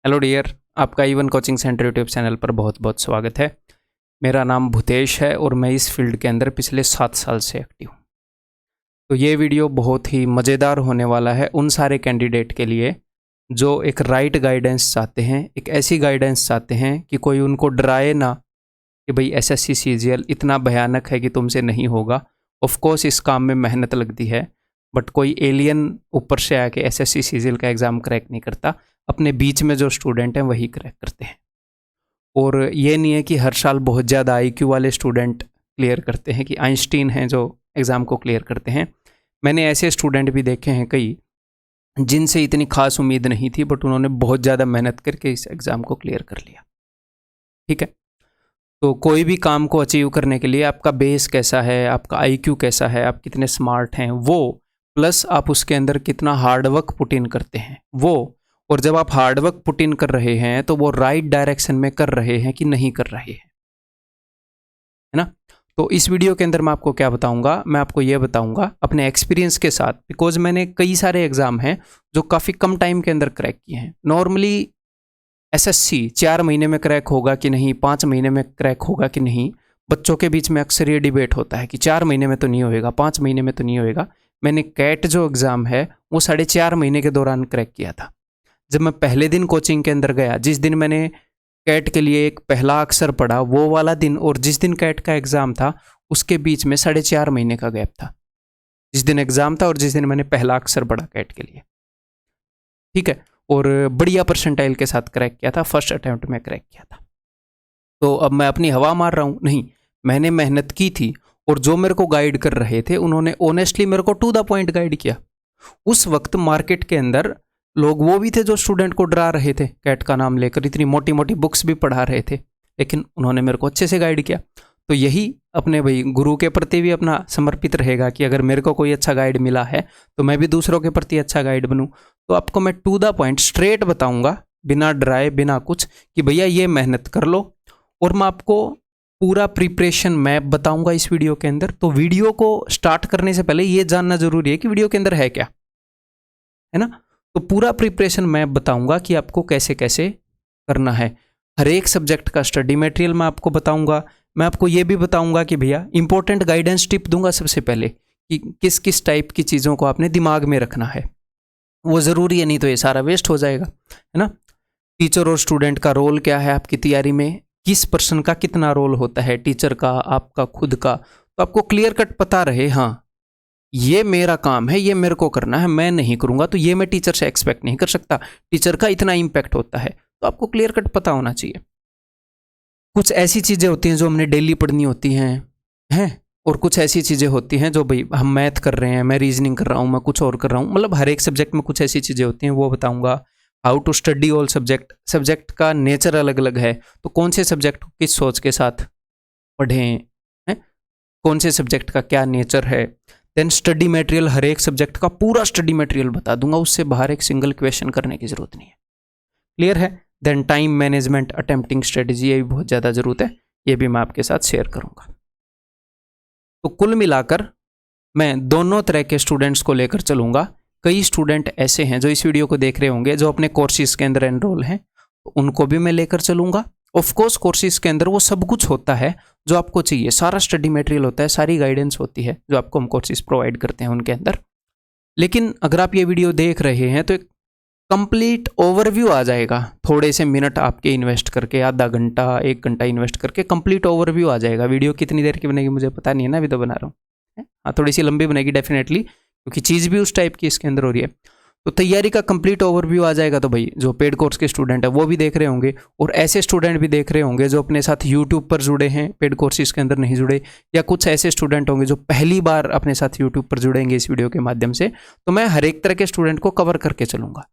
Hello dear, आपका even coaching centre YouTube channel पर बहुत बहुत स्वागत है। मेरा नाम भूतेश है और मैं इस फील्ड के अंदर पिछले 7 साल से एक्टिव हूँ। तो ये वीडियो बहुत ही मज़ेदार होने वाला है उन सारे कैंडिडेट के लिए जो एक राइट गाइडेंस चाहते हैं, एक ऐसी गाइडेंस चाहते हैं कि कोई उनको डराए ना कि भाई एसएससी सीजीएल इतना भयानक है कि तुमसे नहीं होगा। ऑफ कोर्स इस काम में मेहनत लगती है, बट कोई एलियन ऊपर से आके एसएससी सीजीएल का एग्ज़ाम क्रैक नहीं करता। अपने बीच में जो स्टूडेंट हैं वही क्रैक करते हैं। और ये नहीं है कि हर साल बहुत ज़्यादा आईक्यू वाले स्टूडेंट क्लियर करते हैं, कि आइंस्टीन हैं जो एग्ज़ाम को क्लियर करते हैं। मैंने ऐसे स्टूडेंट भी देखे हैं कई जिनसे इतनी खास उम्मीद नहीं थी, बट उन्होंने बहुत ज़्यादा मेहनत करके इस एग्ज़ाम को क्लियर कर लिया। ठीक है, तो कोई भी काम को अचीव करने के लिए आपका बेस कैसा है, आपका आईक्यू कैसा है, आप कितने स्मार्ट हैं वो, प्लस आप उसके अंदर कितना हार्डवर्क पुट इन करते हैं वो, और जब आप हार्डवर्क पुट इन कर रहे हैं तो वो राइट डायरेक्शन में कर रहे हैं कि नहीं कर रहे हैं, है ना। तो इस वीडियो के अंदर मैं आपको क्या बताऊंगा, मैं आपको ये बताऊंगा अपने एक्सपीरियंस के साथ, बिकॉज मैंने कई सारे एग्जाम हैं जो काफ़ी कम टाइम के अंदर क्रैक किए हैं। नॉर्मली एसएससी 4 महीने में क्रैक होगा कि नहीं, 5 महीने में क्रैक होगा कि नहीं, बच्चों के बीच में अक्सर ये डिबेट होता है कि 4 महीने में तो नहीं होएगा, 5 महीने में तो नहीं होएगा। मैंने कैट जो एग्ज़ाम है वो 4.5 महीने के दौरान क्रैक किया था। जब मैं पहले दिन कोचिंग के अंदर गया, जिस दिन मैंने कैट के लिए एक पहला अक्षर पढ़ा वो वाला दिन, और जिस दिन कैट का एग्ज़ाम था उसके बीच में 4.5 महीने का गैप था। जिस दिन एग्ज़ाम था और जिस दिन मैंने पहला अक्षर पढ़ा कैट के लिए, ठीक है, और बढ़िया परसेंटाइल के साथ क्रैक किया था। फर्स्ट अटैम्प्ट में क्रैक किया था। तो अब मैं अपनी हवा मार रहा हूँ? नहीं, मैंने मेहनत की थी, और जो मेरे को गाइड कर रहे थे उन्होंने ऑनेस्टली मेरे को टू द पॉइंट गाइड किया। उस वक्त मार्केट के अंदर लोग वो भी थे जो स्टूडेंट को डरा रहे थे, कैट का नाम लेकर इतनी मोटी मोटी बुक्स भी पढ़ा रहे थे, लेकिन उन्होंने मेरे को अच्छे से गाइड किया। तो यही अपने भाई गुरु के प्रति भी अपना समर्पित रहेगा कि अगर मेरे को कोई अच्छा गाइड मिला है तो मैं भी दूसरों के प्रति अच्छा गाइड बनूं। तो आपको मैं टू द पॉइंट स्ट्रेट बताऊंगा, बिना डराए बिना कुछ, कि भैया ये मेहनत कर लो। और मैं आपको पूरा प्रिपरेशन मैप बताऊंगा इस वीडियो के अंदर। तो वीडियो को स्टार्ट करने से पहले ये जानना जरूरी है कि वीडियो के अंदर है क्या, है ना। तो पूरा प्रिपरेशन मैं बताऊंगा कि आपको कैसे कैसे करना है। हर एक सब्जेक्ट का स्टडी मटेरियल मैं आपको बताऊंगा। मैं आपको ये भी बताऊंगा कि भैया इंपॉर्टेंट गाइडेंस टिप दूंगा सबसे पहले, कि किस किस टाइप की चीज़ों को आपने दिमाग में रखना है। वो ज़रूरी है, नहीं तो ये सारा वेस्ट हो जाएगा, है ना। टीचर और स्टूडेंट का रोल क्या है आपकी तैयारी में, किस पर्सन का कितना रोल होता है, टीचर का, आपका खुद का। तो आपको क्लियर कट पता रहे, हाँ ये मेरा काम है, ये मेरे को करना है, मैं नहीं करूंगा तो ये मैं टीचर से एक्सपेक्ट नहीं कर सकता, टीचर का इतना इम्पैक्ट होता है। तो आपको क्लियर कट पता होना चाहिए। कुछ ऐसी चीज़ें होती हैं जो हमने डेली पढ़नी होती हैं, और कुछ ऐसी चीज़ें होती हैं जो भाई हम मैथ कर रहे हैं, मैं रीजनिंग कर रहा हूँ, मैं कुछ और कर रहा हूँ, मतलब हर एक सब्जेक्ट में कुछ ऐसी चीज़ें होती हैं, वो बताऊँगा। How to study all subject, subject का नेचर अलग अलग है, तो कौन से सब्जेक्ट को किस सोच के साथ पढ़ें, हैं, कौन से सब्जेक्ट का क्या नेचर है। देन स्टडी मटेरियल, हर एक सब्जेक्ट का पूरा स्टडी मटेरियल बता दूंगा, उससे बाहर एक सिंगल क्वेश्चन करने की जरूरत नहीं है। क्लियर है। Then time management, attempting strategy, ये भी बहुत ज़्यादा ज़रूरत है, ये भी मैं आपके साथ शेयर करूंगा। तो कुल मिलाकर मैं दोनों तरह के स्टूडेंट्स को लेकर चलूंगा। कई स्टूडेंट ऐसे हैं जो इस वीडियो को देख रहे होंगे जो अपने कोर्सेज के अंदर एनरोल हैं, तो उनको भी मैं लेकर चलूंगा। ऑफ कोर्स कोर्सेज के अंदर वो सब कुछ होता है जो आपको चाहिए, सारा स्टडी मटेरियल होता है, सारी गाइडेंस होती है जो आपको हम कोर्सेज प्रोवाइड करते हैं उनके अंदर। लेकिन अगर आप ये वीडियो देख रहे हैं तो एक कंप्लीट ओवरव्यू आ जाएगा, थोड़े से मिनट आपके इन्वेस्ट करके, आधा घंटा 1 घंटा इन्वेस्ट करके कंप्लीट ओवरव्यू आ जाएगा। वीडियो कितनी देर की बनेगी मुझे पता नहीं है ना, अभी तो बना रहा हूँ। हाँ, थोड़ी सी लंबी बनेगी डेफिनेटली, क्योंकि चीज़ भी उस टाइप की इसके अंदर हो रही है। तो तैयारी का कंप्लीट ओवरव्यू आ जाएगा। तो भाई जो पेड कोर्स के स्टूडेंट है वो भी देख रहे होंगे, और ऐसे स्टूडेंट भी देख रहे होंगे जो अपने साथ यूट्यूब पर जुड़े हैं, पेड कोर्सेज के अंदर नहीं जुड़े, या कुछ ऐसे स्टूडेंट होंगे जो पहली बार अपने साथ यूट्यूब पर जुड़ेंगे इस वीडियो के माध्यम से। तो मैं हर एक तरह के स्टूडेंट को कवर करके चलूँगा।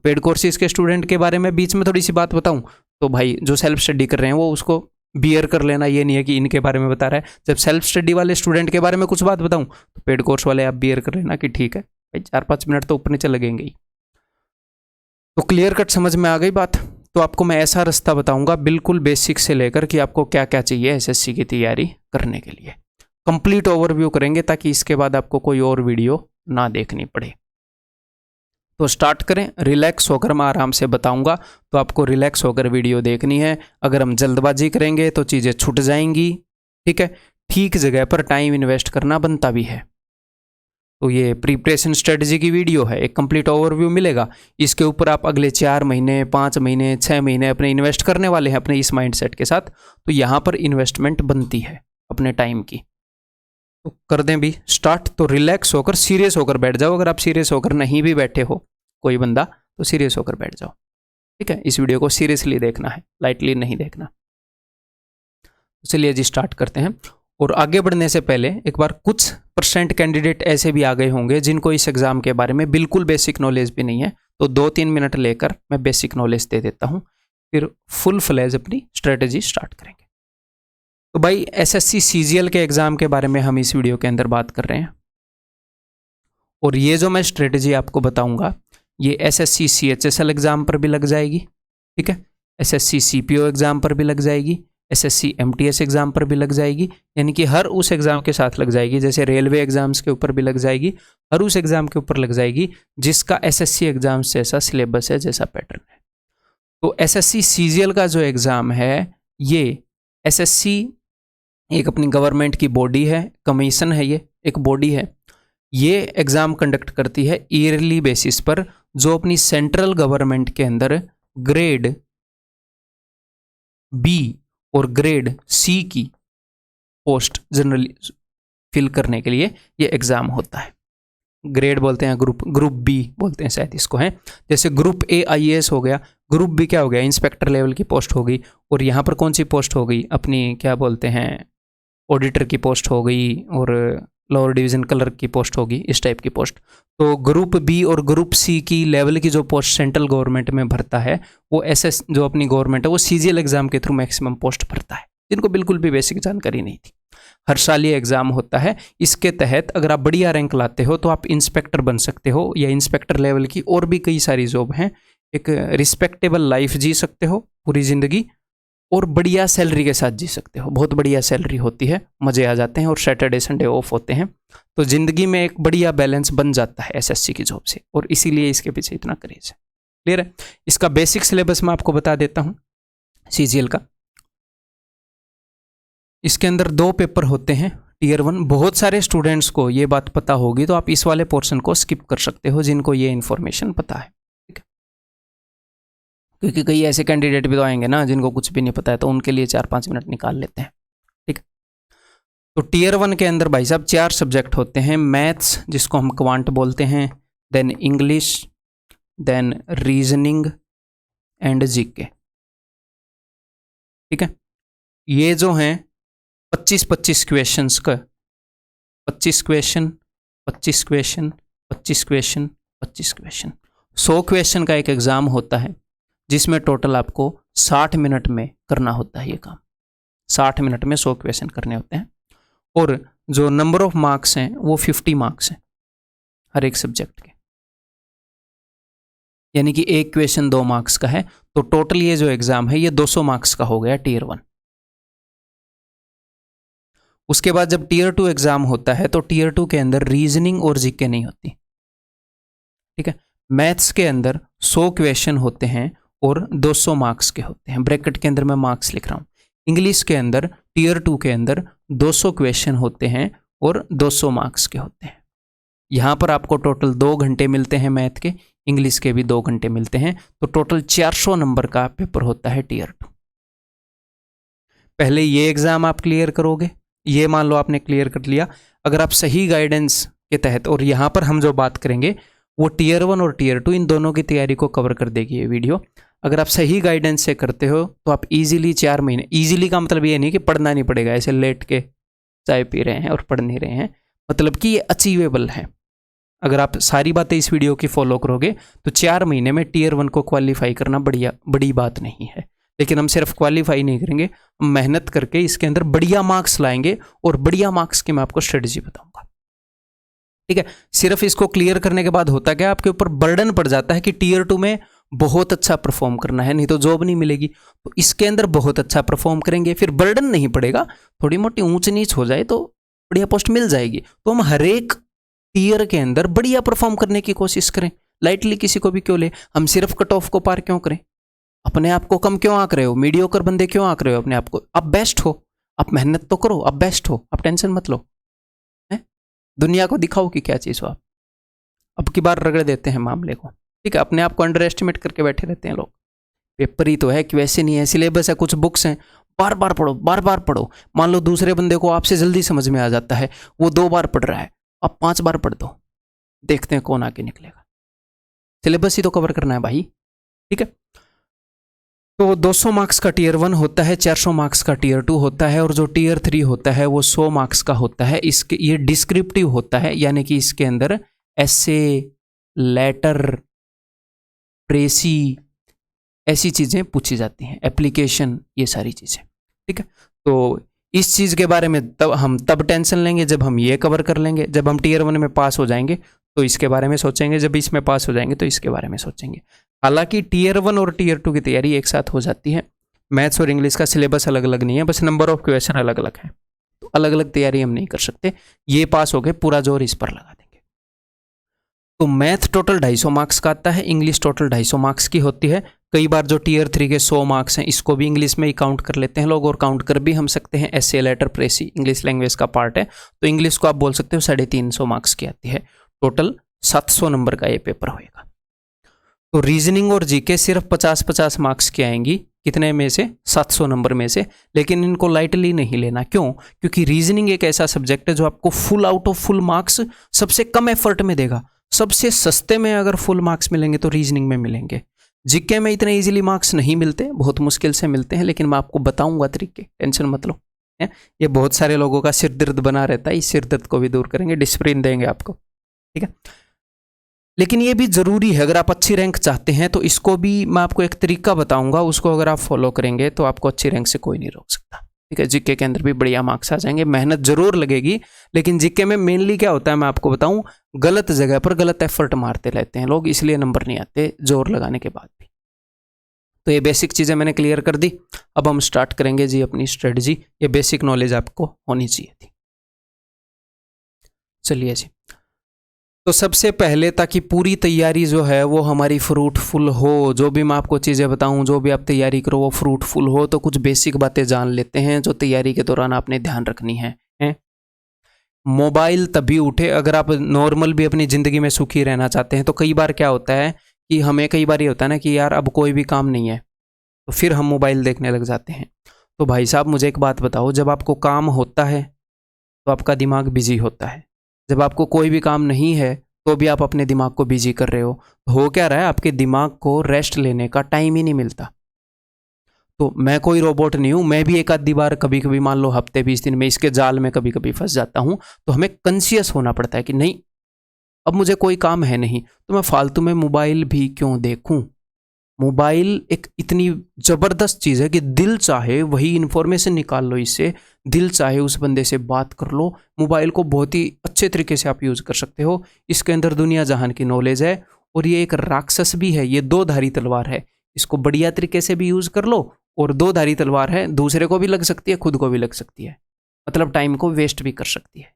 पेड कोर्सेज के स्टूडेंट के बारे में बीच में थोड़ी सी बात बताऊँ तो भाई जो सेल्फ स्टडी कर रहे हैं वो उसको बियर कर लेना, ये नहीं है कि इनके बारे में बता रहा है। जब सेल्फ स्टडी वाले स्टूडेंट के बारे में कुछ बात बताऊँ तो पेड कोर्स वाले आप बियर कर लेना कि ठीक है भाई, 4-5 मिनट तो ऊपर नीचे लगेंगे ही। तो क्लियर कट समझ में आ गई बात। तो आपको मैं ऐसा रास्ता बताऊंगा बिल्कुल बेसिक से लेकर कि आपको क्या क्या चाहिए एसएससी की तैयारी करने के लिए। कंप्लीट ओवरव्यू करेंगे ताकि इसके बाद आपको कोई और वीडियो ना देखनी पड़े। तो स्टार्ट करें। रिलैक्स होकर मैं आराम से बताऊंगा, तो आपको रिलैक्स होकर वीडियो देखनी है। अगर हम जल्दबाजी करेंगे तो चीज़ें छूट जाएंगी, ठीक है। ठीक जगह पर टाइम इन्वेस्ट करना बनता भी है। तो ये प्रिपरेशन स्ट्रेटजी की वीडियो है, एक कंप्लीट ओवरव्यू मिलेगा। इसके ऊपर आप अगले 4 महीने, 5 महीने, 6 महीने अपने इन्वेस्ट करने वाले हैं अपने इस माइंडसेट के साथ। तो यहाँ पर इन्वेस्टमेंट बनती है अपने टाइम की। तो कर दें भी स्टार्ट। तो रिलैक्स होकर, सीरियस होकर बैठ जाओ। अगर आप सीरियस होकर नहीं भी बैठे हो कोई बंदा, तो सीरियस होकर बैठ जाओ, ठीक है। इस वीडियो को सीरियसली देखना है, लाइटली नहीं देखना। चलिए जी स्टार्ट करते हैं। और आगे बढ़ने से पहले एक बार, कुछ % कैंडिडेट ऐसे भी आ गए होंगे जिनको इस एग्जाम के बारे में बिल्कुल बेसिक नॉलेज भी नहीं है। तो 2-3 मिनट लेकर मैं बेसिक नॉलेज दे देता हूँ, फिर फुल फ्लैज अपनी स्ट्रेटजी स्टार्ट करेंगे। तो भाई SSC CGL के एग्जाम के बारे में हम इस वीडियो के अंदर बात कर रहे हैं। और ये जो मैं स्ट्रेटजी आपको बताऊंगा, ये SSC CHSL एग्जाम पर भी लग जाएगी, ठीक है। SSC CPO एग्जाम पर भी लग जाएगी, SSC MTS एग्जाम पर भी लग जाएगी। यानी कि हर उस एग्जाम के साथ लग जाएगी। जैसे रेलवे एग्जाम्स के ऊपर भी लग जाएगी, हर उस एग्जाम के ऊपर लग जाएगी जिसका SSC एग्जाम से जैसा सिलेबस है, जैसा पैटर्न है। तो SSC CGL का जो एग्जाम है, ये SSC एक अपनी गवर्नमेंट की बॉडी है, कमीशन है, ये एक बॉडी है। ये एग्ज़ाम कंडक्ट करती है ईयरली बेसिस पर, जो अपनी सेंट्रल गवर्नमेंट के अंदर ग्रेड B और ग्रेड C की पोस्ट जनरली फिल करने के लिए ये एग्ज़ाम होता है। ग्रेड बोलते हैं, ग्रुप B बोलते हैं शायद इसको, है। जैसे ग्रुप A IAS हो गया, ग्रुप B क्या हो गया, इंस्पेक्टर लेवल की पोस्ट हो गई। और यहाँ पर कौन सी पोस्ट हो गई, अपनी क्या बोलते हैं, ऑडिटर की पोस्ट हो गई, और लोअर डिवीज़न क्लर्क की पोस्ट होगी, इस टाइप की पोस्ट। तो ग्रुप B और ग्रुप C की लेवल की जो पोस्ट सेंट्रल गवर्नमेंट में भरता है, वो SS जो अपनी गवर्नमेंट है, वो CGL एग्जाम के थ्रू मैक्सिमम पोस्ट भरता है, जिनको बिल्कुल भी बेसिक जानकारी नहीं थी। हर साल ये एग्ज़ाम होता है। इसके तहत अगर आप बढ़िया रैंक लाते हो तो आप इंस्पेक्टर बन सकते हो, या इंस्पेक्टर लेवल की और भी कई सारी जॉब हैं। एक रिस्पेक्टेबल लाइफ जी सकते हो पूरी ज़िंदगी, और बढ़िया सैलरी के साथ जी सकते हो। बहुत बढ़िया सैलरी होती है, मज़े आ जाते हैं, और सैटरडे संडे ऑफ होते हैं। तो ज़िंदगी में एक बढ़िया बैलेंस बन जाता है SSC की जॉब से, और इसीलिए इसके पीछे इतना क्रेज है। क्लियर है। इसका बेसिक सिलेबस मैं आपको बता देता हूँ CGL का। इसके अंदर 2 पेपर होते हैं, टियर 1। बहुत सारे स्टूडेंट्स को ये बात पता होगी, तो आप इस वाले पोर्शन को स्किप कर सकते हो जिनको ये इन्फॉर्मेशन पता है, ठीक है। क्योंकि कई ऐसे कैंडिडेट भी तो आएंगे ना जिनको कुछ भी नहीं पता है, तो उनके लिए 4-5 मिनट निकाल लेते हैं, ठीक है। तो टियर 1 के अंदर भाई साहब 4 सब्जेक्ट होते हैं। मैथ्स, जिसको हम क्वांट बोलते हैं, then English, then reasoning and GK, ठीक है। ये जो हैं 25-25 क्वेश्चंस का, 25 question, 25 question, 25 question, 25 question, 100 question का एक एग्ज़ाम होता है, जिसमें टोटल आपको 60 मिनट में करना होता है ये काम। 60 मिनट में 100 क्वेश्चन करने होते हैं। और जो नंबर ऑफ मार्क्स हैं वो 50 मार्क्स हैं हर एक सब्जेक्ट के, यानी कि एक क्वेश्चन 2 मार्क्स का है। तो टोटल ये जो एग्ज़ाम है ये 200 मार्क्स का हो गया टियर 1। उसके बाद जब टियर 2 एग्जाम होता है, तो टियर 2 के अंदर रीजनिंग और GK नहीं होती, ठीक है। मैथ्स के अंदर 100 क्वेश्चन होते हैं और 200 मार्क्स के होते हैं। ब्रैकेट के अंदर मैं मार्क्स लिख रहा हूँ। इंग्लिश के अंदर टियर 2 के अंदर 200 क्वेश्चन होते हैं और 200 मार्क्स के होते हैं। यहाँ पर आपको टोटल 2 घंटे मिलते हैं मैथ के, इंग्लिश के भी 2 घंटे मिलते हैं। तो टोटल 400 नंबर का पेपर होता है टियर 2। पहले ये एग्ज़ाम आप क्लियर करोगे, ये मान लो आपने क्लियर कर लिया। अगर आप सही गाइडेंस के तहत, और यहाँ पर हम जो बात करेंगे वो टियर 1 और टियर 2 इन दोनों की तैयारी को कवर कर देगी ये वीडियो। अगर आप सही गाइडेंस से करते हो तो आप इजीली 4 महीने, इजीली का मतलब ये नहीं कि पढ़ना नहीं पड़ेगा, ऐसे लेट के चाय पी रहे हैं और पढ़ नहीं रहे हैं, मतलब कि ये अचीवेबल है। अगर आप सारी बातें इस वीडियो की फॉलो करोगे तो 4 महीने में टियर 1 को क्वालिफाई करना बड़ी बात नहीं है। लेकिन हम सिर्फ क्वालिफाई नहीं करेंगे, हम मेहनत करके इसके अंदर बढ़िया मार्क्स लाएंगे, और बढ़िया मार्क्स की मैं आपको स्ट्रेटजी बताऊंगा, ठीक है। सिर्फ इसको क्लियर करने के बाद होता क्या, आपके ऊपर बर्डन पड़ जाता है कि टियर 2 में बहुत अच्छा परफॉर्म करना है, नहीं तो जॉब नहीं मिलेगी। तो इसके अंदर बहुत अच्छा परफॉर्म करेंगे, फिर बर्डन नहीं पड़ेगा, थोड़ी मोटी ऊंच नीच हो जाए तो बढ़िया पोस्ट मिल जाएगी। तो हम हर एक टियर के अंदर बढ़िया परफॉर्म करने की कोशिश करें, लाइटली किसी को भी क्यों ले? हम सिर्फ कट ऑफ को पार क्यों करें? अपने आप को कम क्यों आंक रहे हो? मीडियोकर बंदे क्यों आंक रहे हो अपने आप को? आप बेस्ट हो, आप मेहनत तो करो, आप बेस्ट हो, आप टेंशन मत लो, है? दुनिया को दिखाओ कि क्या चीज़ हो आप। अब की बार रगड़ देते हैं मामले को, ठीक है? अपने आप को अंडर एस्टिमेट करके बैठे रहते हैं लोग। पेपर ही तो है कि वैसे नहीं है, सिलेबस है, कुछ बुक्स हैं, बार बार पढ़ो, बार बार पढ़ो। मान लो दूसरे बंदे को आपसे जल्दी समझ में आ जाता है, वो 2 बार पढ़ रहा है, आप 5 बार पढ़ दो, देखते हैं कौन आगे निकलेगा। सिलेबस ही तो कवर करना है भाई, ठीक है? तो 200 मार्क्स का टीयर 1 होता है, 400 मार्क्स का टीयर 2 होता है, और जो टीयर 3 होता है वो 100 मार्क्स का होता है। इसके ये डिस्क्रिप्टिव होता है, यानी कि इसके अंदर एसे, लेटर, प्रेसी, ऐसी चीज़ें पूछी जाती हैं, एप्लीकेशन, ये सारी चीज़ें, ठीक है? तो इस चीज़ के बारे में तब टेंशन लेंगे जब हम ये कवर कर लेंगे। जब हम टीयर 1 में पास हो जाएंगे तो इसके बारे में सोचेंगे, जब इसमें पास हो जाएंगे तो इसके बारे में सोचेंगे। हालांकि टीयर 1 और टीयर 2 की तैयारी एक साथ हो जाती है। मैथ्स और इंग्लिश का सिलेबस अलग अलग नहीं है, बस नंबर ऑफ क्वेश्चन अलग अलग है, तो अलग अलग तैयारी हम नहीं कर सकते। ये पास हो गए, पूरा जोर इस पर लगा देंगे। तो मैथ टोटल 250 मार्क्स का आता है, इंग्लिश टोटल 250 मार्क्स की होती है। कई बार जो टीयर 3 के 100 मार्क्स हैं, इसको भी इंग्लिश में ही काउंट कर लेते हैं लोग, और काउंट कर भी हम सकते हैं। एसे, लेटर, प्रेसी इंग्लिश लैंग्वेज का पार्ट है, तो इंग्लिश को आप बोल सकते हो 350 मार्क्स की आती है। टोटल 700 नंबर का ये पेपर होएगा। तो रीजनिंग और जीके सिर्फ 50-50 मार्क्स की आएंगी, कितने में से? 700 नंबर में से। लेकिन इनको लाइटली नहीं लेना, क्यों? क्योंकि रीजनिंग एक ऐसा सब्जेक्ट है जो आपको full out of full marks सबसे कम एफर्ट में देगा। सबसे सस्ते में अगर फुल मार्क्स मिलेंगे तो रीजनिंग में मिलेंगे। जीके में इतने इजीली मार्क्स नहीं मिलते, बहुत मुश्किल से मिलते हैं, लेकिन मैं आपको बताऊंगा तरीके, टेंशन मत लो। ये बहुत सारे लोगों का सिर दर्द बना रहता है, इस सिर दर्द को भी दूर करेंगे, डिसिप्लिन देंगे आपको, ठीक है? लेकिन ये भी ज़रूरी है, अगर आप अच्छी रैंक चाहते हैं तो इसको भी मैं आपको एक तरीका बताऊंगा, उसको अगर आप फॉलो करेंगे तो आपको अच्छी रैंक से कोई नहीं रोक सकता, ठीक है? जीके के अंदर भी बढ़िया मार्क्स आ जाएंगे, मेहनत जरूर लगेगी। लेकिन जीके में मेनली क्या होता है मैं आपको बताऊं, गलत जगह पर गलत एफर्ट मारते रहते हैं लोग, इसलिए नंबर नहीं आते जोर लगाने के बाद भी। तो ये बेसिक चीज़ें मैंने क्लियर कर दी। अब हम स्टार्ट करेंगे जी अपनी स्ट्रेटजी। ये बेसिक नॉलेज आपको होनी चाहिए थी। चलिए जी, तो सबसे पहले ताकि पूरी तैयारी जो है वो हमारी फ्रूटफुल हो, जो भी मैं आपको चीज़ें बताऊं, जो भी आप तैयारी करो वो फ्रूटफुल हो, तो कुछ बेसिक बातें जान लेते हैं जो तैयारी के दौरान आपने ध्यान रखनी है। मोबाइल तभी उठे अगर आप नॉर्मल भी अपनी ज़िंदगी में सुखी रहना चाहते हैं। तो कई बार क्या होता है कि हमें कई बार ये होता है ना कि यार अब कोई भी काम नहीं है, तो फिर हम मोबाइल देखने लग जाते हैं। तो भाई साहब मुझे एक बात बताओ, जब आपको काम होता है तो आपका दिमाग बिजी होता है, जब आपको कोई भी काम नहीं है तो भी आप अपने दिमाग को बिजी कर रहे हो क्या रहा है? आपके दिमाग को रेस्ट लेने का टाइम ही नहीं मिलता। तो मैं कोई रोबोट नहीं हूँ, मैं भी एक आधी बार कभी कभी मान लो हफ्ते 20 दिन में इसके जाल में कभी कभी फंस जाता हूँ। तो हमें कॉन्शियस होना पड़ता है कि नहीं, अब मुझे कोई काम है नहीं तो मैं फालतू में मोबाइल भी क्यों देखूं। मोबाइल एक इतनी ज़बरदस्त चीज़ है कि दिल चाहे वही इन्फॉर्मेशन निकाल लो इससे, दिल चाहे उस बंदे से बात कर लो। मोबाइल को बहुत ही अच्छे तरीके से आप यूज़ कर सकते हो। इसके अंदर दुनिया जहान की नॉलेज है, और ये एक राक्षस भी है, ये 2 धारी तलवार है। इसको बढ़िया तरीके से भी यूज़ कर लो, और 2 धारी तलवार है, दूसरे को भी लग सकती है, खुद को भी लग सकती है, मतलब टाइम को वेस्ट भी कर सकती है,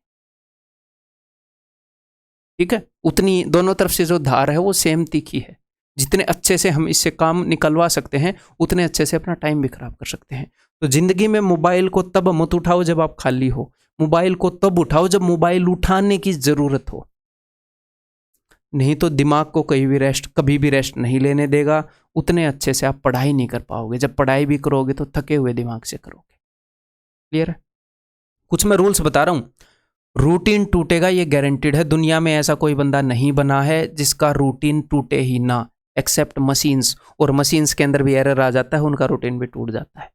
ठीक है? उतनी दोनों तरफ से जो धार है वो सेम तीखी है। जितने अच्छे से हम इससे काम निकलवा सकते हैं उतने अच्छे से अपना टाइम भी खराब कर सकते हैं। तो जिंदगी में मोबाइल को तब मत उठाओ जब आप खाली हो, मोबाइल को तब उठाओ जब मोबाइल उठाने की जरूरत हो, नहीं तो दिमाग को कभी भी रेस्ट नहीं लेने देगा। उतने अच्छे से आप पढ़ाई नहीं कर पाओगे, जब पढ़ाई भी करोगे तो थके हुए दिमाग से करोगे। क्लियर है? कुछ मैं रूल्स बता रहा हूं, रूटीन टूटेगा ये गारंटीड है। दुनिया में ऐसा कोई बंदा नहीं बना है जिसका रूटीन टूटे ही ना, एक्सेप्ट मशीन्स, और मशीन्स के अंदर भी एरर आ जाता है, उनका रूटीन भी टूट जाता है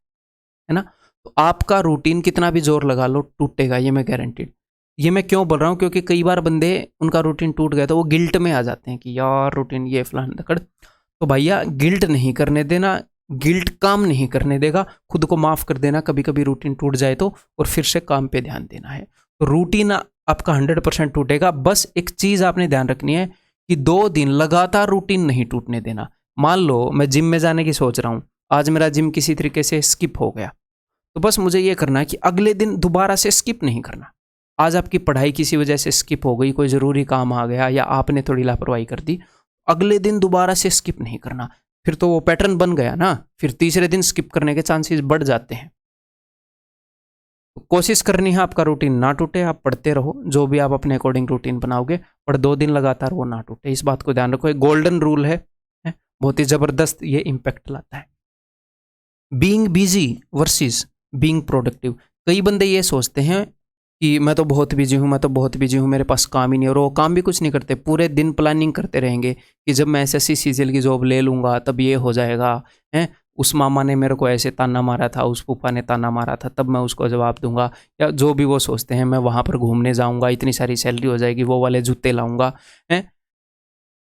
ना? तो आपका रूटीन कितना भी जोर लगा लो टूटेगा, ये मैं गारंटीड। ये मैं क्यों बोल रहा हूँ, क्योंकि कई बार बंदे उनका रूटीन टूट गया तो वो गिल्ट में आ जाते हैं कि यार रूटीन ये फलान दकड़। तो भैया गिल्ट नहीं करने देना, गिल्ट काम नहीं करने देगा, खुद को माफ़ कर देना कभी कभी रूटीन टूट जाए तो, और फिर से काम पे ध्यान देना है। तो रूटीन आपका 100% टूटेगा। बस एक चीज़ आपने ध्यान रखनी है कि 2 दिन लगातार रूटीन नहीं टूटने देना। मान लो मैं जिम में जाने की सोच रहा हूँ, आज मेरा जिम किसी तरीके से स्किप हो गया, तो बस मुझे ये करना है कि अगले दिन दोबारा से स्किप नहीं करना। आज आपकी पढ़ाई किसी वजह से स्किप हो गई, कोई ज़रूरी काम आ गया या आपने थोड़ी लापरवाही कर दी, अगले दिन दोबारा से स्किप नहीं करना। फिर तो वो पैटर्न बन गया ना, फिर तीसरे दिन स्किप करने के चांसेस बढ़ जाते हैं। तो कोशिश करनी है आपका रूटीन ना टूटे, आप पढ़ते रहो, जो भी आप अपने अकॉर्डिंग रूटीन बनाओगे, पर 2 दिन लगातार वो ना टूटे, इस बात को ध्यान रखो। एक गोल्डन रूल है, बहुत ही जबरदस्त ये इम्पैक्ट लाता है। Being busy versus being productive. कई बंदे ये सोचते हैं कि मैं तो बहुत बिजी हूँ, मैं तो बहुत बिजी हूँ, मेरे पास काम ही नहीं, और वो काम भी कुछ नहीं करते, पूरे दिन प्लानिंग करते रहेंगे कि जब मैं एसएससी सीजीएल की जॉब ले लूँगा तब ये हो जाएगा, हैं उस मामा ने मेरे को ऐसे ताना मारा था, उस फूफा ने ताना मारा था, तब मैं उसको जवाब दूंगा, या जो भी वो सोचते हैं, मैं वहाँ पर घूमने जाऊँगा, इतनी सारी सैलरी हो जाएगी, वो वाले जूते लाऊंगा, हैं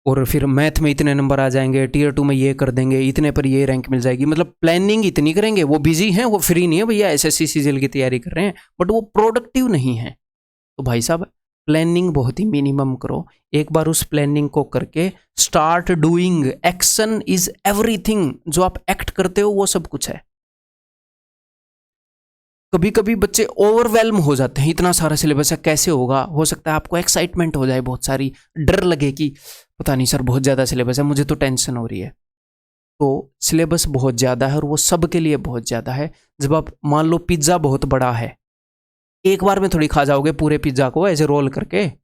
और फिर मैथ में इतने नंबर आ जाएंगे, टियर 2 में ये कर देंगे, इतने पर ये रैंक मिल जाएगी। मतलब प्लानिंग इतनी करेंगे। वो बिजी हैं, वो फ्री नहीं है भैया, एसएससी सीजीएल की तैयारी कर रहे हैं, बट वो प्रोडक्टिव नहीं है। तो भाई साहब प्लानिंग बहुत ही मिनिमम करो। एक बार उस प्लानिंग को करके start doing. Action is everything. जो आप एक्ट करते हो वो सब कुछ है। कभी कभी बच्चे ओवरवेल्म हो जाते हैं, इतना सारा सिलेबस है, कैसे होगा। हो सकता है आपको एक्साइटमेंट हो जाए, बहुत सारी डर लगे कि पता नहीं सर बहुत ज़्यादा सिलेबस है, मुझे तो टेंशन हो रही है। तो सिलेबस बहुत ज़्यादा है और वो सब के लिए बहुत ज़्यादा है। जब आप मान लो पिज्ज़ा बहुत बड़ा है, एक बार में थोड़ी खा जाओगे पूरे पिज्ज़ा को ऐसे रोल करके, है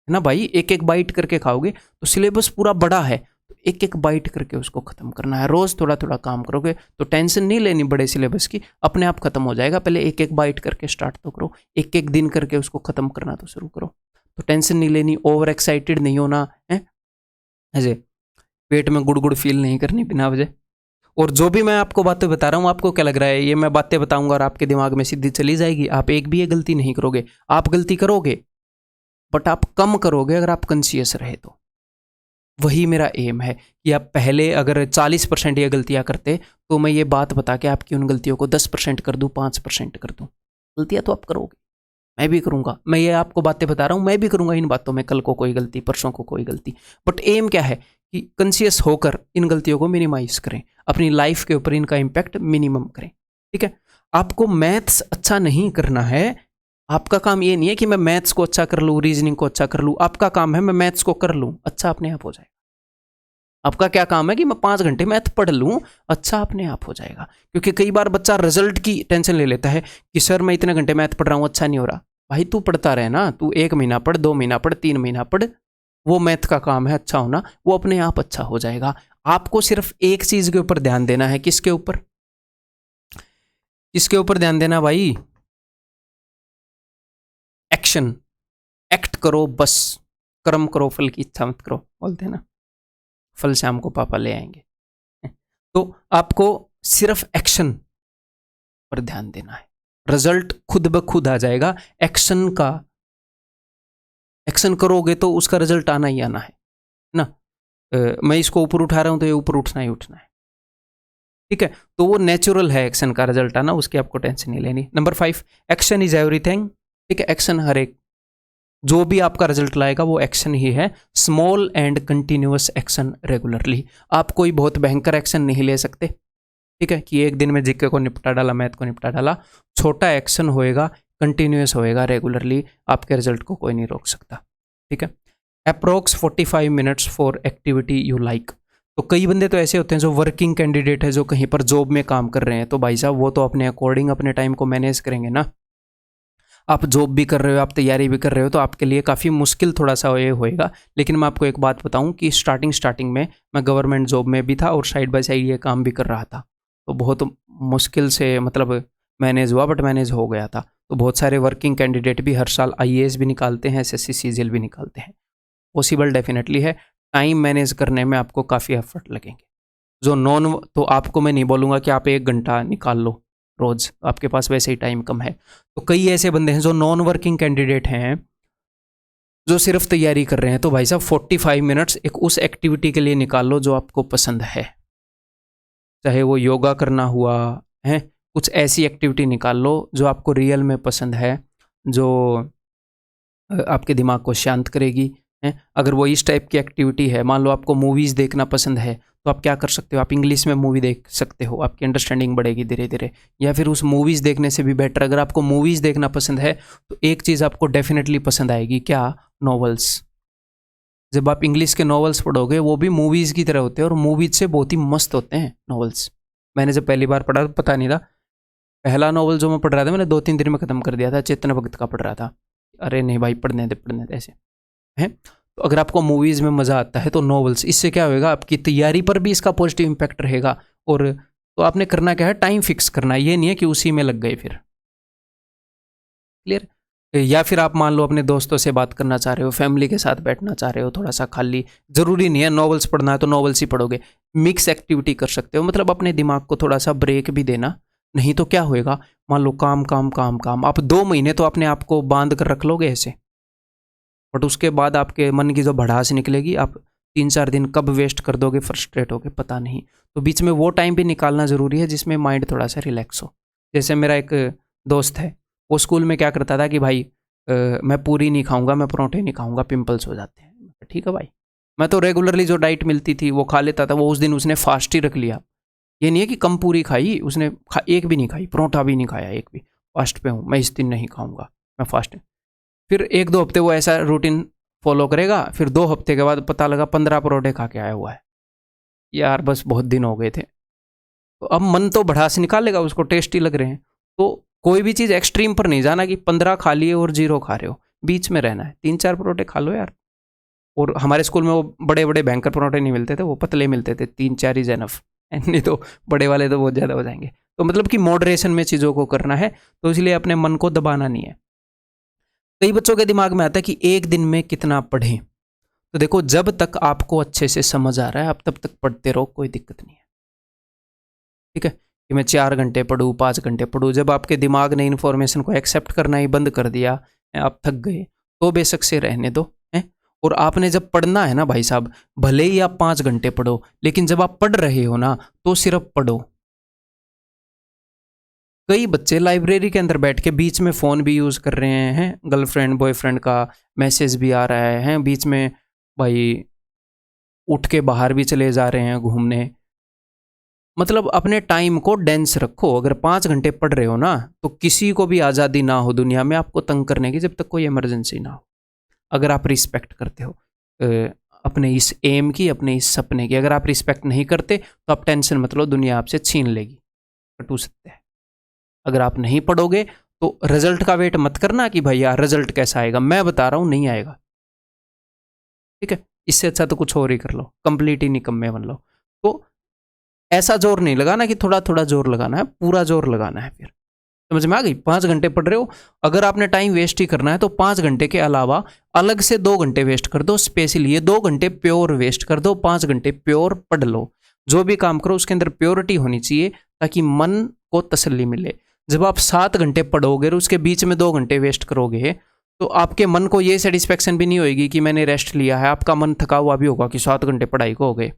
ना भाई, एक एक बाइट करके खाओगे। तो सिलेबस पूरा बड़ा है, तो एक एक बाइट करके उसको खत्म करना है। रोज थोड़ा थोड़ा काम करोगे तो टेंशन नहीं लेनी बड़े सिलेबस की, अपने आप खत्म हो जाएगा। पहले एक एक बाइट करके स्टार्ट तो करो, एक एक दिन करके उसको खत्म करना तो शुरू करो। तो टेंशन नहीं लेनी, ओवर एक्साइटेड नहीं होना है, ऐसे पेट में गुड़ गुड़ फील नहीं करनी बिना वजह। और जो भी मैं आपको बातें बता रहा हूँ, आपको क्या लग रहा है, ये मैं बातें बताऊंगा और आपके दिमाग में सीधी चली जाएगी, आप एक भी ये गलती नहीं करोगे। आप गलती करोगे बट आप कम करोगे अगर आप कॉन्शियस रहे तो। वही मेरा एम है कि आप पहले अगर 40% ये गलतियां करते, तो मैं ये बात बता के आपकी उन गलतियों को 10% कर दूं, 5% कर दूं। गलतियां तो आप करोगे, मैं भी करूंगा। मैं ये आपको बातें बता रहा हूं, मैं भी करूंगा इन बातों में, कल को कोई गलती, परसों को कोई गलती। बट एम क्या है कि कॉन्शियस होकर इन गलतियों को मिनिमाइज करें, अपनी लाइफ के ऊपर इनका इम्पैक्ट मिनिमम करें। ठीक है, आपको मैथ्स अच्छा नहीं करना है। आपका काम ये नहीं है कि मैं मैथ्स को अच्छा कर लूँ, रीजनिंग को अच्छा कर लूँ। आपका काम है मैं मैथ्स को कर लूँ, अच्छा अपने आप हो जाएगा। आपका क्या काम है कि मैं 5 घंटे मैथ पढ़ लूँ, अच्छा अपने आप हो जाएगा। क्योंकि कई बार बच्चा रिजल्ट की टेंशन ले लेता है कि सर मैं इतने घंटे मैथ पढ़ रहा हूँ, अच्छा नहीं हो रहा। भाई तू पढ़ता रहे ना, तू 1 महीना पढ़, 2 महीना पढ़, 3 महीना पढ़, वो मैथ का काम है अच्छा होना, वो अपने आप अच्छा हो जाएगा। आपको सिर्फ एक चीज के ऊपर ध्यान देना है। किसके ऊपर? किसके ऊपर ध्यान देना भाई? एक्शन। एक्ट करो बस, कर्म करो, फल की इच्छा मत करो, बोलते हैं ना, फल शाम को पापा ले आएंगे। तो आपको सिर्फ एक्शन पर ध्यान देना है, रिजल्ट खुद ब खुद आ जाएगा। एक्शन का, एक्शन करोगे तो उसका रिजल्ट आना ही आना है ना। मैं इसको ऊपर उठा रहा हूं तो ये ऊपर उठना ही उठना है। ठीक है, तो वो नेचुरल है एक्शन का रिजल्ट आना, उसकी आपको टेंशन नहीं लेनी। Number 5, action is everything. ठीक है, एक्शन हर एक, जो भी आपका रिजल्ट लाएगा वो एक्शन ही है। Small and continuous action regularly. आप कोई बहुत भयंकर एक्शन नहीं ले सकते, ठीक है, कि एक दिन में जीके को निपटा डाला, मैथ को निपटा डाला। छोटा एक्शन होएगा, कंटिन्यूअस होएगा, रेगुलरली, आपके रिजल्ट को कोई नहीं रोक सकता। ठीक है, approx 45 minutes for activity you like. तो कई बंदे तो ऐसे होते हैं जो वर्किंग कैंडिडेट है, जो कहीं पर जॉब में काम कर रहे हैं, तो भाई साहब वो तो अपने अकॉर्डिंग अपने टाइम को मैनेज करेंगे ना। आप जॉब भी कर रहे हो, आप तैयारी भी कर रहे हो, तो आपके लिए काफ़ी मुश्किल थोड़ा सा ये होएगा। लेकिन मैं आपको एक बात बताऊं कि स्टार्टिंग में मैं गवर्नमेंट जॉब में भी था और साइड बाय साइड ये काम भी कर रहा था, तो बहुत मुश्किल से मतलब मैनेज हुआ, बट मैनेज हो गया था। तो बहुत सारे वर्किंग कैंडिडेट भी हर साल IAS भी निकालते हैं, SSC CGL भी निकालते हैं। पॉसिबल डेफिनेटली है, टाइम मैनेज करने में आपको काफ़ी एफर्ट लगेंगे। जो नॉन, तो आपको मैं नहीं बोलूँगा कि आप 1 घंटा निकाल लो रोज़, आपके पास वैसे ही टाइम कम है। तो कई ऐसे बंदे हैं जो नॉन वर्किंग कैंडिडेट हैं, जो सिर्फ तैयारी कर रहे हैं, तो भाई साहब 45 मिनट्स एक उस एक्टिविटी के लिए निकाल लो जो आपको पसंद है। चाहे वो योगा करना हुआ है, कुछ ऐसी एक्टिविटी निकाल लो जो आपको रियल में पसंद है, जो आपके दिमाग को शांत करेगी। हैं, अगर वो इस टाइप की एक्टिविटी है, मान लो आपको मूवीज़ देखना पसंद है, तो आप क्या कर सकते हो, आप इंग्लिश में मूवी देख सकते हो, आपकी अंडरस्टैंडिंग बढ़ेगी धीरे धीरे। या फिर उस मूवीज़ देखने से भी बेटर, अगर आपको मूवीज़ देखना पसंद है, तो एक चीज़ आपको डेफिनेटली पसंद आएगी, क्या? नॉवेल्स। जब आप इंग्लिश के नॉवेल्स पढ़ोगे वो भी मूवीज़ की तरह होते हैं, और मूवीज से बहुत ही मस्त होते हैं नॉवेल्स। मैंने जब पहली बार पढ़ा तो पता नहीं था, पहला नॉवल जो मैं पढ़ रहा था मैंने 2-3 दिन में ख़त्म कर दिया था, चेतन भगत का पढ़ रहा था। अरे नहीं भाई, पढ़ने दे ऐसे हैं। तो अगर आपको मूवीज़ में मज़ा आता है तो नॉवेल्स, इससे क्या होएगा, आपकी तैयारी पर भी इसका पॉजिटिव इम्पैक्ट रहेगा। और तो आपने करना क्या है, टाइम फिक्स करना है, ये नहीं है कि उसी में लग गए फिर। क्लियर? या फिर आप मान लो अपने दोस्तों से बात करना चाह रहे हो, फैमिली के साथ बैठना चाह रहे हो, थोड़ा सा खाली, ज़रूरी नहीं है नॉवेल्स पढ़ना है तो नॉवेल्स ही पढ़ोगे, मिक्स एक्टिविटी कर सकते हो, मतलब अपने दिमाग को थोड़ा सा ब्रेक भी देना। नहीं तो क्या होएगा, मान लो काम काम काम काम, आप 2 महीने तो अपने आप को बांध कर रख लोगे ऐसे, बट उसके बाद आपके मन की जो भड़ास निकलेगी, आप 3-4 दिन कब वेस्ट कर दोगे फ्रस्ट्रेट होगे पता नहीं। तो बीच में वो टाइम भी निकालना ज़रूरी है जिसमें माइंड थोड़ा सा रिलैक्स हो। जैसे मेरा एक दोस्त है, वो स्कूल में क्या करता था कि भाई मैं पूरी नहीं खाऊंगा, मैं परोठे नहीं खाऊंगा, पिंपल्स हो जाते हैं। ठीक है भाई, मैं तो रेगुलरली जो डाइट मिलती थी वो खा लेता था। वो उस दिन उसने फास्ट ही रख लिया। ये नहीं है कि कम पूरी खाई, उसने एक भी नहीं खाई, परोठा भी नहीं खाया, एक भी। फास्ट पे हूँ मैं, इस दिन नहीं खाऊंगा, मैं फास्ट। फिर 1-2 हफ्ते वो ऐसा रूटीन फॉलो करेगा, फिर 2 हफ्ते के बाद पता लगा 15 परोठे खा के आया हुआ है। यार बस बहुत दिन हो गए थे। तो अब मन तो भड़ास निकालेगा, उसको टेस्टी लग रहे हैं। तो कोई भी चीज़ एक्सट्रीम पर नहीं जाना कि 15 खा लिए और 0 खा रहे हो, बीच में रहना है। 3-4 परोठे खा लो यार। और हमारे स्कूल में वो बड़े बड़े भयंकर परोठे नहीं मिलते थे, वो पतले मिलते थे, 3-4 इज एनफ। नहीं तो बड़े वाले तो बहुत ज़्यादा हो जाएंगे। तो मतलब कि मॉडरेशन में चीज़ों को करना है, तो इसलिए अपने मन को दबाना नहीं है। कई बच्चों के दिमाग में आता है कि एक दिन में कितना पढ़ें। तो देखो, जब तक आपको अच्छे से समझ आ रहा है आप तब तक पढ़ते रहो, कोई दिक्कत नहीं है। ठीक है, कि मैं 4 घंटे पढ़ूँ, 5 घंटे पढ़ूँ, जब आपके दिमाग ने इन्फॉर्मेशन को एक्सेप्ट करना ही बंद कर दिया, आप थक गए, तो बेशक से रहने दो। हैं? और आपने जब पढ़ना है ना भाई साहब, भले ही आप 5 घंटे पढ़ो, लेकिन जब आप पढ़ रहे हो ना तो सिर्फ पढ़ो। कई बच्चे लाइब्रेरी के अंदर बैठ के बीच में फ़ोन भी यूज़ कर रहे हैं, गर्लफ्रेंड बॉयफ्रेंड का मैसेज भी आ रहा है, बीच में भाई उठ के बाहर भी चले जा रहे हैं घूमने। मतलब अपने टाइम को डेंस रखो। अगर 5 घंटे पढ़ रहे हो ना, तो किसी को भी आज़ादी ना हो दुनिया में आपको तंग करने की, जब तक कोई इमरजेंसी ना हो। अगर आप रिस्पेक्ट करते हो अपने इस एम की, अपने इस सपने की। अगर आप रिस्पेक्ट नहीं करते तो आप टेंशन मत लो, दुनिया आपसे छीन लेगी, कटू सकते हैं। अगर आप नहीं पढ़ोगे तो रिजल्ट का वेट मत करना कि भाई यार रिजल्ट कैसा आएगा, मैं बता रहा हूँ नहीं आएगा। ठीक है, इससे अच्छा तो कुछ और ही कर लो, कंप्लीट ही निकम्मे बन लो। तो ऐसा जोर नहीं लगाना कि थोड़ा थोड़ा जोर लगाना है, पूरा जोर लगाना है। फिर समझ में आ गई? 5 घंटे पढ़ रहे हो, अगर आपने टाइम वेस्ट ही करना है तो 5 घंटे के अलावा अलग से 2 घंटे वेस्ट कर दो, स्पेशली ये 2 घंटे प्योर वेस्ट कर दो, 5 घंटे प्योर पढ़ लो। जो भी काम करो उसके अंदर प्योरिटी होनी चाहिए, ताकि मन को तसल्ली मिले। जब आप 7 घंटे पढ़ोगे और उसके बीच में 2 घंटे वेस्ट करोगे, तो आपके मन को ये सेटिस्फेक्शन भी नहीं होगी कि मैंने रेस्ट लिया है। आपका मन थका हुआ भी होगा कि 7 घंटे पढ़ाई को हो गए,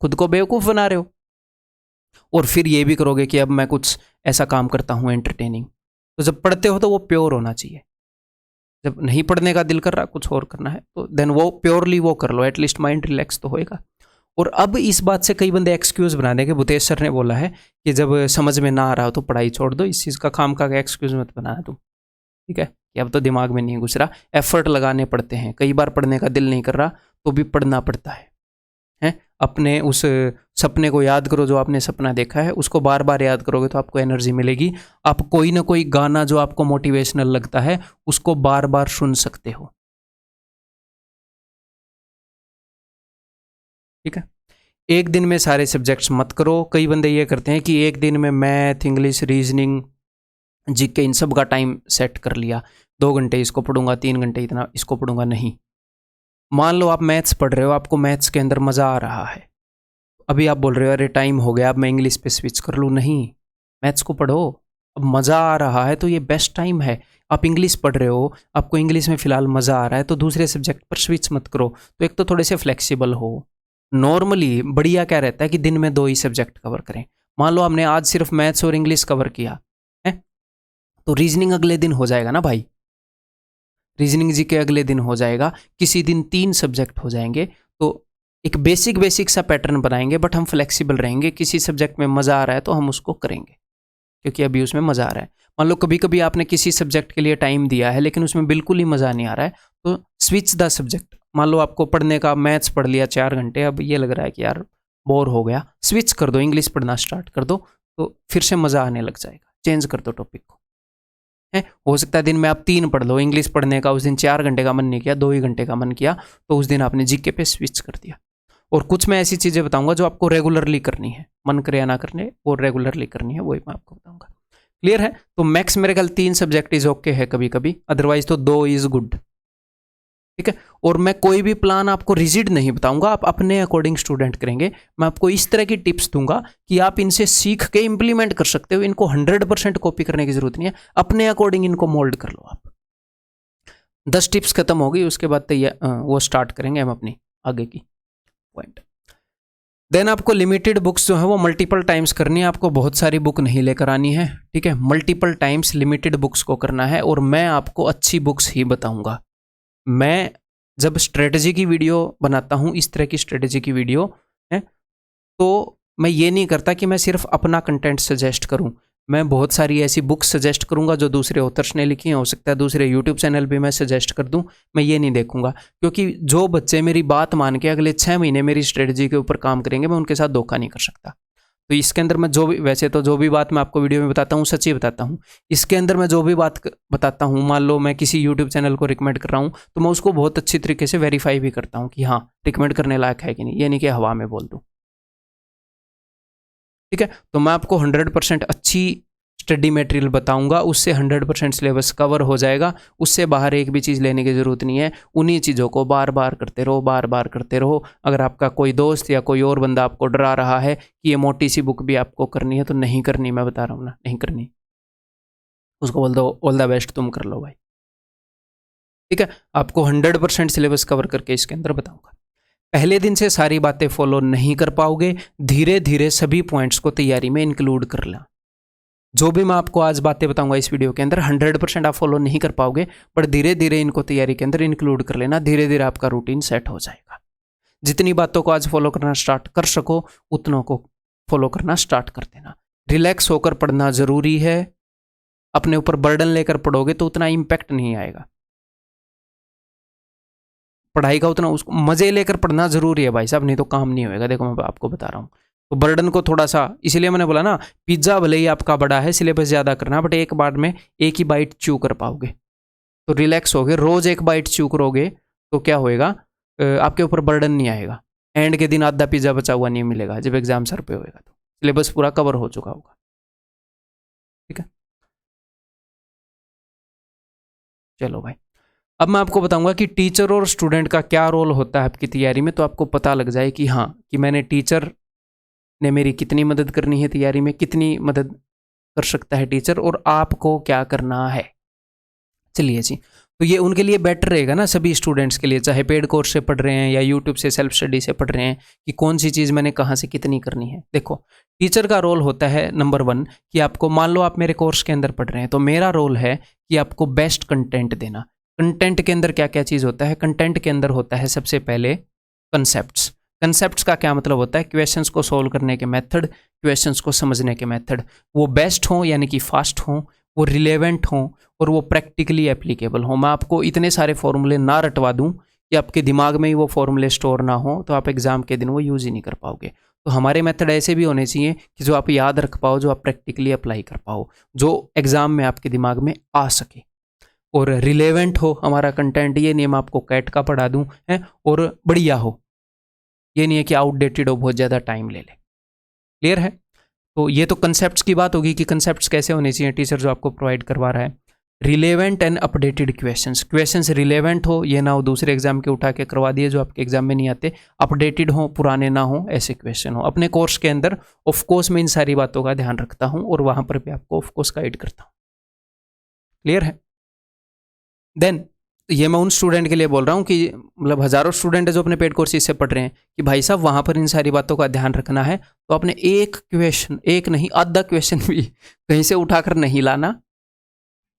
खुद को बेवकूफ़ बना रहे हो। और फिर ये भी करोगे कि अब मैं कुछ ऐसा काम करता हूँ एंटरटेनिंग। तो जब पढ़ते हो तो वो प्योर होना चाहिए। जब नहीं पढ़ने का दिल कर रहा, कुछ और करना है, तो देन वो प्योरली वो कर लो, एटलीस्ट माइंड रिलैक्स तो होएगा। और अब इस बात से कई बंदे एक्सक्यूज़ बना देंगे। भूतेश सर ने बोला है कि जब समझ में ना आ रहा हो तो पढ़ाई छोड़ दो, इस चीज़ का खाम खा के एक्सक्यूज़ मत बनाना तुम। ठीक है, कि अब तो दिमाग में नहीं घुस रहा, एफर्ट लगाने पड़ते हैं। कई बार पढ़ने का दिल नहीं कर रहा तो भी पढ़ना पड़ता है। अपने उस सपने को याद करो, जो आपने सपना देखा है उसको बार बार याद करोगे तो आपको एनर्जी मिलेगी। आप कोई ना कोई गाना जो आपको मोटिवेशनल लगता है उसको बार बार सुन सकते हो। ठीक है, एक दिन में सारे सब्जेक्ट्स मत करो। कई बंदे ये करते हैं कि एक दिन में मैथ, इंग्लिश, रीजनिंग, जीके, इन सब का टाइम सेट कर लिया। 2 घंटे इसको पढ़ूंगा, 3 घंटे इतना इसको पढ़ूंगा। नहीं, मान लो आप मैथ्स पढ़ रहे हो, आपको मैथ्स के अंदर मज़ा आ रहा है, अभी आप बोल रहे हो अरे टाइम हो गया अब मैं इंग्लिश पे स्विच कर लूँ। नहीं, मैथ्स को पढ़ो। अब मज़ा आ रहा है तो ये बेस्ट टाइम है। आप इंग्लिश पढ़ रहे हो, आपको इंग्लिश में फ़िलहाल मज़ा आ रहा है, तो दूसरे सब्जेक्ट पर स्विच मत करो। तो एक तो थोड़े से फ्लेक्सिबल हो। नॉर्मली बढ़िया क्या रहता है कि दिन में 2 ही सब्जेक्ट कवर करें। मान लो हमने आज सिर्फ मैथ्स और इंग्लिश कवर किया है, तो रीजनिंग अगले दिन हो जाएगा ना भाई। रीजनिंग जी के अगले दिन हो जाएगा, किसी दिन 3 सब्जेक्ट हो जाएंगे। तो एक बेसिक सा पैटर्न बनाएंगे, बट हम फ्लेक्सिबल रहेंगे। किसी सब्जेक्ट में मज़ा आ रहा है तो हम उसको करेंगे, क्योंकि अभी उसमें मज़ा आ रहा है। मान लो कभी कभी आपने किसी सब्जेक्ट के लिए टाइम दिया है लेकिन उसमें बिल्कुल ही मज़ा नहीं आ रहा है, तो स्विच द सब्जेक्ट। मान लो आपको पढ़ने का मैथ्स पढ़ लिया 4 घंटे, अब ये लग रहा है कि यार बोर हो गया, स्विच कर दो, इंग्लिश पढ़ना स्टार्ट कर दो, तो फिर से मज़ा आने लग जाएगा। चेंज कर दो टॉपिक को, है। हो सकता है दिन में आप 3 पढ़ लो, इंग्लिश पढ़ने का उस दिन 4 घंटे का मन नहीं किया, 2 ही घंटे का मन किया, तो उस दिन आपने जीके पे स्विच कर दिया। और कुछ मैं ऐसी चीज़ें बताऊंगा जो आपको रेगुलरली करनी है, मन करे या ना करने, वो रेगुलरली करनी है, वही मैं आपको बताऊंगा। क्लियर है? तो मैक्स मेरे ख्याल 3 सब्जेक्ट इज ओके है कभी कभी, अदरवाइज तो 2 इज गुड। ठीक है। और मैं कोई भी प्लान आपको रिजिड नहीं बताऊंगा, आप अपने अकॉर्डिंग स्टूडेंट करेंगे। मैं आपको इस तरह की टिप्स दूंगा कि आप इनसे सीख के इंप्लीमेंट कर सकते हो। इनको 100% कॉपी करने की जरूरत नहीं है, अपने अकॉर्डिंग इनको मोल्ड कर लो आप। 10 टिप्स खत्म हो गई, उसके बाद वो स्टार्ट करेंगे हम अपनी आगे की पॉइंट। देन आपको लिमिटेड बुक्स जो है वो मल्टीपल टाइम्स करनी है, आपको बहुत सारी बुक नहीं लेकर आनी है। ठीक है, मल्टीपल टाइम्स लिमिटेड बुक्स को करना है, और मैं आपको अच्छी बुक्स ही बताऊंगा। मैं जब स्ट्रेटजी की वीडियो बनाता हूँ, इस तरह की स्ट्रेटजी की वीडियो है, तो मैं ये नहीं करता कि मैं सिर्फ अपना कंटेंट सजेस्ट करूँ। मैं बहुत सारी ऐसी बुक्स सजेस्ट करूंगा जो दूसरे ऑथर्स ने लिखी हैं, हो सकता है दूसरे यूट्यूब चैनल भी मैं सजेस्ट कर दूं। मैं ये नहीं देखूंगा, क्योंकि जो बच्चे मेरी बात मान के अगले 6 महीने मेरी स्ट्रेटजी के ऊपर काम करेंगे, मैं उनके साथ धोखा नहीं कर सकता। तो इसके अंदर मैं जो भी, वैसे तो जो भी बात मैं आपको वीडियो में बताता हूँ सच्ची बताता हूँ, इसके अंदर मैं जो भी बात बताता हूँ, मान लो मैं किसी यूट्यूब चैनल को रिकमेंड कर रहा हूँ, तो मैं उसको बहुत अच्छी तरीके से वेरीफाई भी करता हूँ कि हाँ रिकमेंड करने लायक है कि नहीं, ये नहीं कि हवा में बोल दूँ। ठीक है, तो मैं आपको 100% अच्छी स्टडी मटेरियल बताऊंगा, उससे 100% सिलेबस कवर हो जाएगा, उससे बाहर एक भी चीज़ लेने की ज़रूरत नहीं है। उन्हीं चीज़ों को बार बार करते रहो, बार बार करते रहो। अगर आपका कोई दोस्त या कोई और बंदा आपको डरा रहा है कि ये मोटी सी बुक भी आपको करनी है, तो नहीं करनी, मैं बता रहा हूँ ना, नहीं करनी। उसको बोल दो ऑल द बेस्ट, तुम कर लो भाई। ठीक है, आपको 100% सिलेबस कवर करके इसके अंदर बताऊंगा। पहले दिन से सारी बातें फॉलो नहीं कर पाओगे, धीरे धीरे सभी पॉइंट्स को तैयारी में इंक्लूड कर लें। जो भी मैं आपको आज बातें बताऊंगा इस वीडियो के अंदर 100% आप फॉलो नहीं कर पाओगे, पर धीरे धीरे इनको तैयारी के अंदर इंक्लूड कर लेना, धीरे धीरे आपका रूटीन सेट हो जाएगा। जितनी बातों को आज फॉलो करना स्टार्ट कर सको, उतनों को फॉलो करना स्टार्ट कर देना। रिलैक्स होकर पढ़ना जरूरी है, अपने ऊपर बर्डन लेकर पढ़ोगे तो उतना इंपैक्ट नहीं आएगा पढ़ाई का, उतना उसको मजे लेकर पढ़ना जरूरी है भाई साहब, नहीं तो काम नहीं होएगा। देखो मैं आपको बता रहा हूँ, तो बर्डन को थोड़ा सा, इसलिए मैंने बोला ना, पिज्जा भले ही आपका बड़ा है, सिलेबस ज़्यादा करना, बट एक बार में एक ही बाइट च्यू कर पाओगे तो रिलैक्स होगे। रोज़ एक बाइट च्यू करोगे तो क्या होएगा, आपके ऊपर बर्डन नहीं आएगा। एंड के दिन आधा पिज्जा बचा हुआ नहीं मिलेगा, जब एग्जाम सर पे होएगा तो सिलेबस पूरा कवर हो चुका होगा। ठीक है, चलो भाई, अब मैं आपको बताऊंगा कि टीचर और स्टूडेंट का क्या रोल होता है आपकी तैयारी में, तो आपको पता लग जाए कि हाँ, कि मैंने टीचर ने मेरी कितनी मदद करनी है तैयारी में, कितनी मदद कर सकता है टीचर, और आपको क्या करना है। चलिए जी, तो ये उनके लिए बेटर रहेगा ना, सभी स्टूडेंट्स के लिए, चाहे पेड कोर्स से पढ़ रहे हैं या यूट्यूब से सेल्फ स्टडी से पढ़ रहे हैं, कि कौन सी चीज़ मैंने कहाँ से कितनी करनी है। देखो, टीचर का रोल होता है नंबर 1 कि आपको, मान लो आप मेरे कोर्स के अंदर पढ़ रहे हैं, तो मेरा रोल है कि आपको बेस्ट कंटेंट देना। कंटेंट के अंदर क्या क्या चीज़ होता है, कंटेंट के अंदर होता है सबसे पहले कंसेप्ट्स। कंसेप्ट्स का क्या मतलब होता है, क्वेश्चंस को सोल्व करने के मेथड, क्वेश्चंस को समझने के मेथड, वो बेस्ट हों यानी कि फास्ट हों, वो रिलेवेंट हों, और वो प्रैक्टिकली एप्लीकेबल हों। मैं आपको इतने सारे फॉर्मूले ना रटवा दूं कि आपके दिमाग में ही वो फॉर्मूले स्टोर ना हो, तो आप एग्जाम के दिन वो यूज़ ही नहीं कर पाओगे। तो हमारे मेथड ऐसे भी होने चाहिए कि जो आप याद रख पाओ, जो आप प्रैक्टिकली अप्लाई कर पाओ, जो एग्जाम में आपके दिमाग में आ सके, और रिलेवेंट हो हमारा कंटेंट। ये नहीं मैं आपको कैट का पढ़ा दूं है, और बढ़िया हो, ये नहीं है कि आउटडेटेड हो, बहुत ज़्यादा टाइम ले ले। क्लियर है? तो ये तो कंसेप्ट्स की बात होगी कि कंसेप्ट्स कैसे होने चाहिए टीचर जो आपको प्रोवाइड करवा रहा है। Relevant and updated questions relevant हो, ये ना हो दूसरे एग्जाम के उठा के करवा दिए जो आपके एग्जाम में नहीं आते, अपडेटेड हो, पुराने ना हो, ऐसे क्वेश्चन हो। अपने कोर्स के अंदर ऑफ कोर्स मैं इन सारी बातों का ध्यान रखता हूँ, और वहाँ पर भी आपको ऑफ कोर्स गाइड करता हूँ। क्लियर है? देन ये मैं उन स्टूडेंट के लिए बोल रहा हूँ कि मतलब हज़ारों स्टूडेंट है जो अपने पेड कोर्सेज से पढ़ रहे हैं, कि भाई साहब वहाँ पर इन सारी बातों का ध्यान रखना है, तो आपने एक क्वेश्चन, एक नहीं आधा क्वेश्चन भी कहीं से उठाकर नहीं लाना।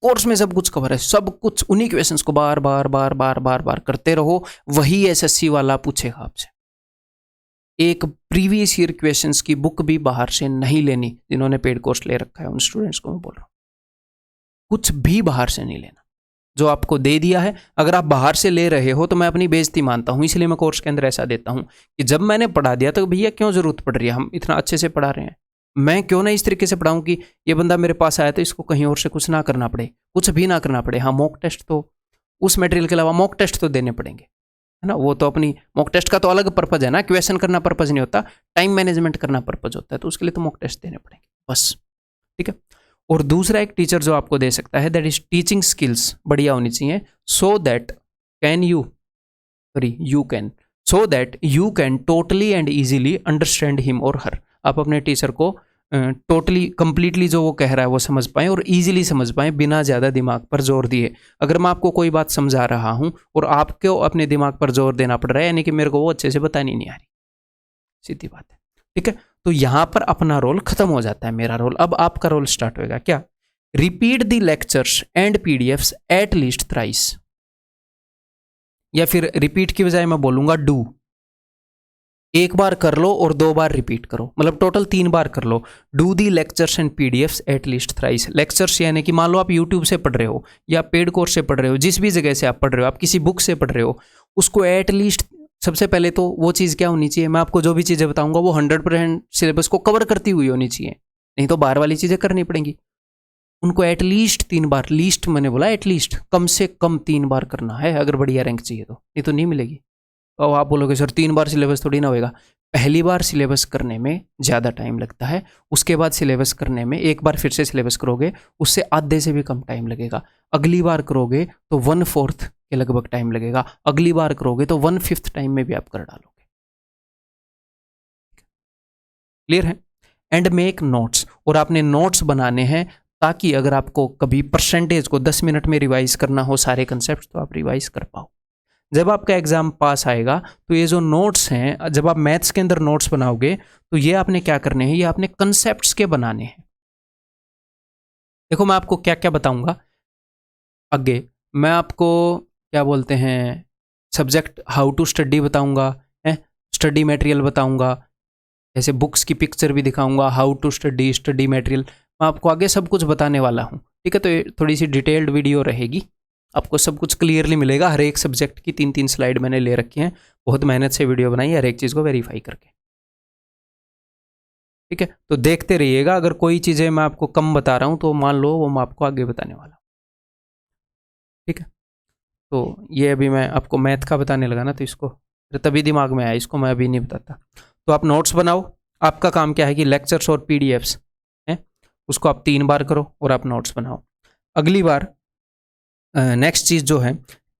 कोर्स में सब कुछ कवर है, सब कुछ, उन्हीं क्वेश्चंस को बार बार बार बार बार बार करते रहो, वही एसएससी वाला पूछेगा आपसे। एक प्रीवियस ईयर क्वेश्चंस की बुक भी बाहर से नहीं लेनी, जिन्होंने पेड कोर्स ले रखा है उन स्टूडेंट्स को मैं बोल रहा हूँ, कुछ भी बाहर से नहीं लेना। जो आपको दे दिया है। अगर आप बाहर से ले रहे हो तो मैं अपनी बेइज्जती मानता हूँ, इसलिए मैं कोर्स के अंदर ऐसा देता हूँ कि जब मैंने पढ़ा दिया तो भैया क्यों ज़रूरत पड़ रही है, हम इतना अच्छे से पढ़ा रहे हैं, मैं क्यों ना इस तरीके से पढ़ाऊँ कि ये बंदा मेरे पास आया तो इसको कहीं और से कुछ ना करना पड़े, कुछ भी ना करना पड़े। हाँ, मॉक टेस्ट तो उस मटेरियल के अलावा मॉक टेस्ट तो देने पड़ेंगे, है ना। वो तो अपनी मॉक टेस्ट का तो अलग पर्पज़ है ना, क्वेश्चन करना पर्पज़ नहीं होता, टाइम मैनेजमेंट करना पर्पज़ होता है, तो उसके लिए तो मॉक टेस्ट देने पड़ेंगे बस, ठीक है। और दूसरा एक टीचर जो आपको दे सकता है, दैट इज टीचिंग स्किल्स बढ़िया होनी चाहिए, so that you can totally and easily understand him और हर। आप अपने टीचर को टोटली कंप्लीटली जो वो कह रहा है वो समझ पाएँ और ईजिली समझ पाएँ बिना ज़्यादा दिमाग पर जोर दिए। अगर मैं आपको कोई बात समझा रहा हूँ और आपको अपने दिमाग पर जोर देना पड़ रहा है, यानी कि मेरे को वो अच्छे से बतानी नहीं आ रही, सीधी बात है, ठीक है। तो यहां पर अपना रोल खत्म हो जाता है, मेरा रोल। अब आपका रोल स्टार्ट होगा क्या, repeat the lectures and PDFs at least thrice, या फिर रिपीट की बजाय मैं बोलूंगा डू। एक बार कर लो और 2 बार रिपीट करो, मतलब टोटल 3 बार कर लो। Do the lectures and PDFs at least thrice. Lectures यानी कि मान लो आप यूट्यूब से पढ़ रहे हो या पेड कोर्स से पढ़ रहे हो, जिस भी जगह से आप पढ़ रहे हो, आप किसी बुक से पढ़ रहे हो, उसको एट लीस्ट, सबसे पहले तो वो चीज़ क्या होनी चाहिए, मैं आपको जो भी चीज़ें बताऊंगा वो 100% सिलेबस को कवर करती हुई होनी चाहिए, नहीं तो बाहर वाली चीज़ें करनी पड़ेंगी। उनको एटलीस्ट 3 बार, लीस्ट मैंने बोला एटलीस्ट, कम से कम 3 बार करना है अगर बढ़िया रैंक चाहिए तो, नहीं तो नहीं मिलेगी। और आप बोलोगे सर 3 बार सिलेबस थोड़ी ना होएगा। पहली बार सिलेबस करने में ज़्यादा टाइम लगता है, उसके बाद सिलेबस करने में, एक बार फिर से सिलेबस करोगे उससे आधे से भी कम टाइम लगेगा। अगली बार करोगे तो 1/4 के लगभग टाइम लगेगा, अगली बार करोगे तो 1/5 टाइम में भी आप कर डालोगे। क्लियर है। एंड मेक नोट्स, और आपने नोट्स बनाने हैं ताकि अगर आपको कभी परसेंटेज को 10 मिनट में रिवाइज करना हो सारे कंसेप्ट तो आप रिवाइज कर पाओ। जब आपका एग्जाम पास आएगा तो ये जो नोट्स हैं, जब आप मैथ्स के अंदर नोट्स बनाओगे तो ये आपने क्या करने हैं, ये आपने कंसेप्ट्स के बनाने हैं। देखो मैं आपको क्या क्या बताऊंगा आगे, मैं आपको क्या बोलते हैं, सब्जेक्ट हाउ टू स्टडी बताऊंगा, स्टडी मटेरियल बताऊंगा, ऐसे बुक्स की पिक्चर भी दिखाऊंगा, how to study, study material, मैं आपको आगे सब कुछ बताने वाला हूँ, ठीक है। तो ये थोड़ी सी डिटेल्ड वीडियो रहेगी, आपको सब कुछ क्लियरली मिलेगा। हर एक सब्जेक्ट की 3-3 स्लाइड मैंने ले रखी हैं, बहुत मेहनत से वीडियो बनाई है हर एक चीज़ को वेरीफाई करके, ठीक है। तो देखते रहिएगा, अगर कोई चीज़ें मैं आपको कम बता रहा हूँ तो मान लो वो मैं आपको आगे बताने वाला हूँ, ठीक है। तो ये अभी मैं आपको मैथ का बताने लगा ना, तो इसको तभी दिमाग में आया, इसको मैं अभी नहीं बताता। तो आप नोट्स बनाओ, आपका काम क्या है कि लेक्चर्स और पीडीएफ्स हैं उसको आप 3 बार करो और आप नोट्स बनाओ। अगली बार नेक्स्ट चीज़ जो है,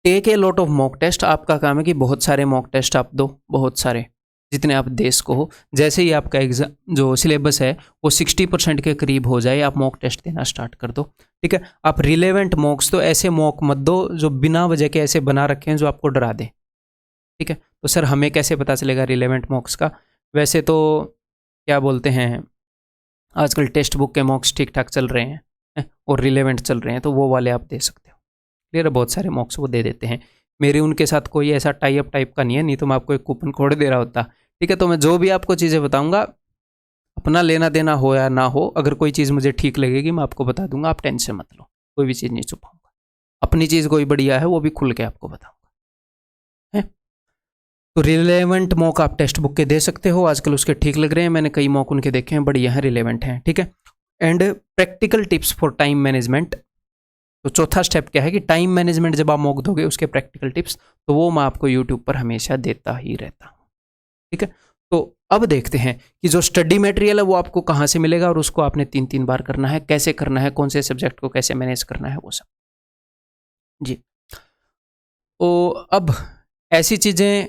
take a lot of mock test. आपका काम है कि बहुत सारे मॉक टेस्ट आप दो, बहुत सारे, जितने आप दे सको हो। जैसे ही आपका एग्जाम जो सिलेबस है वो 60% के करीब हो जाए, आप मॉक टेस्ट देना स्टार्ट कर दो, ठीक है। आप रिलेवेंट मॉक्स तो ऐसे मॉक मत दो जो बिना वजह के ऐसे बना रखे हैं जो आपको डरा दे, ठीक है। तो सर हमें कैसे पता चलेगा रिलेवेंट मॉक्स का, वैसे तो क्या बोलते हैं, आजकल टेक्स्ट बुक के मॉक्स ठीक ठाक चल रहे हैं और रिलेवेंट चल रहे हैं, तो वो वाले आप दे सकते हो। क्लियर है, बहुत सारे मॉक्स वो दे देते हैं। मेरे उनके साथ कोई ऐसा टाई अप टाइप का नहीं है, नहीं तो मैं आपको एक कूपन कोड दे रहा होता, ठीक है। तो मैं जो भी आपको चीज़ें बताऊंगा, अपना लेना देना हो या ना हो, अगर कोई चीज़ मुझे ठीक लगेगी मैं आपको बता दूंगा, आप टेंशन मत लो, कोई भी चीज़ नहीं छुपाऊंगा। अपनी चीज़ कोई बढ़िया है वो भी खुल के आपको बताऊंगा, है। तो रिलेवेंट मॉक आप टेक्स्ट बुक के दे सकते हो, आजकल उसके ठीक लग रहे हैं, मैंने कई मॉक उनके देखे हैं, बढ़िया हैं, रिलेवेंट हैं, ठीक है। And practical tips for time management. तो चौथा स्टेप क्या है कि टाइम मैनेजमेंट जब आप मॉक दोगे उसके प्रैक्टिकल टिप्स, तो वो मैं आपको यूट्यूब पर हमेशा देता ही रहता हूँ, ठीक है। तो अब देखते हैं कि जो स्टडी मटेरियल है वो आपको कहाँ से मिलेगा और उसको आपने 3-3 बार करना है, कैसे करना है, कौन से सब्जेक्ट को कैसे मैनेज करना है, वो सब जी। तो अब ऐसी चीज़ें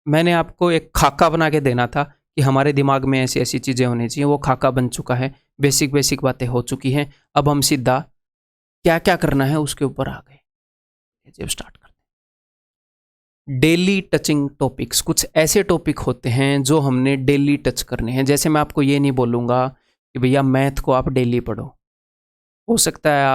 मैंने आपको एक खाका बना के देना था कि हमारे दिमाग में ऐसी ऐसी चीज़ें होनी चाहिए, वो खाका बन चुका है, बेसिक बेसिक बातें हो चुकी हैं। अब हम सीधा क्या क्या करना है उसके ऊपर आ गए, जब स्टार्ट करते हैं। डेली टचिंग टॉपिक्स, कुछ ऐसे टॉपिक होते हैं जो हमने डेली टच करने हैं। जैसे मैं आपको ये नहीं बोलूँगा कि भैया मैथ को आप डेली पढ़ो, हो सकता है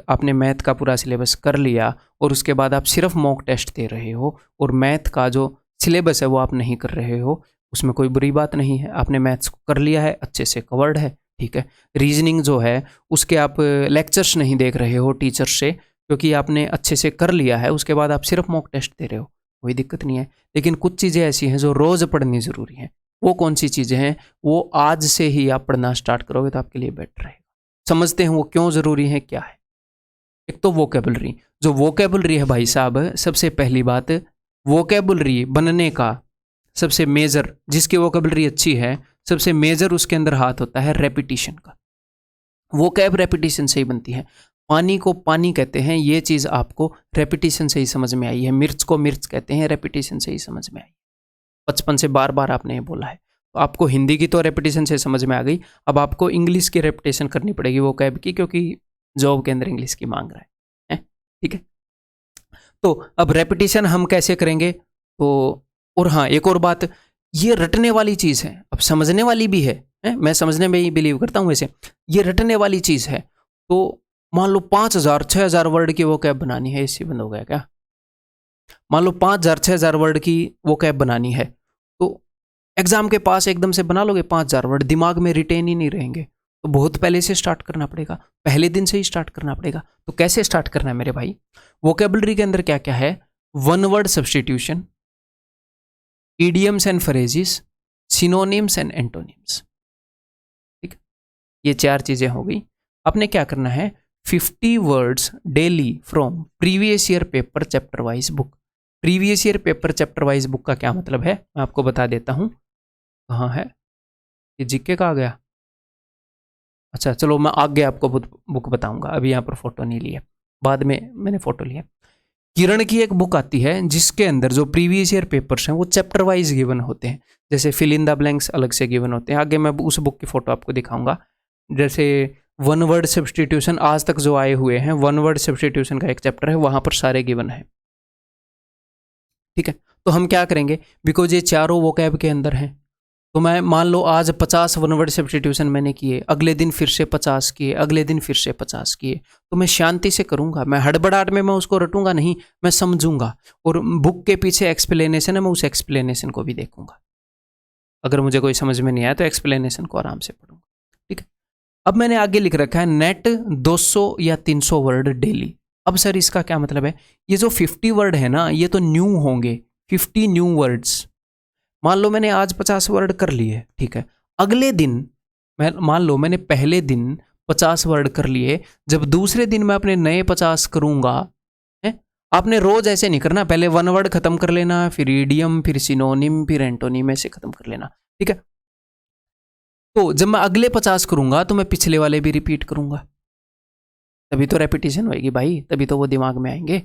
आपने मैथ का पूरा सिलेबस कर लिया और उसके बाद आप सिर्फ मॉक टेस्ट दे रहे हो और मैथ का जो सिलेबस है वो आप नहीं कर रहे हो, उसमें कोई बुरी बात नहीं है। आपने मैथ्स को कर लिया है, अच्छे से कवर्ड है, ठीक है। रीजनिंग जो है उसके आप लेक्चर्स नहीं देख रहे हो टीचर से, क्योंकि आपने अच्छे से कर लिया है, उसके बाद आप सिर्फ मॉक टेस्ट दे रहे हो, कोई दिक्कत नहीं है। लेकिन कुछ चीज़ें ऐसी हैं जो रोज़ पढ़नी ज़रूरी हैं। वो कौन सी चीज़ें हैं? वो आज से ही आप पढ़ना स्टार्ट करोगे तो आपके लिए बेटर रहेगा। समझते हैं वो क्यों ज़रूरी है, क्या है। एक तो वोकेबलरी, जो वोकेबलरी है भाई साहब, सबसे पहली बात, वोकेबलरी बनने का सबसे मेजर, जिसकी वोकेबलरी अच्छी है, सबसे मेजर उसके अंदर हाथ होता है रेपिटिशन का। वोकैब रेपिटिशन से ही बनती है। पानी को पानी कहते हैं, ये चीज़ आपको रेपिटिशन से ही समझ में आई है। मिर्च को मिर्च कहते हैं, रेपिटिशन से ही समझ में आई। बचपन से बार बार आपने ये बोला है, तो आपको हिंदी की तो रेपिटिशन से समझ में आ गई। अब आपको इंग्लिश की रेपिटेशन करनी पड़ेगी वोकैब की, क्योंकि जॉब के अंदर इंग्लिश की मांग रहा है, ठीक है। तो अब रेपिटेशन हम कैसे करेंगे? तो और हाँ, एक और बात, ये रटने वाली चीज़ है, अब समझने वाली भी है, मैं समझने में ही बिलीव करता हूँ। वैसे ये रटने वाली चीज़ है। तो मान लो 5000 6000 वर्ड की वो कैब बनानी है, इससे बंद हो गया क्या? मान लो 5000 6000 वर्ड की वो कैब बनानी है, तो एग्जाम के पास एकदम से बना लोगे 5000 वर्ड? दिमाग में रिटेन ही नहीं रहेंगे। तो बहुत पहले से स्टार्ट करना पड़ेगा, पहले दिन से ही स्टार्ट करना पड़ेगा। तो कैसे स्टार्ट करना है मेरे भाई? वोकेबलरी के अंदर क्या क्या है? One word substitution, idioms and phrases, synonyms and antonyms. ठीक, ये 4 चीजें हो गई। आपने क्या करना है? 50 words daily from previous year paper chapter wise book. Previous year paper chapter wise book का क्या मतलब है, मैं आपको बता देता हूं। कहाँ है ये? जीके का आ गया। अच्छा चलो, मैं आगे आपको बुक बताऊंगा, अभी यहाँ पर फोटो नहीं लिया, बाद में मैंने फोटो लिया। किरण की एक बुक आती है जिसके अंदर जो प्रीवियस ईयर पेपर्स हैं वो चैप्टर वाइज गिवन होते हैं। जैसे फिल इन द ब्लैंक्स अलग से गिवन होते हैं। आगे मैं उस बुक की फोटो आपको दिखाऊंगा। जैसे वन वर्ड सब्सटीट्यूशन आज तक जो आए हुए हैं, वन वर्ड सब्सटीट्यूशन का एक चैप्टर है, वहां पर सारे गिवन है। ठीक है, तो हम क्या करेंगे, बिकॉज ये चारों वोकैब के अंदर हैं, तो मैं मान लो आज 50 वन वर्ड सब्सटीट्यूशन मैंने किए, अगले दिन फिर से 50 किए, अगले दिन फिर से 50 किए, तो मैं शांति से करूंगा। मैं हड़बड़ाहट में मैं उसको रटूंगा नहीं, मैं समझूंगा। और बुक के पीछे एक्सप्लेनेशन है, मैं उस एक्सप्लेनेशन को भी देखूंगा। अगर मुझे कोई समझ में नहीं आया तो एक्सप्लेनेशन को आराम से पढ़ूंगा। ठीक है, अब मैंने आगे लिख रखा है नेट 200 या 300 वर्ड डेली। अब सर इसका क्या मतलब है? ये जो 50 वर्ड है ना, ये तो न्यू होंगे, 50 न्यू वर्ड्स। मान लो मैंने आज 50 वर्ड कर लिए, ठीक है, अगले दिन मैं मान लो मैंने पहले दिन 50 वर्ड कर लिए, जब दूसरे दिन मैं अपने नए 50 करूंगा, है? आपने रोज ऐसे नहीं करना, पहले वन वर्ड खत्म कर लेना, फिर ईडियम, फिर सिनोनिम, फिर एंटोनिम, ऐसे खत्म कर लेना। ठीक है, तो जब मैं अगले 50 करूंगा तो मैं पिछले वाले भी रिपीट करूंगा, तभी तो रेपिटेशन होएगी भाई, तभी तो वो दिमाग में आएंगे।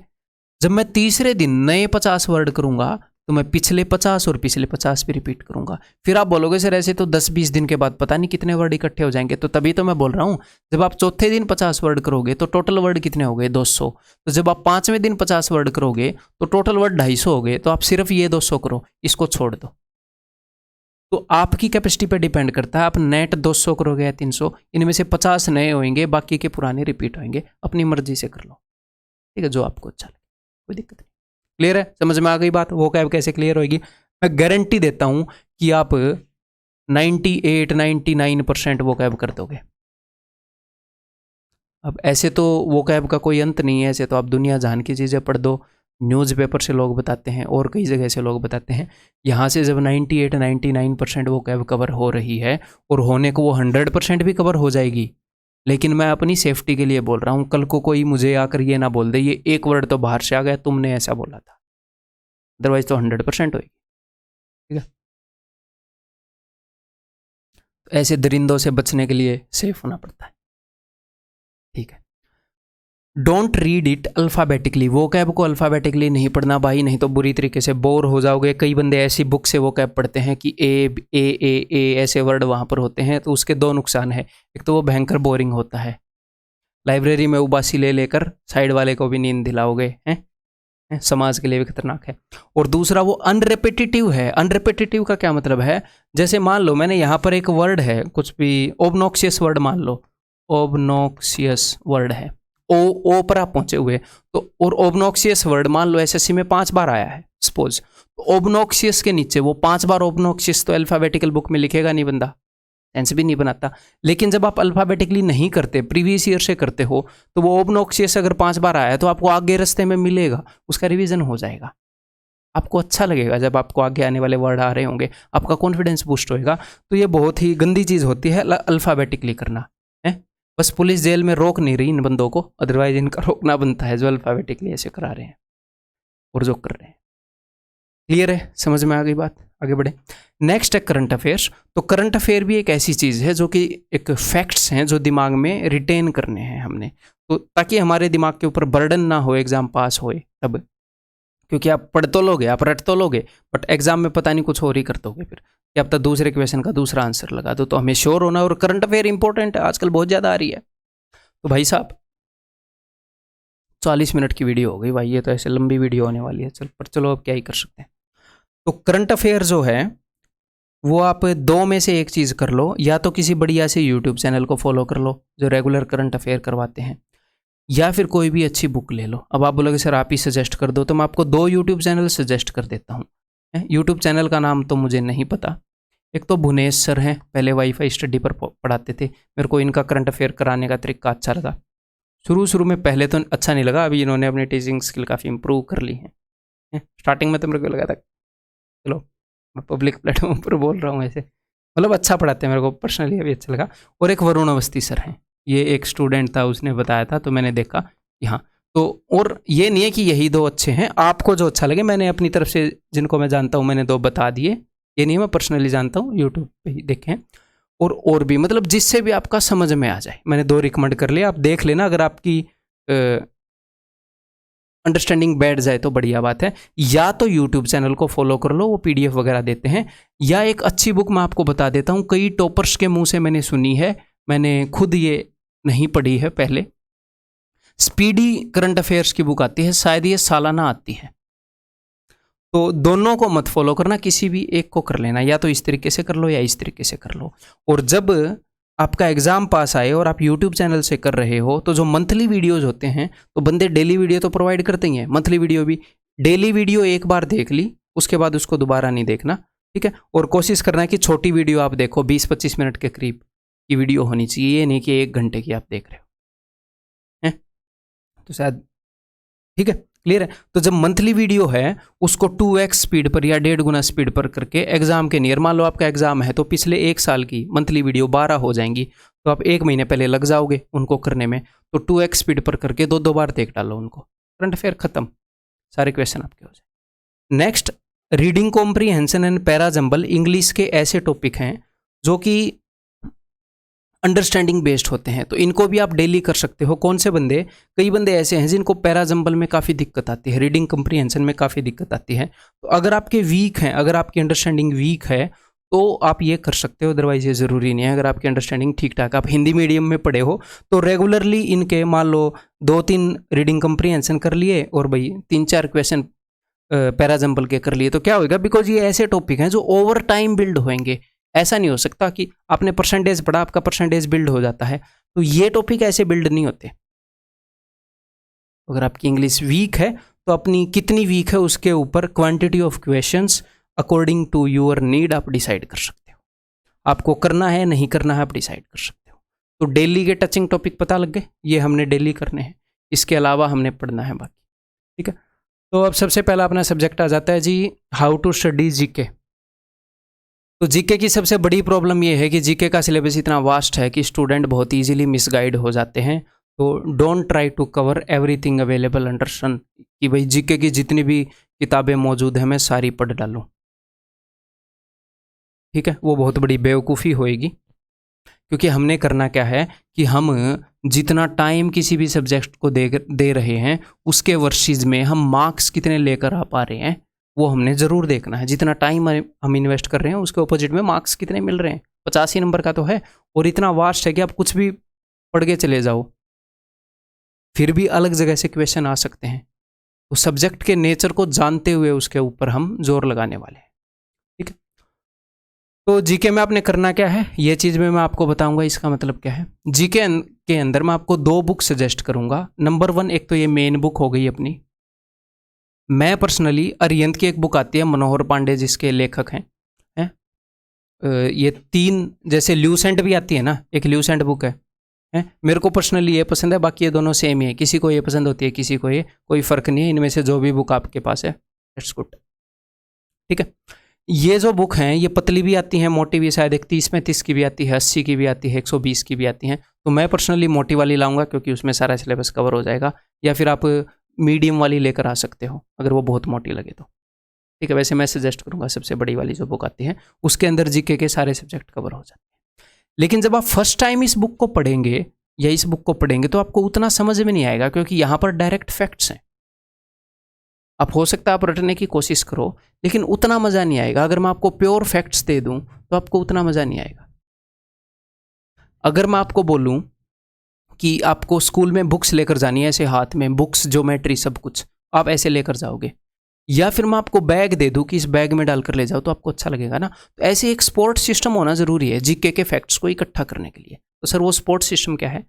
जब मैं तीसरे दिन नए 50 वर्ड करूंगा तो मैं पिछले 50 और पिछले 50 भी रिपीट करूंगा। फिर आप बोलोगे सर ऐसे तो 10-20 दिन के बाद पता नहीं कितने वर्ड इकट्ठे हो जाएंगे, तो तभी तो मैं बोल रहा हूं, जब आप चौथे दिन 50 वर्ड करोगे तो टोटल वर्ड कितने हो गए? 200। तो जब आप 5वें दिन 50 वर्ड करोगे तो टोटल वर्ड 250 हो गए। तो आप सिर्फ ये 200 करो, इसको छोड़ दो। तो आपकी कैपेसिटी पर डिपेंड करता है, आप नेट 200 करोगे या 300, इनमें से 50 नए होंगे, बाकी के पुराने रिपीट होंगे। अपनी मर्जी से कर लो, ठीक है, जो आपको अच्छा लगे, कोई दिक्कत नहीं। क्लियर है? समझ में आ गई बात? वो कैब कैसे क्लियर होगी? मैं गारंटी देता हूं कि आप 98-99% वो कैब कर दोगे। अब ऐसे तो वो कैब का कोई अंत नहीं है, ऐसे तो आप दुनिया जहान की चीज़ें पढ़ दो, न्यूज़पेपर से लोग बताते हैं और कई जगह से लोग बताते हैं। यहाँ से जब 98-99% वो कैब कवर हो रही है, और होने को वो 100% भी कवर हो जाएगी, लेकिन मैं अपनी सेफ्टी के लिए बोल रहा हूँ, कल को कोई मुझे आकर ये ना बोल दे ये एक वर्ड तो बाहर से आ गया, तुमने ऐसा बोला था। अदरवाइज तो 100% होगी। ठीक है, तो ऐसे दरिंदों से बचने के लिए सेफ होना पड़ता है। ठीक है, डोंट रीड इट अल्फ़ाबेटिकली। वो कैब को अल्फ़ाबेटिकली नहीं पढ़ना भाई, नहीं तो बुरी तरीके से बोर हो जाओगे। कई बंदे ऐसी बुक से वो कैब पढ़ते हैं कि ए ऐसे वर्ड वहाँ पर होते हैं, तो उसके 2 नुकसान है। एक तो वो भयंकर बोरिंग होता है, लाइब्रेरी में उबासी ले लेकर साइड वाले को भी नींद दिलाओगे, हैं? समाज के लिए भी खतरनाक है। और दूसरा वो अनरिपिटेटिव है। अनरिपिटेटिव का क्या मतलब है? जैसे मान लो मैंने यहाँ पर एक वर्ड है, कुछ भी ओबनॉक्सियस वर्ड मान लो, ओबनॉक्सियस वर्ड है, ओ पर आप पहुंचे हुए, तो और ओबनॉक्सियस वर्ड मान लो एसएससी में 5 बार आया है सपोज, तो ओबनॉक्सियस के नीचे वो 5 बार ओबनॉक्सियस तो अल्फाबेटिकल बुक में लिखेगा नहीं बंदा, सेंस भी नहीं बनाता। लेकिन जब आप अल्फ़ाबेटिकली नहीं करते, प्रीवियस ईयर से करते हो, तो वो ऑब्नॉक्सियस अगर 5 बार आया तो आपको आगे रास्ते में मिलेगा, उसका रिवीजन हो जाएगा, आपको अच्छा लगेगा। जब आपको आगे आने वाले वर्ड आ रहे होंगे, आपका कॉन्फिडेंस बूस्ट होएगा। तो ये बहुत ही गंदी चीज़ होती है अल्फ़ाबेटिकली करना है। बस पुलिस जेल में रोक नहीं रही इन बंदों को, अदरवाइज इनका रोकना बनता है जो अल्फ़ाबेटिकली ऐसे करा रहे हैं और जो कर रहे हैं। क्लियर है, समझ में आ गई बात? आगे बढ़े। नेक्स्ट है करंट अफेयर्स। तो करंट अफेयर भी एक ऐसी चीज़ है जो कि एक फैक्ट्स हैं जो दिमाग में रिटेन करने हैं हमने, तो ताकि हमारे दिमाग के ऊपर बर्डन ना हो एग्जाम पास होए तब। क्योंकि आप पढ़ तो लोगे, आप रट तो लोगे, बट एग्जाम में पता नहीं कुछ और ही कर दोगे फिर, कि अब तक दूसरे क्वेश्चन का दूसरा आंसर लगा दो। तो हमें श्योर होना, और करंट अफेयर इंपॉर्टेंट है, आजकल बहुत ज़्यादा आ रही है। तो भाई साहब 40 मिनट की वीडियो हो गई भाई, ये तो ऐसे लंबी वीडियो होने वाली है। चलो अब क्या ही कर सकते हैं। तो करंट अफेयर जो है वो आप दो में से एक चीज़ कर लो, या तो किसी बढ़िया से यूट्यूब चैनल को फॉलो कर लो जो रेगुलर करंट अफेयर करवाते हैं, या फिर कोई भी अच्छी बुक ले लो। अब आप बोलोगे सर आप ही सजेस्ट कर दो, तो मैं आपको 2 यूट्यूब चैनल सजेस्ट कर देता हूँ। यूट्यूब चैनल का नाम तो मुझे नहीं पता। एक तो भुनेश सर हैं, पहले वाईफाई स्टडी पर पढ़ाते थे, मेरे को इनका करंट अफेयर कराने का तरीका अच्छा लगा। शुरू में पहले तो अच्छा नहीं लगा, अभी इन्होंने अपनी टीचिंग स्किल काफ़ी इंप्रूव कर ली है। स्टार्टिंग में तो मेरे को लगा था, चलो मैं पब्लिक प्लेटफॉर्म पर बोल रहा हूँ ऐसे, मतलब अच्छा पढ़ाते हैं, मेरे को पर्सनली अभी अच्छा लगा। और एक वरुण अवस्थी सर हैं, ये एक स्टूडेंट था, उसने बताया था तो मैंने देखा कि हाँ। तो और ये नहीं है कि यही 2 अच्छे हैं, आपको जो अच्छा लगे, मैंने अपनी तरफ से जिनको मैं जानता हूँ मैंने 2 बता दिए। ये नहीं मैं पर्सनली जानता हूँ, यूट्यूब पे ही देखें। और भी मतलब जिससे भी आपका समझ में आ जाए, मैंने 2 रिकमेंड कर लिया, आप देख लेना। अगर आपकी अंडरस्टैंडिंग बैठ जाए तो बढ़िया बात है। या तो यूट्यूब चैनल को फॉलो कर लो, वो पीडीएफ वगैरह देते हैं। या एक अच्छी बुक मैं आपको बता देता हूँ, कई टॉपर्स के मुंह से मैंने सुनी है, मैंने खुद ये नहीं पढ़ी है पहले। स्पीडी करंट अफेयर्स की बुक आती है, शायद ये सालाना आती है। तो दोनों को मत फॉलो करना, किसी भी एक को कर लेना, या तो इस तरीके से कर लो या इस तरीके से कर लो। और जब आपका एग्जाम पास आए और आप यूट्यूब चैनल से कर रहे हो, तो जो मंथली वीडियोज होते हैं, तो बंदे डेली वीडियो तो प्रोवाइड करते ही हैं, मंथली वीडियो भी। डेली वीडियो एक बार देख ली, उसके बाद उसको दोबारा नहीं देखना, ठीक है। और कोशिश करना है कि छोटी वीडियो आप देखो, 20-25 मिनट के करीब की वीडियो होनी चाहिए, ये नहीं कि 1 घंटे की आप देख रहे हो, हैं? तो शायद ठीक है, क्लियर है। तो जब मंथली वीडियो है उसको 2x स्पीड पर या 1.5 गुना स्पीड पर करके एग्जाम के नियर, मान लो आपका एग्जाम है तो पिछले 1 साल की मंथली वीडियो 12 हो जाएंगी, तो आप 1 महीने पहले लग जाओगे उनको करने में। तो 2x स्पीड पर करके 2-2 बार देख डालो उनको, करंट अफेयर खत्म, सारे क्वेश्चन आपके हो जाए। Next, reading comprehension and para jumble. English के ऐसे टॉपिक हैं जो कि अंडरस्टैंडिंग बेस्ड होते हैं, तो इनको भी आप डेली कर सकते हो। कौन से बंदे, कई बंदे ऐसे हैं जिनको पैरा जंबल में काफ़ी दिक्कत आती है, रीडिंग कम्प्रीहेंशन में काफ़ी दिक्कत आती है। तो अगर आपके वीक हैं, अगर आपकी अंडरस्टैंडिंग वीक है तो आप ये कर सकते हो, अदरवाइज ये ज़रूरी नहीं है। अगर आपकी अंडरस्टैंडिंग ठीक ठाक, आप हिंदी मीडियम में पढ़े हो, तो रेगुलरली इनके मान लो 2-3 रीडिंग कम्प्रीहेंशन कर लिए और भाई 3-4 क्वेश्चन पैरा जंबल के कर लिए, तो क्या होगा, बिकॉज ये ऐसे टॉपिक हैं जो ओवर टाइम बिल्ड होंगे। ऐसा नहीं हो सकता कि आपने परसेंटेज पढ़ा, आपका परसेंटेज बिल्ड हो जाता है, तो ये टॉपिक ऐसे बिल्ड नहीं होते। अगर आपकी इंग्लिश वीक है तो अपनी कितनी वीक है उसके ऊपर quantity of questions according to your need आप डिसाइड कर सकते हो। आपको करना है नहीं करना है आप डिसाइड कर सकते हो। तो डेली के टचिंग टॉपिक पता लग गए, ये हमने डेली करने हैं, इसके अलावा हमने पढ़ना है बाकी, ठीक है। तो अब सबसे पहला अपना सब्जेक्ट आ जाता है जी, हाउ टू स्टडी जीके। तो जीके की सबसे बड़ी प्रॉब्लम ये है कि जीके का सिलेबस इतना वास्ट है कि स्टूडेंट बहुत इजीली मिसगाइड हो जाते हैं। तो don't try to cover everything available under sun, कि भाई जीके की जितनी भी किताबें मौजूद हैं मैं सारी पढ़ डालूं, ठीक है, वो बहुत बड़ी बेवकूफ़ी होएगी। क्योंकि हमने करना क्या है कि हम जितना टाइम किसी भी सब्जेक्ट को दे रहे हैं, उसके वर्सेस में हम मार्क्स कितने लेकर आ पा रहे हैं वो हमने ज़रूर देखना है। जितना टाइम हम इन्वेस्ट कर रहे हैं उसके अपोजिट में मार्क्स कितने मिल रहे हैं। 85 नंबर का तो है, और इतना वास्ट है कि आप कुछ भी पढ़ के चले जाओ फिर भी अलग जगह से क्वेश्चन आ सकते हैं। तो सब्जेक्ट के नेचर को जानते हुए उसके ऊपर हम जोर लगाने वाले हैं, ठीक है। तो जीके में आपने करना क्या है, ये चीज़ में मैं आपको बताऊंगा इसका मतलब क्या है। जीके के अंदर मैं आपको 2 बुक सजेस्ट करूंगा। नंबर 1, एक तो ये मेन बुक हो गई अपनी, मैं पर्सनली अरिहंत की एक बुक आती है मनोहर पांडे जिसके लेखक हैं, ये 3 जैसे ल्यूसेंट भी आती है ना, एक ल्यूसेंट बुक है, मेरे को पर्सनली ये पसंद है, बाकी ये दोनों सेम ही है, किसी को ये पसंद होती है किसी को ये, कोई फ़र्क नहीं है, इनमें से जो भी बुक आपके पास है इट्स गुड। ठीक है, ये जो बुक हैं ये पतली भी आती हैं, मोटी भी, शायद एक 30-35 की भी आती है, 80 की भी आती है, 120 की भी आती हैं। तो मैं पर्सनली मोटी वाली लाऊंगा क्योंकि उसमें सारा सिलेबस कवर हो जाएगा, या फिर आप मीडियम वाली लेकर आ सकते हो अगर वो बहुत मोटी लगे तो। ठीक है, वैसे मैं सजेस्ट करूंगा सबसे बड़ी वाली जो बुक आती है, उसके अंदर जीके के सारे सब्जेक्ट कवर हो जाते हैं। लेकिन जब आप फर्स्ट टाइम इस बुक को पढ़ेंगे या इस बुक को पढ़ेंगे तो आपको उतना समझ में नहीं आएगा, क्योंकि यहाँ पर डायरेक्ट फैक्ट्स हैं। आप हो सकता है आप रटने की कोशिश करो, लेकिन उतना मज़ा नहीं आएगा। अगर मैं आपको प्योर फैक्ट्स दे दूं तो आपको उतना मज़ा नहीं आएगा। अगर मैं आपको बोलूं कि आपको स्कूल में बुक्स लेकर जानी है, ऐसे हाथ में बुक्स, ज्योमेट्री, सब कुछ आप ऐसे लेकर जाओगे, या फिर मैं आपको बैग दे दूं कि इस बैग में डालकर ले जाओ, तो आपको अच्छा लगेगा ना। तो ऐसे एक स्पोर्ट सिस्टम होना जरूरी है जीके के फैक्ट्स को इकट्ठा करने के लिए। तो सर वो स्पोर्ट सिस्टम क्या है,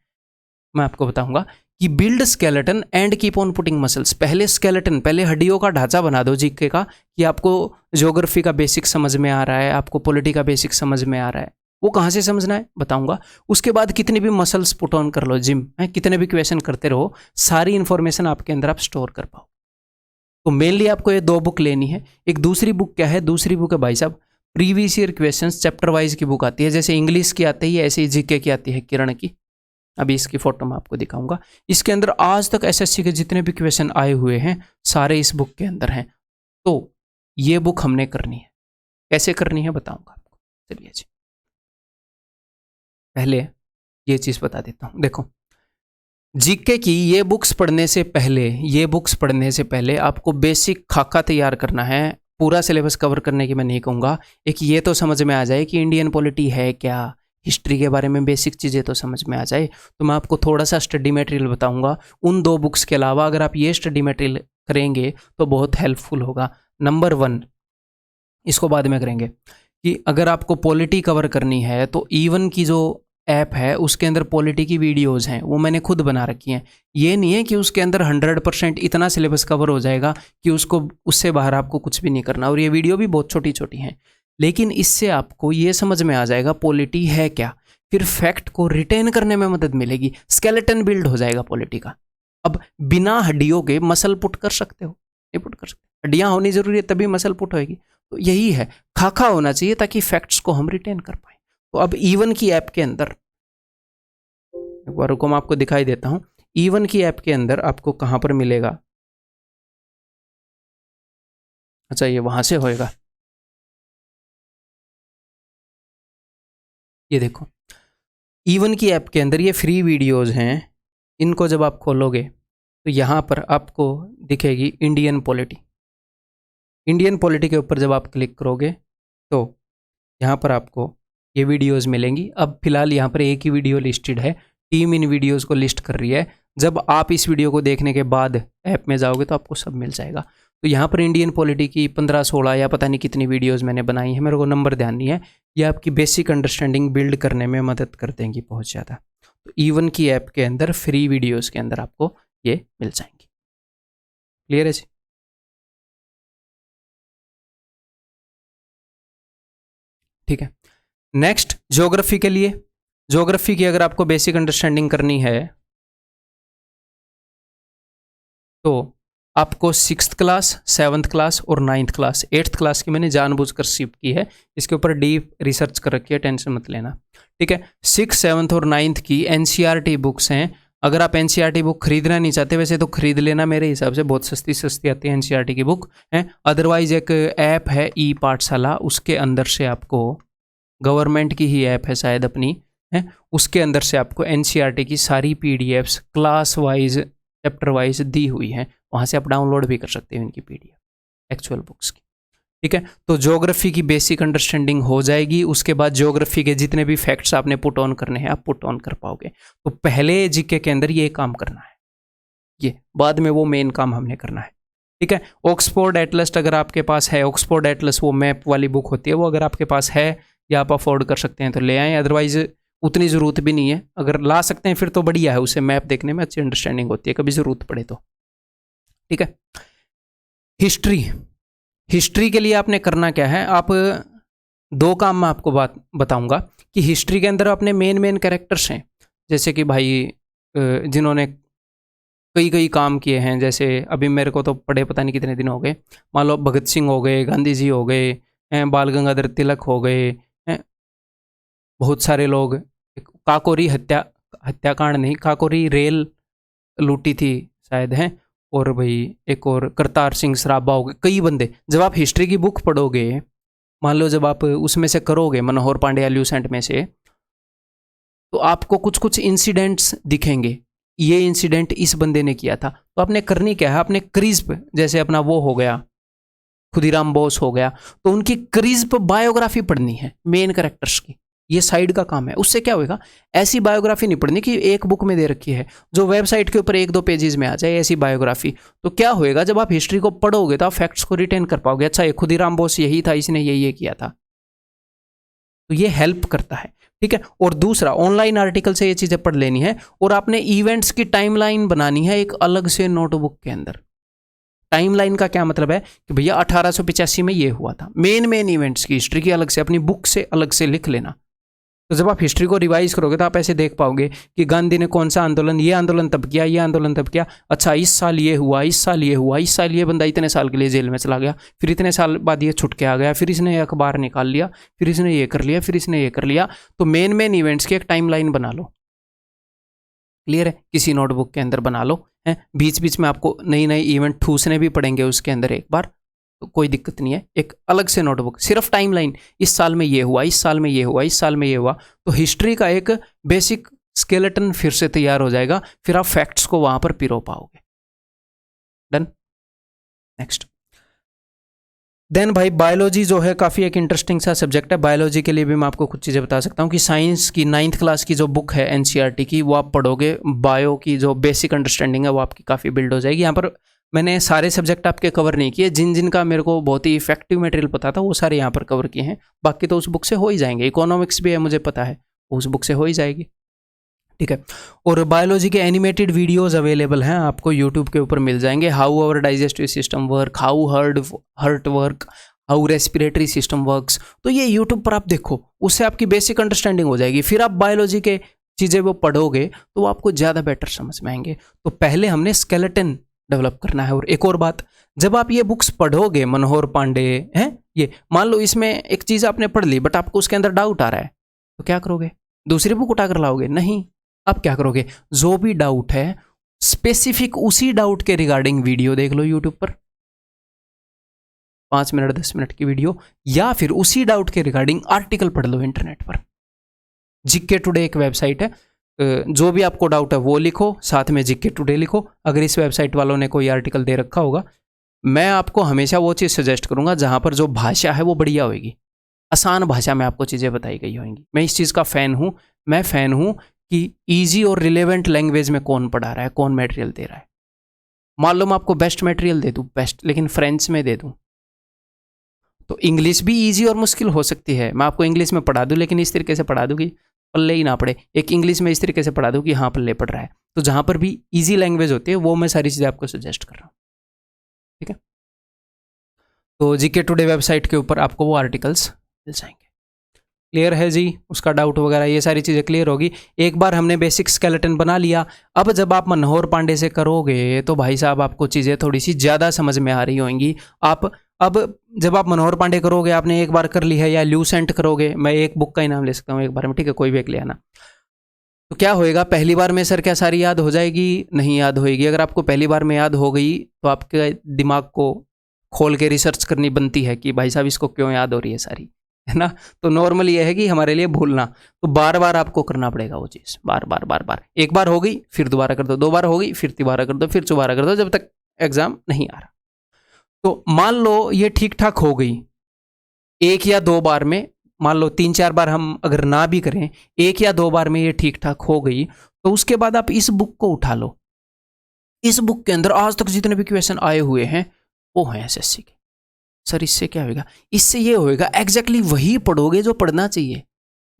मैं आपको बताऊंगा कि build skeleton and keep on putting muscles. पहले स्केलेटन, पहले हड्डियों का ढांचा बना दो जीके का, कि आपको ज्योग्राफी का बेसिक समझ में आ रहा है, आपको पॉलिटी का बेसिक समझ में आ रहा है। वो कहाँ से समझना है बताऊंगा। उसके बाद कितने भी मसल्स पुट ऑन कर लो, जिम है, कितने भी क्वेश्चन करते रहो, सारी इंफॉर्मेशन आपके अंदर आप स्टोर कर पाओ। तो मेनली आपको ये 2 बुक लेनी है। एक दूसरी बुक क्या है, दूसरी बुक है भाई साहब previous year questions chapter wise की बुक आती है। जैसे इंग्लिश की आती है ऐसे ही जीके की आती है किरण की। अभी इसकी फोटो मैं आपको दिखाऊंगा। इसके अंदर आज तक एसएससी के जितने भी क्वेश्चन आए हुए हैं सारे इस बुक के अंदर हैं। तो ये बुक हमने करनी है। कैसे करनी है बताऊंगा आपको। चलिए जी, पहले ये चीज बता देता हूं। देखो, जीके की ये बुक्स पढ़ने से पहले आपको बेसिक खाका तैयार करना है। पूरा सिलेबस कवर करने की मैं नहीं कहूँगा, एक ये तो समझ में आ जाए कि इंडियन पॉलिटी है क्या, हिस्ट्री के बारे में बेसिक चीज़ें तो समझ में आ जाए। तो मैं आपको थोड़ा सा स्टडी मटेरियल बताऊंगा उन 2 बुक्स के अलावा। अगर आप ये स्टडी मटेरियल करेंगे तो बहुत हेल्पफुल होगा। नंबर 1, इसको बाद में करेंगे, कि अगर आपको पॉलिटी कवर करनी है तो इवन की जो ऐप है उसके अंदर पॉलिटी की वीडियोस हैं, वो मैंने खुद बना रखी हैं। ये नहीं है कि उसके अंदर 100% इतना सिलेबस कवर हो जाएगा कि उससे बाहर आपको कुछ भी नहीं करना, और ये वीडियो भी बहुत छोटी छोटी हैं। लेकिन इससे आपको ये समझ में आ जाएगा पॉलिटी है क्या, फिर फैक्ट को रिटेन करने में मदद मिलेगी, स्केलेटन बिल्ड हो जाएगा पॉलिटी का। अब बिना हड्डियों के मसल पुट कर सकते हो? नहीं पुट कर सकते, हड्डियां होनी जरूरी है तभी मसल पुट होएगी। तो यही है, खाका होना चाहिए ताकि फैक्ट्स को हम रिटेन कर पाए। तो अब इवन की ऐप के अंदर, एक बार रुको मैं आपको दिखाई देता हूं। इवन की ऐप के अंदर आपको कहां पर मिलेगा, अच्छा ये वहां से होएगा, ये देखो इवन की ऐप के अंदर ये फ्री वीडियोस हैं। इनको जब आप खोलोगे तो यहाँ पर आपको दिखेगी इंडियन पॉलिटी। इंडियन पॉलिटी के ऊपर जब आप क्लिक करोगे तो यहाँ पर आपको ये वीडियोस मिलेंगी। अब फिलहाल यहाँ पर एक ही वीडियो लिस्टेड है, टीम इन वीडियोस को लिस्ट कर रही है। जब आप इस वीडियो को देखने के बाद ऐप में जाओगे तो आपको सब मिल जाएगा। तो यहाँ पर इंडियन पॉलिटी की 15-16 या पता नहीं कितनी वीडियोस मैंने बनाई है, मेरे को नंबर ध्यान नहीं है। ये आपकी बेसिक अंडरस्टैंडिंग बिल्ड करने में मदद कर देंगी बहुत ज़्यादा। तो इवन की ऐप के अंदर फ्री वीडियोस के अंदर आपको ये मिल जाएंगी। क्लियर है जी? ठीक है, नेक्स्ट ज्योग्राफी के लिए। ज्योग्राफी की अगर आपको बेसिक अंडरस्टैंडिंग करनी है तो आपको 6th क्लास, 7th क्लास और 9th क्लास, 8th क्लास की मैंने जानबूझकर शिफ्ट की है, इसके ऊपर डीप रिसर्च कर रखी है, टेंशन मत लेना। ठीक है, 6th, 7th और 9th की एनसीईआरटी बुक्स हैं। अगर आप एनसीईआरटी बुक खरीदना नहीं चाहते, वैसे तो खरीद लेना, मेरे हिसाब से बहुत सस्ती सस्ती आती है एनसीईआरटी की बुक है। अदरवाइज एक ऐप है ई पाठशाला, उसके अंदर से आपको, गवर्नमेंट की ही ऐप है शायद अपनी है, उसके अंदर से आपको एनसीईआरटी की सारी PDFs class wise, chapter wise दी हुई हैं। वहाँ से आप डाउनलोड भी कर सकते हो इनकी पीडीएफ एक्चुअल बुक्स की। ठीक है, तो ज्योग्राफी की बेसिक अंडरस्टैंडिंग हो जाएगी। उसके बाद ज्योग्राफी के जितने भी फैक्ट्स आपने पुट ऑन करने हैं आप पुट ऑन कर पाओगे। तो पहले जीके के अंदर ये काम करना है, ये बाद में वो मेन काम हमने करना है। ठीक है, ऑक्सफोर्ड एटलस अगर आपके पास है, ऑक्सफोर्ड एटलस वो मैप वाली बुक होती है, वो अगर आपके पास है या आप अफोर्ड कर सकते हैं तो ले आएँ, अदरवाइज उतनी ज़रूरत भी नहीं है। अगर ला सकते हैं फिर तो बढ़िया है, उससे मैप देखने में अच्छी अंडरस्टैंडिंग होती है कभी ज़रूरत पड़े तो। ठीक है, हिस्ट्री के लिए आपने करना क्या है, आप दो काम मैं आपको बात बताऊंगा कि हिस्ट्री के अंदर अपने मेन कैरेक्टर्स हैं, जैसे कि भाई जिन्होंने कई कई काम किए हैं, जैसे अभी मेरे को तो पढ़े पता नहीं कितने दिन हो गए, मान लो भगत सिंह हो गए, गांधी जी हो गए, बाल गंगाधर तिलक हो गए, बहुत सारे लोग। काकोरी हत्याकांड नहीं, काकोरी रेल लूटी थी शायद है, और भाई एक और करतार सिंह सराभा हो गए, कई बंदे। जब आप हिस्ट्री की बुक पढ़ोगे, मान लो जब आप उसमें से करोगे मनोहर पांड्या ल्यूसेंट में से, तो आपको कुछ कुछ इंसिडेंट्स दिखेंगे, ये इंसिडेंट इस बंदे ने किया था। तो आपने करनी क्या है, आपने क्रिस्प, जैसे अपना वो हो गया खुदीराम बोस हो गया, तो उनकी क्रिस्प बायोग्राफी पढ़नी है मेन कैरेक्टर्स की, ये साइड का काम है। उससे क्या होगा, ऐसी बायोग्राफी नहीं पढ़नी कि एक बुक में दे रखी है जो वेबसाइट के ऊपर एक दो पेजेस में आ जाए, ऐसी बायोग्राफी। तो क्या होएगा, जब आप हिस्ट्री को पढ़ोगे तो आप फैक्ट्स को रिटेन कर पाओगे, अच्छा ये खुदीराम बोस यही था, इसने ये किया था, तो ये हेल्प करता है, ठीक है। और दूसरा, ऑनलाइन आर्टिकल से ये चीजें पढ़ लेनी है, और आपने इवेंट्स की टाइमलाइन बनानी है एक अलग से नोटबुक के अंदर। टाइमलाइन का क्या मतलब है कि भैया 1885 में ये हुआ था, मेन इवेंट्स की हिस्ट्री की अलग से अपनी बुक से अलग से लिख लेना। तो जब आप हिस्ट्री को रिवाइज करोगे तो आप ऐसे देख पाओगे कि गांधी ने कौन सा आंदोलन, ये आंदोलन तब किया, ये आंदोलन तब किया, अच्छा इस साल ये हुआ, इस साल ये हुआ, इस साल ये बंदा इतने साल के लिए जेल में चला गया, फिर इतने साल बाद ये छुट के आ गया, फिर इसने अखबार निकाल लिया, फिर इसने ये कर लिया, फिर इसने ये कर लिया। तो मेन इवेंट्स की एक टाइमलाइन बना लो, क्लियर है, किसी नोटबुक के अंदर बना लो, है। बीच बीच में आपको नई इवेंट ठूसने भी पड़ेंगे उसके अंदर एक बार, तो कोई दिक्कत नहीं है, एक अलग से नोटबुक, सिर्फ टाइमलाइन, इस साल में ये हुआ, इस साल में ये हुआ, इस साल में ये हुआ। तो हिस्ट्री का एक बेसिक स्केलेटन फिर से तैयार हो जाएगा, फिर आप फैक्ट्स को वहां पर पिरो पाओगे। डन। नेक्स्ट देन भाई बायोलॉजी जो है काफ़ी एक इंटरेस्टिंग सा सब्जेक्ट है। बायोलॉजी के लिए भी मैं आपको कुछ चीज़ें बता सकता हूँ कि साइंस की 9th क्लास की जो बुक है एनसीईआरटी की, वो आप पढ़ोगे, बायो की जो बेसिक अंडरस्टैंडिंग है वो आपकी काफ़ी बिल्ड हो जाएगी। यहाँ पर मैंने सारे सब्जेक्ट आपके कवर नहीं किए, जिन का मेरे को बहुत ही इफेक्टिव मटेरियल पता था वो सारे यहाँ पर कवर किए हैं, बाकी तो उस बुक से हो ही जाएंगे। इकोनॉमिक्स भी है मुझे पता है, उस बुक से हो ही जाएगी, ठीक है। और बायोलॉजी के एनिमेटेड वीडियोस अवेलेबल हैं, आपको यूट्यूब के ऊपर मिल जाएंगे। How our digestive system work, how heart work, how respiratory system works, तो ये यूट्यूब पर आप देखो, उससे आपकी बेसिक अंडरस्टैंडिंग हो जाएगी। फिर आप बायोलॉजी के चीज़ें वो पढ़ोगे तो आपको ज़्यादा बेटर समझ में आएंगे। तो पहले हमने स्केलेटन डेवलप करना है। और एक और बात, जब आप ये बुक्स पढ़ोगे मनोहर पांडे हैं, ये मान लो इसमें एक चीज़ आपने पढ़ ली बट आपको उसके अंदर डाउट आ रहा है, तो क्या करोगे, दूसरी बुक उठाकर लाओगे? नहीं, आप क्या करोगे, जो भी डाउट है स्पेसिफिक उसी डाउट के रिगार्डिंग वीडियो देख लो यूट्यूब पर, 5 मिनट 10 मिनट की वीडियो, या फिर उसी डाउट के रिगार्डिंग आर्टिकल पढ़ लो इंटरनेट पर। जीके टुडे एक वेबसाइट है, जो भी आपको डाउट है वो लिखो, साथ में जीके टुडे लिखो। अगर इस वेबसाइट वालों ने कोई आर्टिकल दे रखा होगा, मैं आपको हमेशा वो चीज़ सजेस्ट करूंगा जहां पर जो भाषा है वो बढ़िया होगी, आसान भाषा में आपको चीज़ें बताई गई होंगी। मैं इस चीज़ का फ़ैन हूँ, मैं फ़ैन हूँ कि ईजी और रिलेवेंट लैंग्वेज में कौन पढ़ा रहा है, कौन मटेरियल दे रहा है। मान लो मैं आपको बेस्ट मटेरियल दे दूँ, बेस्ट, लेकिन फ्रेंच में दे दूँ, तो इंग्लिश भी ईजी और मुश्किल हो सकती है। मैं आपको इंग्लिश में पढ़ा दूँ लेकिन इस तरीके से पढ़ा दूँ कि पल्ले ही ना पड़े, एक इंग्लिश में इस तरीके से पढ़ा दूँ कि हाँ पल्ले पड़ रहा है। तो जहाँ पर भी ईजी लैंग्वेज होती है वो मैं सारी चीज़ें आपको सजेस्ट कर रहा हूँ, ठीक है। तो जीके टुडे वेबसाइट के ऊपर आपको वो आर्टिकल्स मिल जाएंगे। क्लियर है जी, उसका डाउट वगैरह ये सारी चीज़ें क्लियर होगी। एक बार हमने बेसिक स्केलेटन बना लिया, अब जब आप मनोहर पांडे से करोगे तो भाई साहब आपको चीज़ें थोड़ी सी ज़्यादा समझ में आ रही होंगी। आप अब जब आप मनोहर पांडे करोगे, आपने एक बार कर ली है, या ल्यूसेंट करोगे, मैं एक बुक का ही नाम ले सकता हूँ एक बार में, ठीक है, कोई भी एक ले आना। तो क्या होएगा, पहली बार में सर क्या सारी याद हो जाएगी? नहीं याद होएगी। अगर आपको पहली बार में याद हो गई तो आपके दिमाग को खोल के रिसर्च करनी बनती है कि भाई साहब इसको क्यों याद हो रही है सारी, है ना। तो नॉर्मल ये है कि हमारे लिए भूलना, तो बार बार आपको करना पड़ेगा वो चीज़, बार बार। एक बार हो गई फिर दोबारा कर दो, 2 बार हो गई फिर दोबारा कर दो, फिर दोबारा कर दो, जब तक एग्जाम नहीं आ रहा। तो मान लो ये ठीक ठाक हो गई, 1 या 2 बार में, मान लो 3-4 बार हम अगर ना भी करें, 1 या 2 बार में ये ठीक ठाक हो गई, तो उसके बाद आप इस बुक को उठा लो। इस बुक के अंदर आज तक जितने भी क्वेश्चन आए हुए हैं वो हैं एसएससी के। सर इससे क्या होगा? इससे ये होएगा एग्जैक्टली वही पढ़ोगे जो पढ़ना चाहिए।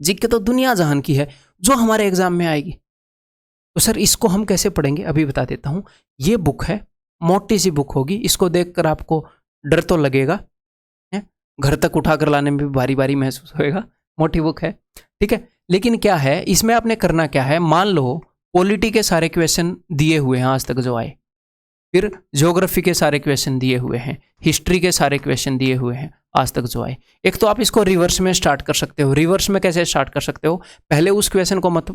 जीके तो दुनिया जहान की है जो हमारे एग्जाम में आएगी। तो सर इसको हम कैसे पढ़ेंगे, अभी बता देता हूं। ये बुक है, मोटी सी बुक होगी, इसको देखकर आपको डर तो लगेगा, है? घर तक उठा कर लाने में भी भारी भारी महसूस होएगा, मोटी बुक है, ठीक है। लेकिन क्या है इसमें आपने करना क्या है, मान लो पॉलिटी के सारे क्वेश्चन दिए हुए हैं आज तक जो आए, फिर ज्योग्राफी के सारे क्वेश्चन दिए हुए हैं, हिस्ट्री के सारे क्वेश्चन दिए हुए हैं आज तक जो आए। एक तो आप इसको रिवर्स में स्टार्ट कर सकते हो। रिवर्स में कैसे स्टार्ट कर सकते हो, पहले उस क्वेश्चन को मत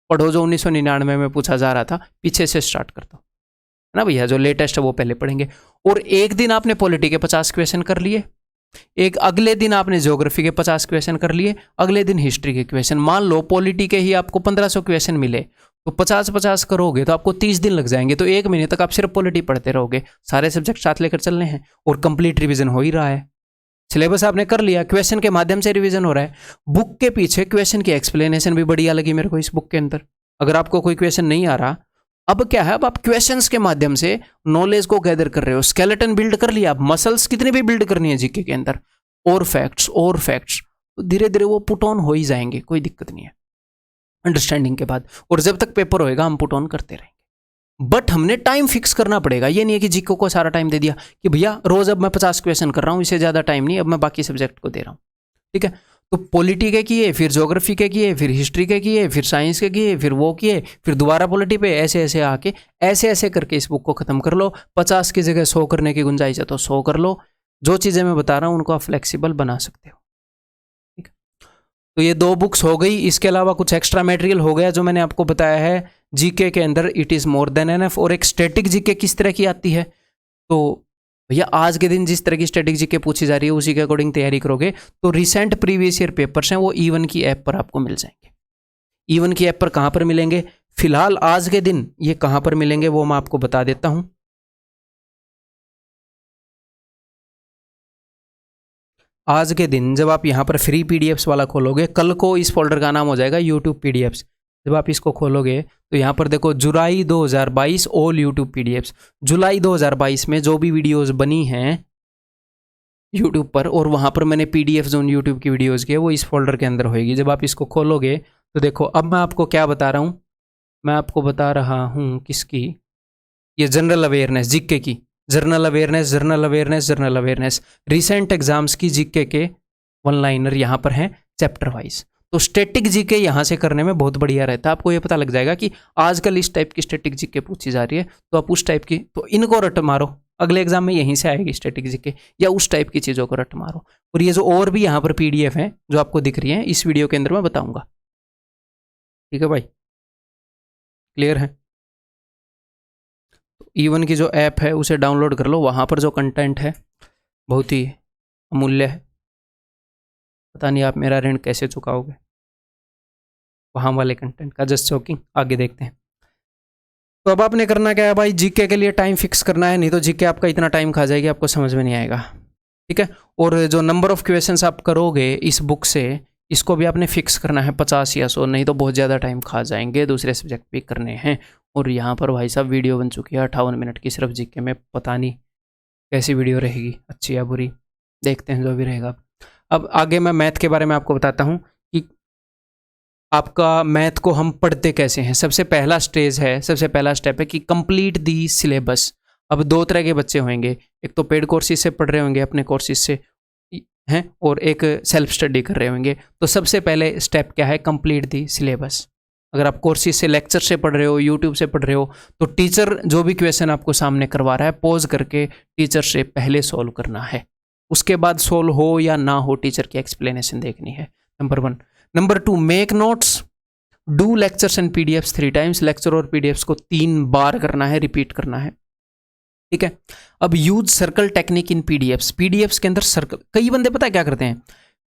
पढ़ो जो 1999 में पूछा जा रहा था, पीछे से स्टार्ट कर दो, है ना भैया। जो लेटेस्ट है वो पहले पढ़ेंगे। और एक दिन आपने पॉलिटी के 50 क्वेश्चन कर लिए, एक अगले दिन आपने ज्योग्राफी के 50 क्वेश्चन कर लिए, अगले दिन हिस्ट्री के क्वेश्चन। मान लो पॉलिटी के ही आपको 1500 क्वेश्चन मिले, तो 50-50 करोगे तो आपको 30 दिन लग जाएंगे। तो 1 महीने तक आप सिर्फ पॉलिटी पढ़ते रहोगे, सारे सब्जेक्ट साथ लेकर चलने हैं और कंप्लीट रिवीजन हो ही रहा है। सिलेबस आपने कर लिया, क्वेश्चन के माध्यम से रिवीजन हो रहा है। बुक के पीछे क्वेश्चन की एक्सप्लेनेशन भी बढ़िया लगी मेरे को इस बुक के अंदर। अगर आपको कोई क्वेश्चन नहीं आ रहा, अब क्या है, अब आप क्वेश्चंस के माध्यम से नॉलेज को गैदर कर रहे हो। स्केलेटन बिल्ड कर लिया, आप मसल्स कितनी भी बिल्ड करनी है जीके के अंदर, और फैक्ट्स, तो धीरे धीरे वो पुट ऑन हो ही जाएंगे, कोई दिक्कत नहीं है अंडरस्टैंडिंग के बाद। और जब तक पेपर होएगा हम पुट ऑन करते रहेंगे। बट हमने टाइम फिक्स करना पड़ेगा। ये नहीं है कि जीके को सारा टाइम दे दिया कि भैया रोज अब मैं 50 क्वेश्चन कर रहा हूँ, इससे ज़्यादा टाइम नहीं, अब मैं बाकी सब्जेक्ट को दे रहा हूँ, ठीक है। तो पॉलिटी के किए, फिर ज्योग्राफी के किए, फिर हिस्ट्री के किए, फिर साइंस के किए, फिर वो किए, फिर दोबारा पॉलिटी पे, ऐसे ऐसे आके ऐसे करके इस बुक को खत्म कर लो। 50 की जगह 100 करने की गुंजाइश है तो 100 कर लो। जो चीज़ें मैं बता रहा हूँ उनको आप फ्लेक्सिबल बना सकते हो, ठीक है। तो ये 2 बुक्स हो गई। इसके अलावा कुछ एक्स्ट्रा मटेरियल हो गया जो मैंने आपको बताया है जीके के अंदर, it is more than enough. और एक स्टैटिक जीके किस तरह की आती है, तो भैया आज के दिन जिस तरह की स्टैटिक जीके पूछी जा रही है उसी के अकॉर्डिंग तैयारी करोगे तो रिसेंट प्रीवियस ईयर पेपर्स हैं वो E1 की ऐप पर आपको मिल जाएंगे। E1 की ऐप पर कहाँ पर मिलेंगे, फिलहाल आज के दिन ये कहाँ पर मिलेंगे वो मैं आपको बता देता हूँ। आज के दिन जब आप यहाँ पर फ्री पीडीएफ्स वाला खोलोगे, कल को इस फोल्डर का नाम हो जाएगा यूट्यूब पीडीएफ्स। जब आप इसको खोलोगे तो यहाँ पर देखो जुलाई 2022 ऑल यूट्यूब पीडीएफ्स। जुलाई 2022 में जो भी वीडियोस बनी हैं यूट्यूब पर, और वहाँ पर मैंने पीडीएफ जो यूट्यूब की वीडियोस की है वो इस फोल्डर के अंदर होएगी। जब आप इसको खोलोगे तो देखो अब मैं आपको क्या बता रहा हूँ, मैं आपको बता रहा हूँ किसकी, ये जनरल अवेयरनेस जीके की, जनरल अवेयरनेस रिसेंट एग्जाम्स की जीके के वन लाइनर यहाँ पर हैं चैप्टर वाइज। तो स्टैटिक जीके यहाँ से करने में बहुत बढ़िया रहता है। आपको ये पता लग जाएगा कि आजकल इस टाइप की स्टैटिक जीके पूछी जा रही है, तो आप उस टाइप की, तो इनको रट मारो, अगले एग्जाम में यहीं से आएगी स्टैटिक जीके, या उस टाइप की चीज़ों को रट मारो। और ये जो और भी यहाँ पर पीडीएफ हैं जो आपको दिख रही हैं इस वीडियो के अंदर मैं बताऊँगा, ठीक है भाई, क्लियर है। E1 की जो ऐप है उसे डाउनलोड कर लो, वहाँ पर जो कंटेंट है बहुत ही अमूल्य है। पता नहीं आप मेरा ऋण कैसे चुकाओगे वहाँ वाले कंटेंट का, जस्ट शॉकिंग। आगे देखते हैं। तो अब आपने करना क्या है भाई, जीके के लिए टाइम फिक्स करना है, नहीं तो जीके आपका इतना टाइम खा जाएगी आपको समझ में नहीं आएगा, ठीक है। और जो नंबर ऑफ क्वेश्चंस आप करोगे इस बुक से, इसको भी आपने फिक्स करना है 50 या 100, नहीं तो बहुत ज़्यादा टाइम खा जाएंगे, दूसरे सब्जेक्ट भी करने हैं। और यहाँ पर भाई साहब वीडियो बन चुकी है 58 मिनट की सिर्फ जीके में। पता नहीं कैसी वीडियो रहेगी, अच्छी या बुरी, देखते हैं जो भी रहेगा। अब आगे मैं मैथ के बारे में आपको बताता हूँ कि आपका मैथ को हम पढ़ते कैसे हैं। सबसे पहला स्टेप है कि कंप्लीट दी सिलेबस। अब 2 तरह के बच्चे होंगे, एक तो पेड कोर्सेज से पढ़ रहे होंगे अपने कोर्सेज से हैं, और एक सेल्फ स्टडी कर रहे होंगे। तो सबसे पहले स्टेप क्या है, कंप्लीट दी सिलेबस। अगर आप कोर्सेज से, लेक्चर से पढ़ रहे हो, यूट्यूब से पढ़ रहे हो, तो टीचर जो भी क्वेश्चन आपको सामने करवा रहा है पॉज करके टीचर से पहले सॉल्व करना है। उसके बाद सॉल्व हो या ना हो टीचर की एक्सप्लेनेशन देखनी है, number 1। Number 2, make notes, do lectures and PDFs 3 times. Lecture और पीडीएफ्स को 3 बार करना है, रिपीट करना है, ठीक है। अब use circle technique in PDFs. PDFs के अंदर सर्कल, कई बंदे पता है क्या करते हैं,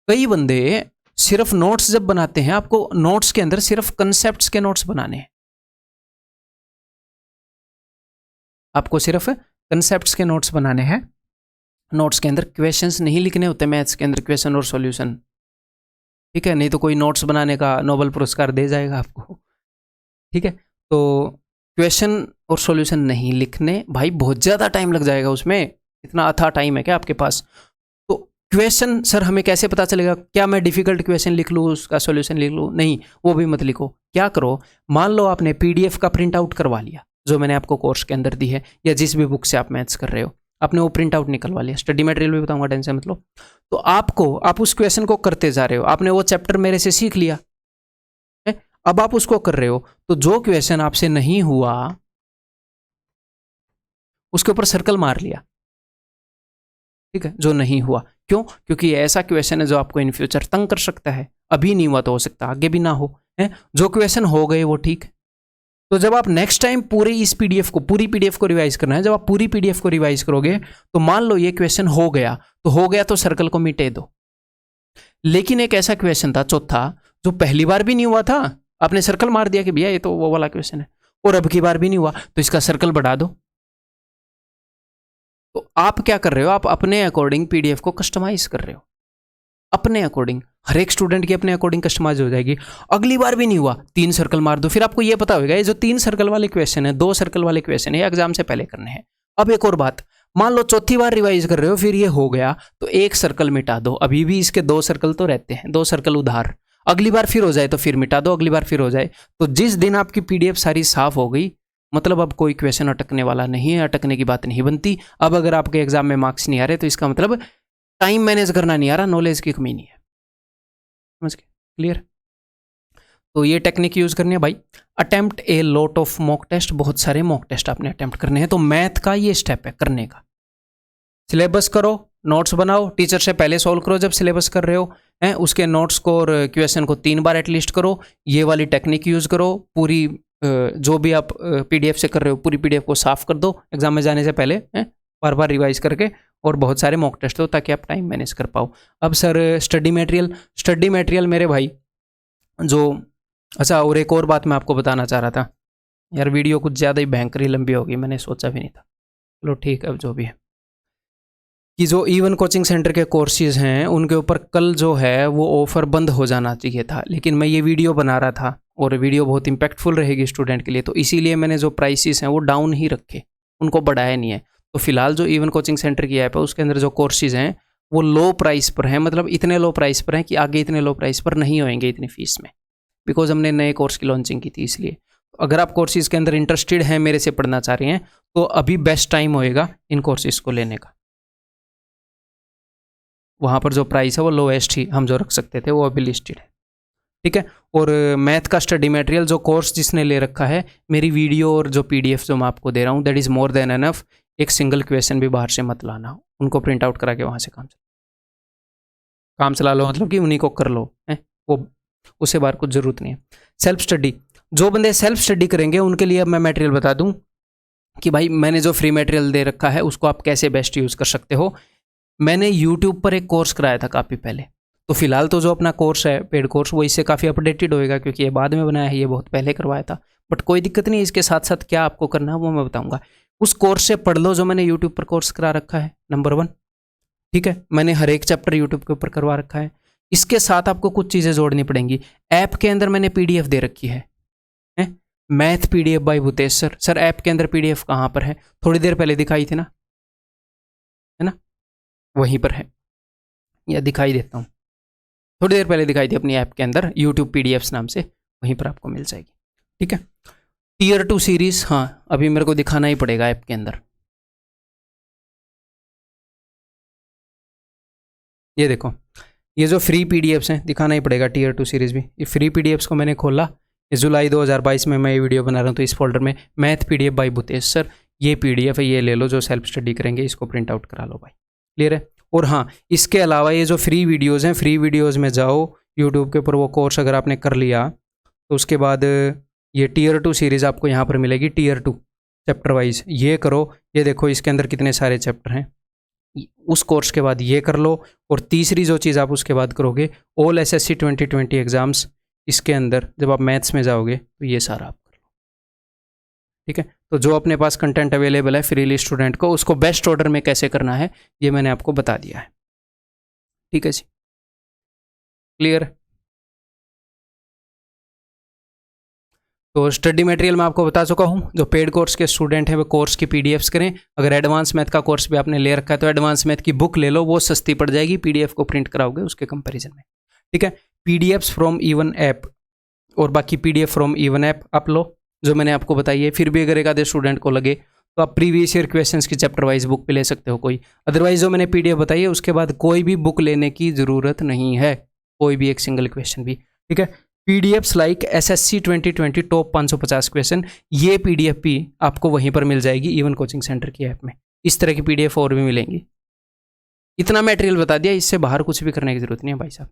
कई बंदे सिर्फ नोट्स जब बनाते हैं, आपको नोट्स के अंदर सिर्फ कंसेप्ट्स के नोट्स बनाने हैं, आपको सिर्फ कंसेप्ट्स के नोट्स बनाने हैं। नोट्स के अंदर क्वेश्चंस नहीं लिखने होते, मैथ्स के अंदर क्वेश्चन और सॉल्यूशन, ठीक है, नहीं तो कोई नोट्स बनाने का नोबेल पुरस्कार दे जाएगा आपको, ठीक है। तो क्वेश्चन और सॉल्यूशन नहीं लिखने, भाई बहुत ज़्यादा टाइम लग जाएगा उसमें, इतना अथाह टाइम है क्या आपके पास। तो क्वेश्चन सर हमें कैसे पता चलेगा, क्या मैं डिफ़िकल्ट क्वेश्चन लिख लूँ उसका सॉल्यूशन लिख लूँ, नहीं, वो भी मत लिखो। क्या करो, मान लो आपने पीडीएफ का प्रिंट आउट करवा लिया जो मैंने आपको कोर्स के अंदर दी है, या जिस भी बुक से आप मैथ्स कर रहे हो, आपने वो प्रिंट आउट निकलवा लिया, स्टडी मटेरियल भी बताऊंगा, टेंशन मत लो। तो आप उस क्वेश्चन को करते जा रहे हो, आपने वो चैप्टर मेरे से सीख लिया है, अब आप उसको कर रहे हो, तो जो क्वेश्चन आपसे नहीं हुआ उसके ऊपर सर्कल मार लिया, ठीक है, जो नहीं हुआ। क्यों? क्योंकि ऐसा क्वेश्चन है जो आपको इन फ्यूचर तंग कर सकता है, अभी नहीं हुआ तो हो सकता आगे भी ना हो, है। जो क्वेश्चन हो गए वो ठीक है। तो जब आप नेक्स्ट टाइम पूरी पीडीएफ को रिवाइज करना है, जब आप पूरी पीडीएफ को रिवाइज करोगे तो मान लो ये क्वेश्चन हो गया, तो सर्कल को मिटे दो। लेकिन एक ऐसा क्वेश्चन था चौथा, जो पहली बार भी नहीं हुआ था, आपने सर्कल मार दिया कि भैया ये तो वो वाला क्वेश्चन है, और अब की बार भी नहीं हुआ, तो इसका सर्कल बढ़ा दो। तो आप क्या कर रहे हो, आप अपने अकॉर्डिंग पीडीएफ को कस्टमाइज कर रहे हो, अपने अकॉर्डिंग, हर एक स्टूडेंट की अपने अकॉर्डिंग कस्टमाइज हो जाएगी। अगली बार भी नहीं हुआ, 3 सर्कल मार दो, फिर आपको ये पता होगा ये जो 3 सर्कल वाले क्वेश्चन है, 2 सर्कल वाले क्वेश्चन है, एग्जाम से पहले करने हैं। अब एक और बात, मान लो चौथी बार रिवाइज कर रहे हो, फिर ये हो गया, तो एक सर्कल मिटा दो, अभी भी इसके 2 सर्कल तो रहते हैं, 2 सर्कल उधार। अगली बार फिर हो जाए तो फिर मिटा दो, अगली बार फिर हो जाए, तो जिस दिन आपकी पीडीएफ सारी साफ हो गई, मतलब अब कोई क्वेश्चन अटकने वाला नहीं है, अटकने की बात नहीं बनती। अब अगर आपके एग्जाम में मार्क्स नहीं आ रहे तो इसका मतलब टाइम मैनेज करना नहीं आ रहा, नॉलेज की कमी नहीं है। समझ गए? क्लियर? तो ये टेक्निक यूज करनी है भाई। Attempt a lot of mock test, बहुत सारे मॉक टेस्ट आपने अटेम्प्ट करने हैं। तो मैथ का ये स्टेप है करने का, सिलेबस करो, नोट्स बनाओ, टीचर से पहले सॉल्व करो जब सिलेबस कर रहे हो, हैं उसके नोट्स को और क्वेश्चन को 3 बार एटलीस्ट करो, ये वाली टेक्निक यूज करो, पूरी जो भी आप पीडीएफ से कर रहे हो पूरी पीडीएफ को साफ कर दो एग्जाम में जाने से पहले, बार बार रिवाइज करके, और बहुत सारे मॉक टेस्ट हो ताकि आप टाइम मैनेज कर पाओ। अब सर स्टडी मटेरियल मेरे भाई जो, अच्छा और एक और बात मैं आपको बताना चाह रहा था यार, वीडियो कुछ ज़्यादा ही भयंकर ही लंबी होगी, मैंने सोचा भी नहीं था, चलो ठीक है, अब जो भी है, कि जो E1 कोचिंग सेंटर के कोर्सेज हैं उनके ऊपर कल जो है वो ऑफ़र बंद हो जाना चाहिए था, लेकिन मैं ये वीडियो बना रहा था और वीडियो बहुत इम्पैक्टफुल रहेगी स्टूडेंट के लिए, तो इसीलिए मैंने जो प्राइसेस हैं वो डाउन ही रखे, उनको बढ़ाया नहीं है। तो फिलहाल जो E1 कोचिंग सेंटर की ऐप है उसके अंदर जो कोर्सेज हैं वो लो प्राइस पर हैं, मतलब इतने लो प्राइस पर हैं कि आगे इतने लो प्राइस पर नहीं होंगे इतनी फीस में, बिकॉज हमने नए कोर्स की लॉन्चिंग की थी। इसलिए अगर आप कोर्सेज के अंदर इंटरेस्टेड हैं, मेरे से पढ़ना चाह रहे हैं, तो अभी बेस्ट टाइम होएगा इन कोर्सेज को लेने का। वहाँ पर जो प्राइस है वो लोएस्ट ही हम जो रख सकते थे वो अभी लिस्टेड है, ठीक है। और मैथ का स्टडी मटेरियल जो कोर्स जिसने ले रखा है, मेरी वीडियो और जो पीडीएफ जो मैं आपको दे रहा हूँ that is more than enough, एक सिंगल क्वेश्चन भी बाहर से मत लाना, उनको प्रिंट आउट करा के वहाँ से काम चला लो, मतलब कि उन्हीं को कर लो, है वो, उससे बाहर कुछ ज़रूरत नहीं है। सेल्फ स्टडी, जो बंदे सेल्फ स्टडी करेंगे उनके लिए अब मैं मटेरियल बता दूँ कि भाई मैंने जो फ्री मटेरियल दे रखा है उसको आप कैसे बेस्ट यूज़ कर सकते हो। मैंने यूट्यूब पर एक कोर्स कराया था काफ़ी पहले, तो फिलहाल तो जो अपना कोर्स है पेड कोर्स वो इससे काफ़ी अपडेटेड होएगा क्योंकि ये बाद में बनाया है, ये बहुत पहले करवाया था, बट कोई दिक्कत नहीं, इसके साथ साथ क्या आपको करना है वो मैं बताऊंगा। उस कोर्स से पढ़ लो जो मैंने यूट्यूब पर कोर्स करा रखा है, नंबर 1, ठीक है। मैंने हर एक चैप्टर यूट्यूब के ऊपर करवा रखा है। इसके साथ आपको कुछ चीज़ें जोड़नी पड़ेंगी। ऐप के अंदर मैंने पीडीएफ दे रखी है, math PDF by Bhutesh sir. Sir app के अंदर पीडीएफ कहाँ पर है? थोड़ी देर पहले दिखाई थी ना, है ना, वहीं पर है, या दिखाई देता हूँ, थोड़ी देर पहले दिखाई थी अपनी ऐप के अंदर यूट्यूब पीडीएफ्स नाम से, वहीं पर आपको मिल जाएगी, ठीक है। टियर 2 सीरीज, हाँ अभी मेरे को दिखाना ही पड़ेगा ऐप के अंदर। ये देखो, ये जो फ्री पीडीएफ्स हैं दिखाना ही पड़ेगा, टियर 2 सीरीज भी। ये फ्री पीडीएफ्स को मैंने खोला, जुलाई 2022 में मैं ये वीडियो बना रहा हूँ, तो इस फोल्डर में math PDF by Bhutesh sir, ये पीडीएफ है, ये ले लो, जो सेल्फ स्टडी करेंगे इसको प्रिंट आउट करा लो भाई, क्लियर है। और हाँ, इसके अलावा ये जो फ्री वीडियोज़ हैं, फ्री वीडियोज़ में जाओ यूट्यूब के ऊपर, वो कोर्स अगर आपने कर लिया तो उसके बाद ये टियर 2 सीरीज़ आपको यहाँ पर मिलेगी, टियर 2 चैप्टर वाइज, ये करो। ये देखो इसके अंदर कितने सारे चैप्टर हैं, उस कोर्स के बाद ये कर लो। और तीसरी जो चीज़ आप उसके बाद करोगे, ऑल SSC 2020 एग्ज़ाम्स, इसके अंदर जब आप मैथ्स में जाओगे तो ये सारा आप कर लो, ठीक है। तो जो अपने पास कंटेंट अवेलेबल है फ्रीली स्टूडेंट को, उसको बेस्ट ऑर्डर में कैसे करना है ये मैंने आपको बता दिया है, ठीक है जी, क्लियर। तो स्टडी मटेरियल मैं आपको बता चुका हूँ, जो पेड कोर्स के स्टूडेंट हैं वो कोर्स की पीडीएफ्स करें। अगर एडवांस मैथ का कोर्स भी आपने ले रखा है तो एडवांस मैथ की बुक ले लो, वो सस्ती पड़ जाएगी, पीडीएफ को प्रिंट कराओगे उसके कंपैरिजन में, ठीक है। पीडीएफ्स फ्रॉम E1 ऐप और बाकी पीडीएफ फ्रॉम E1 ऐप आप लो, जो मैंने आपको बताई है। फिर भी अगर एक आधे स्टूडेंट को लगे तो आप प्रीवियस ईयर क्वेश्चंस की चैप्टर वाइज बुक पे ले सकते हो कोई। अदरवाइज जो मैंने पीडीएफ बताई है उसके बाद कोई भी बुक लेने की ज़रूरत नहीं है, कोई भी एक सिंगल क्वेश्चन भी, ठीक है। PDFs like SSC 2020 top 550 question, ये पीडीएफ भी आपको वहीं पर मिल जाएगी इवन कोचिंग सेंटर की ऐप में। इस तरह की पीडीएफ और भी मिलेंगी। इतना मटेरियल बता दिया, इससे बाहर कुछ भी करने की जरूरत नहीं है भाई साहब।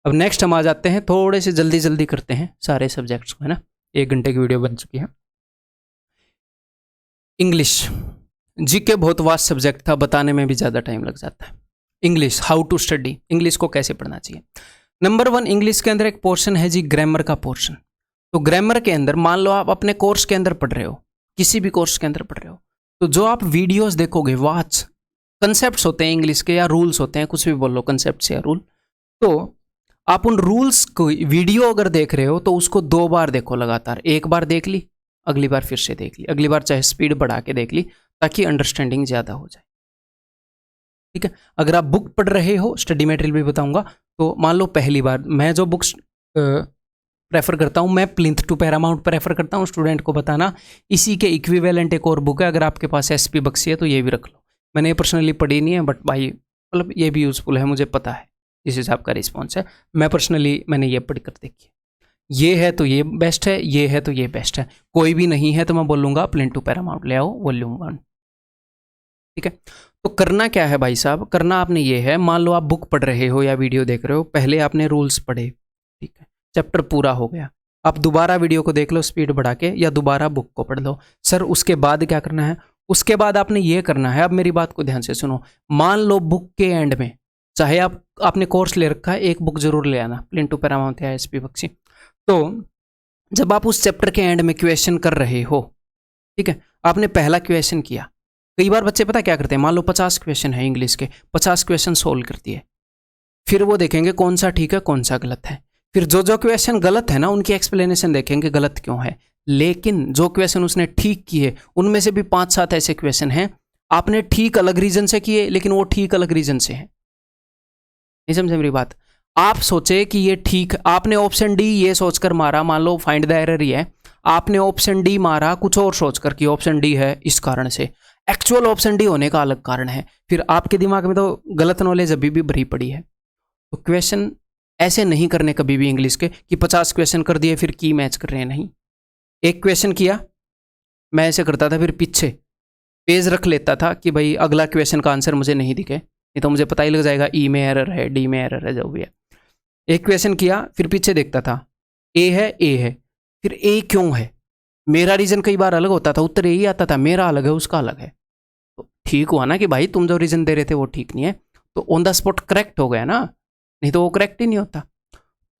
अब नेक्स्ट हम आ जाते हैं, थोड़े से जल्दी जल्दी करते हैं सारे सब्जेक्ट्स को, है ना। 1 घंटे की वीडियो बन चुकी है। इंग्लिश, जीके बहुत वास्ट सब्जेक्ट था, बताने में भी ज़्यादा टाइम लग जाता है। English, how to study, English को कैसे पढ़ना चाहिए। नंबर 1, इंग्लिश के अंदर एक पोर्शन है जी ग्रामर का पोर्शन। तो ग्रामर के अंदर मान लो आप अपने कोर्स के अंदर पढ़ रहे हो, किसी भी कोर्स के अंदर पढ़ रहे हो, तो जो आप वीडियोस देखोगे, वाच कंसेप्ट्स होते हैं इंग्लिश के या रूल्स होते हैं, कुछ भी बोल लो, कंसेप्ट्स या रूल, तो आप उन रूल्स को वीडियो अगर देख रहे हो तो उसको 2 बार देखो लगातार। एक बार देख ली, अगली बार फिर से देख ली, अगली बार चाहे स्पीड बढ़ा के देख ली, ताकि अंडरस्टैंडिंग ज़्यादा हो जाए, ठीक है। अगर आप बुक पढ़ रहे हो, स्टडी मटेरियल भी बताऊंगा, तो मान लो पहली बार, मैं जो बुक्स प्रेफर करता हूँ, मैं प्लिंथ टू पैरामाउंट प्रेफर करता हूँ स्टूडेंट को बताना। इसी के इक्विवेलेंट एक और बुक है, अगर आपके पास एसपी बख्शी है तो ये भी रख लो। मैंने ये पर्सनली पढ़ी नहीं है, बट भाई मतलब ये भी यूज़फुल है, मुझे पता है जिस हिसाब का रिस्पॉन्स है। मैं पर्सनली मैंने ये पढ़ कर देखी है, ये है तो ये बेस्ट है, ये है तो ये बेस्ट है। कोई भी नहीं है तो मैं बोलूँगा प्लिंथ टू पैरामाउंट ले आओ वॉल्यूम 1, ठीक है। तो करना क्या है भाई साहब, करना आपने ये है, मान लो आप बुक पढ़ रहे हो या वीडियो देख रहे हो, पहले आपने रूल्स पढ़े, ठीक है, चैप्टर पूरा हो गया, आप दोबारा वीडियो को देख लो स्पीड बढ़ा के, या दोबारा बुक को पढ़ लो। सर उसके बाद क्या करना है, उसके बाद आपने ये करना है, अब मेरी बात को ध्यान से सुनो। मान लो बुक के एंड में, चाहे आपने कोर्स ले रखा है, एक बुक जरूर ले आना, प्लिंथ टू पैरामाउंट या एसपी बख्शी। तो जब आप उस चैप्टर के एंड में क्वेश्चन कर रहे हो, ठीक है, आपने पहला क्वेश्चन किया, कई बार बच्चे पता क्या करते हैं, मान लो 50 क्वेश्चन है इंग्लिश के, 50 क्वेश्चन सोल्व कर दिए, फिर वो देखेंगे कौन सा ठीक है कौन सा गलत है, फिर जो जो क्वेश्चन गलत है ना उनकी एक्सप्लेनेशन देखेंगे गलत क्यों है। लेकिन जो क्वेश्चन उसने ठीक किए उनमें से भी 5-7 ऐसे क्वेश्चन हैं आपने ठीक अलग रीजन से किए, लेकिन वो ठीक अलग रीजन से हैं। नहीं समझे मेरी बात। आप सोचे कि ये ठीक, आपने ऑप्शन डी ये सोचकर मारा, मान लो फाइंड द एरर ही है, आपने ऑप्शन डी मारा कुछ और सोचकर कि ऑप्शन डी है इस कारण से, एक्चुअल ऑप्शन डी होने का अलग कारण है, फिर आपके दिमाग में तो गलत नॉलेज अभी भी भरी पड़ी है। तो क्वेश्चन ऐसे नहीं करने कभी भी इंग्लिश के कि 50 क्वेश्चन कर दिए फिर की मैच कर रहे हैं, नहीं। एक क्वेश्चन किया, मैं ऐसे करता था, फिर पीछे पेज रख लेता था कि भाई अगला क्वेश्चन का आंसर मुझे नहीं दिखे, नहीं तो मुझे पता ही लग जाएगा ई में एरर है, डी में एरर है, जो भी है। एक क्वेश्चन किया, फिर पीछे देखता था, ए है, फिर ए क्यों है, मेरा रीजन कई बार अलग होता था, उत्तर यही आता था, मेरा अलग है उसका अलग है। तो ठीक हुआ ना कि भाई तुम जो रीजन दे रहे थे वो ठीक नहीं है, तो ऑन द स्पॉट करेक्ट हो गया ना, नहीं तो वो करेक्ट ही नहीं होता।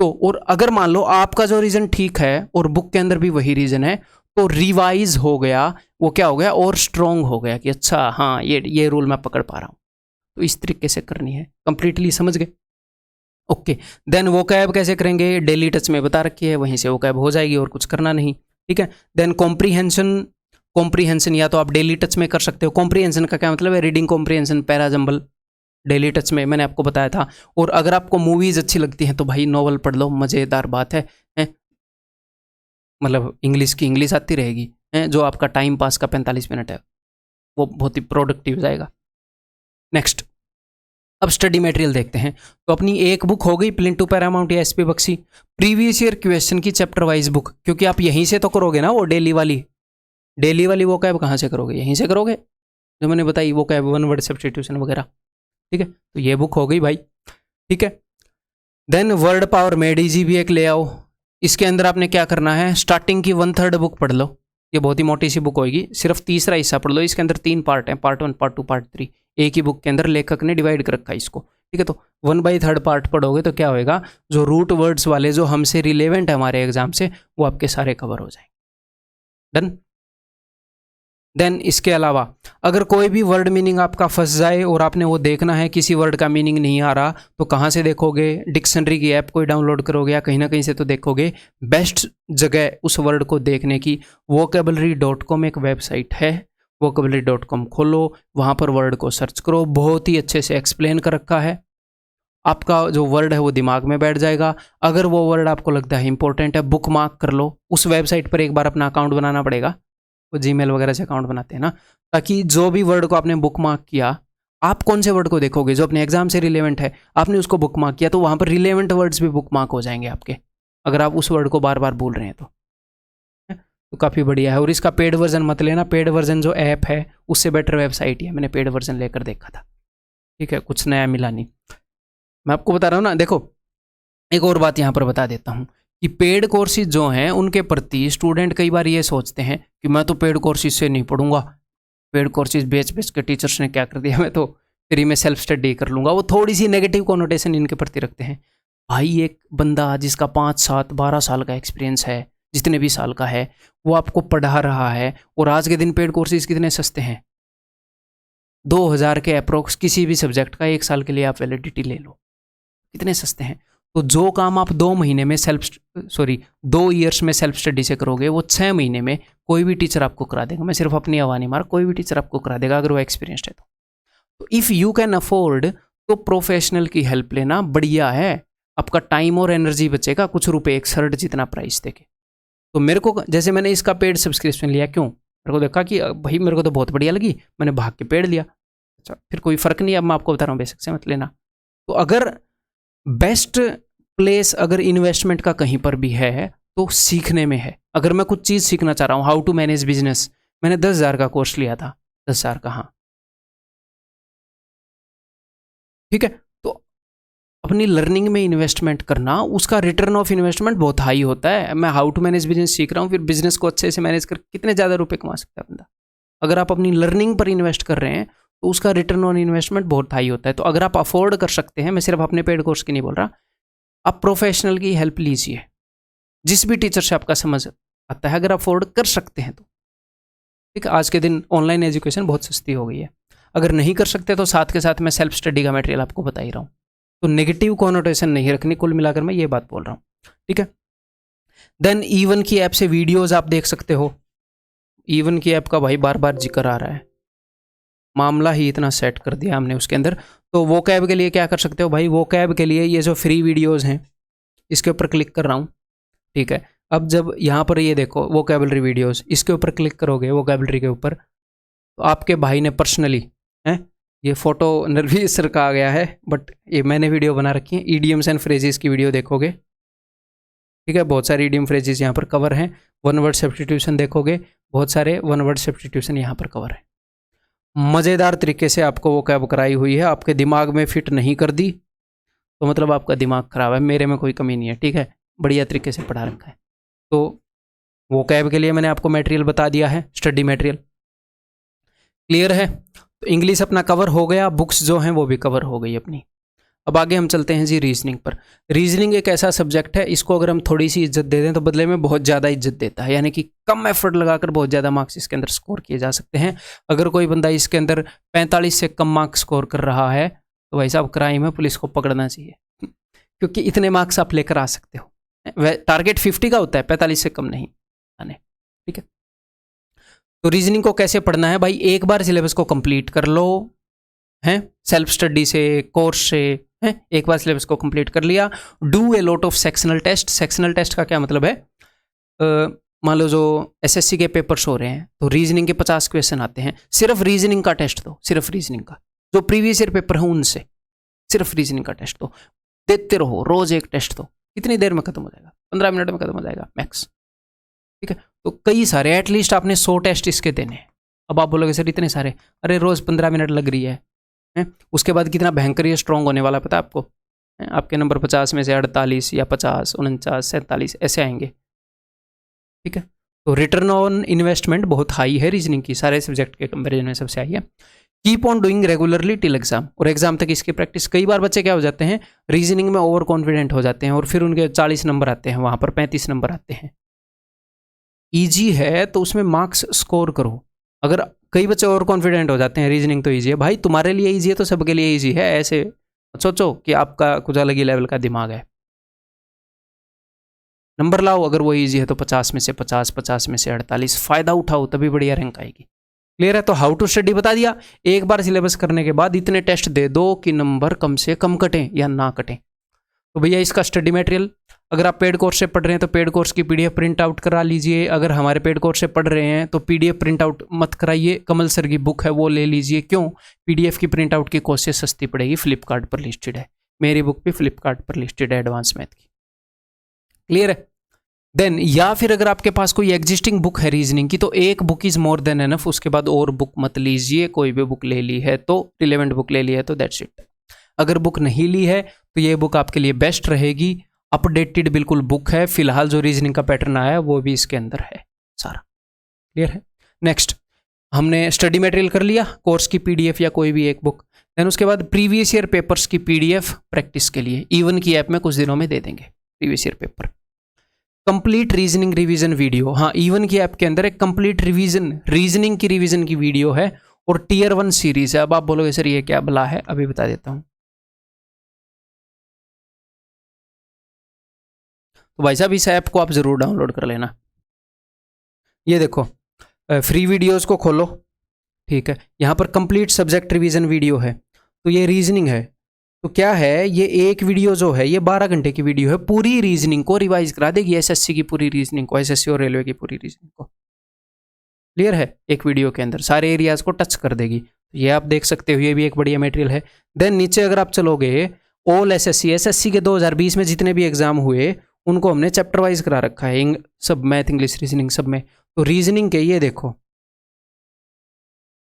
तो और अगर मान लो आपका जो रीजन ठीक है और बुक के अंदर भी वही रीजन है, तो रिवाइज हो गया, वो क्या हो गया और स्ट्रॉन्ग हो गया कि अच्छा हाँ ये रूल मैं पकड़ पा रहा हूँ। तो इस तरीके से करनी है, कंप्लीटली समझ गए। ओके, देन वोकैब कैसे करेंगे, डेली टच में बता रखी है, वहीं से वोकैब हो जाएगी और कुछ करना नहीं, ठीक है। देन कॉम्प्रीहेंशन या तो आप डेली टच में कर सकते हो। कॉम्प्रीहेंशन का क्या मतलब है, reading comprehension, para jumble, daily touch में मैंने आपको बताया था। और अगर आपको मूवीज़ अच्छी लगती हैं तो भाई नॉवल पढ़ लो, मज़ेदार बात है, मतलब इंग्लिश की इंग्लिश आती रहेगी, जो आपका टाइम पास का 45 मिनट है वो बहुत ही प्रोडक्टिव हो जाएगा। नेक्स्ट, अब स्टडी मटेरियल देखते हैं। तो अपनी एक बुक हो गई प्लिंथ टू पैरामाउंट या SP Bakshi, previous year question की चैप्टर वाइज बुक, क्योंकि आप यहीं से तो करोगे ना वो डेली वाली वोकैब कहाँ से करोगे, यहीं से करोगे, जो मैंने बताई वोकैब, वन वर्ड सब्स्टिट्यूशन वगैरह, ठीक है। तो ये बुक हो गई भाई, ठीक है। Then word power made easy भी एक ले आओ। इसके अंदर आपने क्या करना है, स्टार्टिंग की 1/3 बुक पढ़ लो, ये बहुत ही मोटी सी बुक होगी, सिर्फ तीसरा हिस्सा पढ़ लो। इसके अंदर 3 पार्ट हैं, पार्ट 1, पार्ट 2, पार्ट 3, एक ही बुक के अंदर लेखक ने डिवाइड कर रखा है इसको, ठीक है। तो 1/3 पार्ट पढ़ोगे तो क्या होएगा, जो रूट वर्ड्स वाले जो हमसे रिलेवेंट है हमारे एग्जाम से, वो आपके सारे कवर हो जाएंगे। डन। देन इसके अलावा अगर कोई भी वर्ड मीनिंग आपका फंस जाए और आपने वो देखना है, किसी वर्ड का मीनिंग नहीं आ रहा, तो कहाँ से देखोगे, डिक्शनरी की ऐप कोई डाउनलोड करोगे या कहीं ना कहीं से तो देखोगे। बेस्ट जगह उस वर्ड को देखने की vocabulary.com एक वेबसाइट है, vocabulary.com खोलो, वहाँ पर वर्ड को सर्च करो, बहुत ही अच्छे से एक्सप्लेन कर रखा है, आपका जो वर्ड है वो दिमाग में बैठ जाएगा। अगर वो वर्ड आपको लगता है इंपॉर्टेंट है, बुक मार्क कर लो, उस वेबसाइट पर एक बार अपना अकाउंट बनाना पड़ेगा, वो जीमेल वगैरह से अकाउंट बनाते हैं ना, ताकि जो भी वर्ड को आपने बुक मार्क किया, आप कौन से वर्ड को देखोगे जो अपने एग्जाम से रिलेवेंट है, आपने उसको बुक मार्क किया तो वहाँ पर रिलेवेंट वर्ड्स भी बुक मार्क हो जाएंगे आपके, अगर आप उस वर्ड को बार बार बोल रहे हैं तो काफ़ी बढ़िया है। और इसका पेड वर्जन मत लेना, पेड वर्जन जो ऐप है उससे बेटर वेबसाइट ही है, मैंने पेड वर्जन लेकर देखा था, ठीक है, कुछ नया मिला नहीं। मैं आपको बता रहा हूँ ना, देखो एक और बात यहाँ पर बता देता हूँ कि पेड कोर्सेज जो हैं उनके प्रति स्टूडेंट कई बार ये सोचते हैं कि मैं तो पेड कोर्सेज से नहीं पढ़ूंगा, पेड कोर्सेज बेच बेच के टीचर्स ने क्या कर दिया, मैं तो फ्री में सेल्फ स्टडी कर लूँगा। वो थोड़ी सी नेगेटिव कॉनोटेशन इनके प्रति रखते हैं। भाई एक बंदा जिसका 5, 7, 12 साल का एक्सपीरियंस है, जितने भी साल का है, वो आपको पढ़ा रहा है, और आज के दिन पेड कोर्सेज कितने सस्ते हैं, 2000 के अप्रोक्स किसी भी सब्जेक्ट का 1 साल के लिए आप वैलिडिटी ले लो, कितने सस्ते हैं। तो जो काम आप 2 ईयर्स में सेल्फ स्टडी से करोगे, वो 6 महीने में कोई भी टीचर आपको करा देगा। मैं सिर्फ अपनी आवाज़ नहीं मार, कोई भी टीचर आपको करा देगा अगर वो एक्सपीरियंस्ड है तो इफ़ यू कैन अफोर्ड तो प्रोफेशनल की हेल्प लेना बढ़िया है, आपका टाइम और एनर्जी बचेगा, कुछ रुपए एक शर्ट जितना प्राइस देके। तो मेरे को, जैसे मैंने इसका पेड सब्सक्रिप्शन लिया, क्यों, मेरे को देखा कि भाई मेरे को तो बहुत बढ़िया लगी, मैंने भाग के पेड लिया। अच्छा, फिर कोई फ़र्क नहीं, अब मैं आपको बता रहा हूँ बेसिक से मत लेना। तो अगर बेस्ट प्लेस अगर इन्वेस्टमेंट का कहीं पर भी है तो सीखने में है। अगर मैं कुछ चीज़ सीखना चाह रहा हूँ, हाउ टू मैनेज बिजनेस, मैंने 10,000 का कोर्स लिया था, 10,000 का, हाँ ठीक है। तो अपनी लर्निंग में इन्वेस्टमेंट करना, उसका रिटर्न ऑफ इन्वेस्टमेंट बहुत हाई होता है। मैं हाउ टू मैनेज बिजनेस सीख रहा हूँ, फिर बिजनेस को अच्छे से मैनेज कर कितने ज़्यादा रुपए कमा सकता है बंदा। अगर आप अपनी लर्निंग पर इन्वेस्ट कर रहे हैं तो उसका रिटर्न ऑन इन्वेस्टमेंट बहुत हाई होता है। तो अगर आप अफोर्ड कर सकते हैं, मैं सिर्फ अपने पेड कोर्स की नहीं बोल रहा, आप प्रोफेशनल की हेल्प लीजिए, जिस भी टीचर से आपका समझ आता है, अगर अफोर्ड कर सकते हैं तो ठीक है। आज के दिन ऑनलाइन एजुकेशन बहुत सस्ती हो गई है, अगर नहीं कर सकते तो साथ के साथ मैं सेल्फ स्टडी का मटेरियल आपको बता ही रहा हूँ। तो नेगेटिव कॉनोटेशन नहीं रखनी, कुल मिलाकर मैं ये बात बोल रहा हूँ, ठीक है। देन ईवन की ऐप से वीडियोज आप देख सकते हो। ईवन की ऐप का भाई बार बार जिक्र आ रहा है, मामला ही इतना सेट कर दिया हमने उसके अंदर। तो वो कैब के लिए क्या कर सकते हो भाई, वो कैब के लिए ये जो फ्री वीडियोज़ हैं इसके ऊपर क्लिक कर रहा हूँ, ठीक है। अब जब यहाँ पर ये देखो वोकैबुलरी वीडियोज़, इसके ऊपर क्लिक करोगे वोकैबुलरी के ऊपर, तो आपके भाई ने पर्सनली है, ये फोटो नरवीर सर का आ गया है, बट ये मैंने वीडियो बना रखी है, ईडियम्स एंड फ्रेजेस की वीडियो देखोगे, ठीक है। बहुत सारे ईडियम फ्रेजेस यहाँ पर कवर हैं। वन वर्ड सब्स्टिट्यूशन देखोगे, बहुत सारे वन वर्ड सब्स्टिट्यूशन यहाँ पर कवर है। मज़ेदार तरीके से आपको वो कैब कराई हुई है, आपके दिमाग में फिट नहीं कर दी तो मतलब आपका दिमाग ख़राब है, मेरे में कोई कमी नहीं है, ठीक है। बढ़िया तरीके से पढ़ा रखा है। तो वो कैब के लिए मैंने आपको मटेरियल बता दिया है, स्टडी मटेरियल क्लियर है। तो इंग्लिश अपना कवर हो गया, बुक्स जो हैं वो भी कवर हो गई अपनी। अब आगे हम चलते हैं जी रीजनिंग पर। रीजनिंग एक ऐसा सब्जेक्ट है, इसको अगर हम थोड़ी सी इज्जत दे दें तो बदले में बहुत ज़्यादा इज्जत देता है, यानी कि कम एफर्ट लगाकर बहुत ज़्यादा मार्क्स इसके अंदर स्कोर किए जा सकते हैं। अगर कोई बंदा इसके अंदर 45 से कम मार्क्स स्कोर कर रहा है तो भाई साहब क्राइम है, पुलिस को पकड़ना चाहिए, क्योंकि इतने मार्क्स आप लेकर आ सकते हो। टारगेट 50 का होता है, 45 से कम नहीं आने, ठीक है। तो रीजनिंग को कैसे पढ़ना है भाई, एक बार सिलेबस को कंप्लीट कर लो, हैं सेल्फ स्टडी से, कोर्स से, हैं एक बार सिलेबस को कंप्लीट कर लिया। Do a lot of sectional test. Sectional test का क्या मतलब है, मान लो जो एसएससी के पेपर्स हो रहे हैं तो रीजनिंग के 50 क्वेश्चन आते हैं, सिर्फ रीजनिंग का टेस्ट दो, सिर्फ रीजनिंग का, जो प्रीवियस ईयर पेपर है उनसे सिर्फ रीजनिंग का टेस्ट दो, देते रहो, रोज एक टेस्ट दो, कितनी देर में खत्म हो जाएगा, 15 मिनट में खत्म हो जाएगा मैक्स, ठीक है। तो कई सारे, एटलीस्ट आपने 100 टेस्ट इसके देने हैं। अब आप बोलोगे सर इतने सारे, अरे रोज 15 मिनट लग रही है। उसके बाद कितना भयंकर ये स्ट्रॉन्ग होने वाला पता है आपको, आपके नंबर 50 में से 48 या 50, 49, 47 ऐसे आएंगे, ठीक है। तो रिटर्न ऑन इन्वेस्टमेंट बहुत हाई है रीजनिंग की, सारे सब्जेक्ट के कंपेरिजन में सबसे हाई है। Keep on doing regularly till exam, और एग्जाम तक इसकी प्रैक्टिस। कई बार बच्चे क्या हो जाते हैं, रीजनिंग में ओवर कॉन्फिडेंट हो जाते हैं और फिर उनके 40 नंबर आते हैं, वहाँ पर 35 नंबर आते हैं। ईजी है तो उसमें मार्क्स स्कोर करो। अगर कई बच्चे ओवर कॉन्फिडेंट हो जाते हैं, रीजनिंग तो ईजी है भाई, तुम्हारे लिए ईजी है तो सबके लिए ईजी है, ऐसे सोचो कि आपका कुछ अलग ही लेवल का दिमाग है। नंबर लाओ, अगर वो ईजी है तो 50 में से 50, 50 में से 48, फ़ायदा उठाओ, तभी बढ़िया रैंक आएगी। क्लियर है। तो हाउ टू स्टडी बता दिया। एक बार सिलेबस करने के बाद इतने टेस्ट दे दो कि नंबर कम से कम कटें या ना कटें। तो भैया इसका स्टडी मटेरियल, अगर आप पेड कोर्स से पढ़ रहे हैं तो पेड कोर्स की पीडीएफ प्रिंट आउट करा लीजिए। अगर हमारे पेड कोर्स से पढ़ रहे हैं तो पीडीएफ प्रिंट आउट मत कराइए, कमल सर की बुक है वो ले लीजिए। क्यों? पीडीएफ की प्रिंट आउट की कॉस्ट से सस्ती पड़ेगी, फ्लिपकार्ट पर लिस्टेड है, मेरी बुक भी फ्लिपकार्ट पर लिस्टेड है एडवांस मैथ की। क्लियर है? देन या फिर अगर आपके पास कोई एग्जिस्टिंग बुक है रीजनिंग की तो एक book is more than enough, उसके बाद और बुक मत लीजिए। कोई भी बुक ले ली है तो रिलेवेंट बुक ले ली है तो दैट्स इट। अगर बुक नहीं ली है तो ये बुक आपके लिए बेस्ट रहेगी, अपडेटेड बिल्कुल बुक है। फिलहाल जो रीजनिंग का पैटर्न आया है वो भी इसके अंदर है सारा। क्लियर है? नेक्स्ट हमने स्टडी मटेरियल कर लिया, कोर्स की पीडीएफ या कोई भी एक बुक। देन उसके बाद प्रीवियस ईयर पेपर्स की पीडीएफ प्रैक्टिस के लिए इवन की ऐप में कुछ दिनों में दे देंगे previous year paper. Complete reasoning revision video, हाँ इवन की ऐप के अंदर एक कंप्लीट रिवीजन रीजनिंग की रिवीजन की वीडियो है और टियर 1 सीरीज है। अब आप बोलोगे सर ये क्या भला है, अभी बता देता हूँ। तो भाई साहब इस ऐप को आप जरूर डाउनलोड कर लेना। ये देखो फ्री वीडियोस को खोलो, ठीक है, यहाँ पर कंप्लीट सब्जेक्ट रिवीजन वीडियो है। तो ये रीजनिंग है, तो क्या है ये एक वीडियो जो है ये 12 घंटे की वीडियो है, पूरी रीजनिंग को रिवाइज करा देगी, एसएससी की पूरी रीजनिंग को, एसएससी और रेलवे की पूरी रीजनिंग को। क्लियर है? एक वीडियो के अंदर सारे एरियाज को टच कर देगी। ये आप देख सकते हो, ये भी एक बढ़िया मटेरियल है। देन नीचे अगर आप चलोगे, ऑल एसएससी के 2020 में जितने भी एग्जाम हुए उनको हमने चैप्टर वाइज करा रखा है, सब मैथ इंग्लिश रीजनिंग सब में। तो रीजनिंग के ये देखो,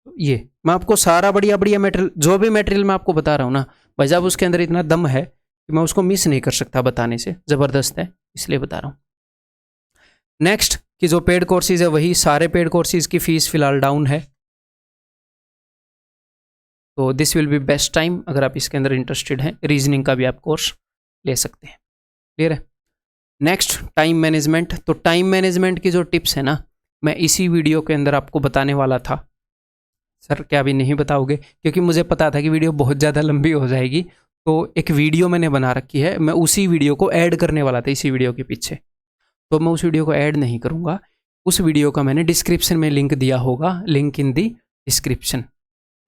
ये मैं आपको सारा बढ़िया बढ़िया मटेरियल, जो भी मटेरियल मैं आपको बता रहा हूँ ना भाई साहब, उसके अंदर इतना दम है कि मैं उसको मिस नहीं कर सकता बताने से, ज़बरदस्त है इसलिए बता रहा हूँ। नेक्स्ट कि जो पेड कोर्सेज है वही सारे पेड कोर्सेज की फीस फिलहाल डाउन है, तो this will be best time. अगर आप इसके अंदर इंटरेस्टेड हैं, रीजनिंग का भी आप कोर्स ले सकते हैं। क्लियर है? Next time management. तो टाइम मैनेजमेंट की जो टिप्स है ना, मैं इसी वीडियो के अंदर आपको बताने वाला था। सर क्या अभी नहीं बताओगे? क्योंकि मुझे पता था कि वीडियो बहुत ज़्यादा लंबी हो जाएगी, तो एक वीडियो मैंने बना रखी है, मैं उसी वीडियो को ऐड करने वाला था इसी वीडियो के पीछे, तो मैं उस वीडियो को ऐड नहीं करूँगा। उस वीडियो का मैंने डिस्क्रिप्शन में लिंक दिया होगा, लिंक इन दी डिस्क्रिप्शन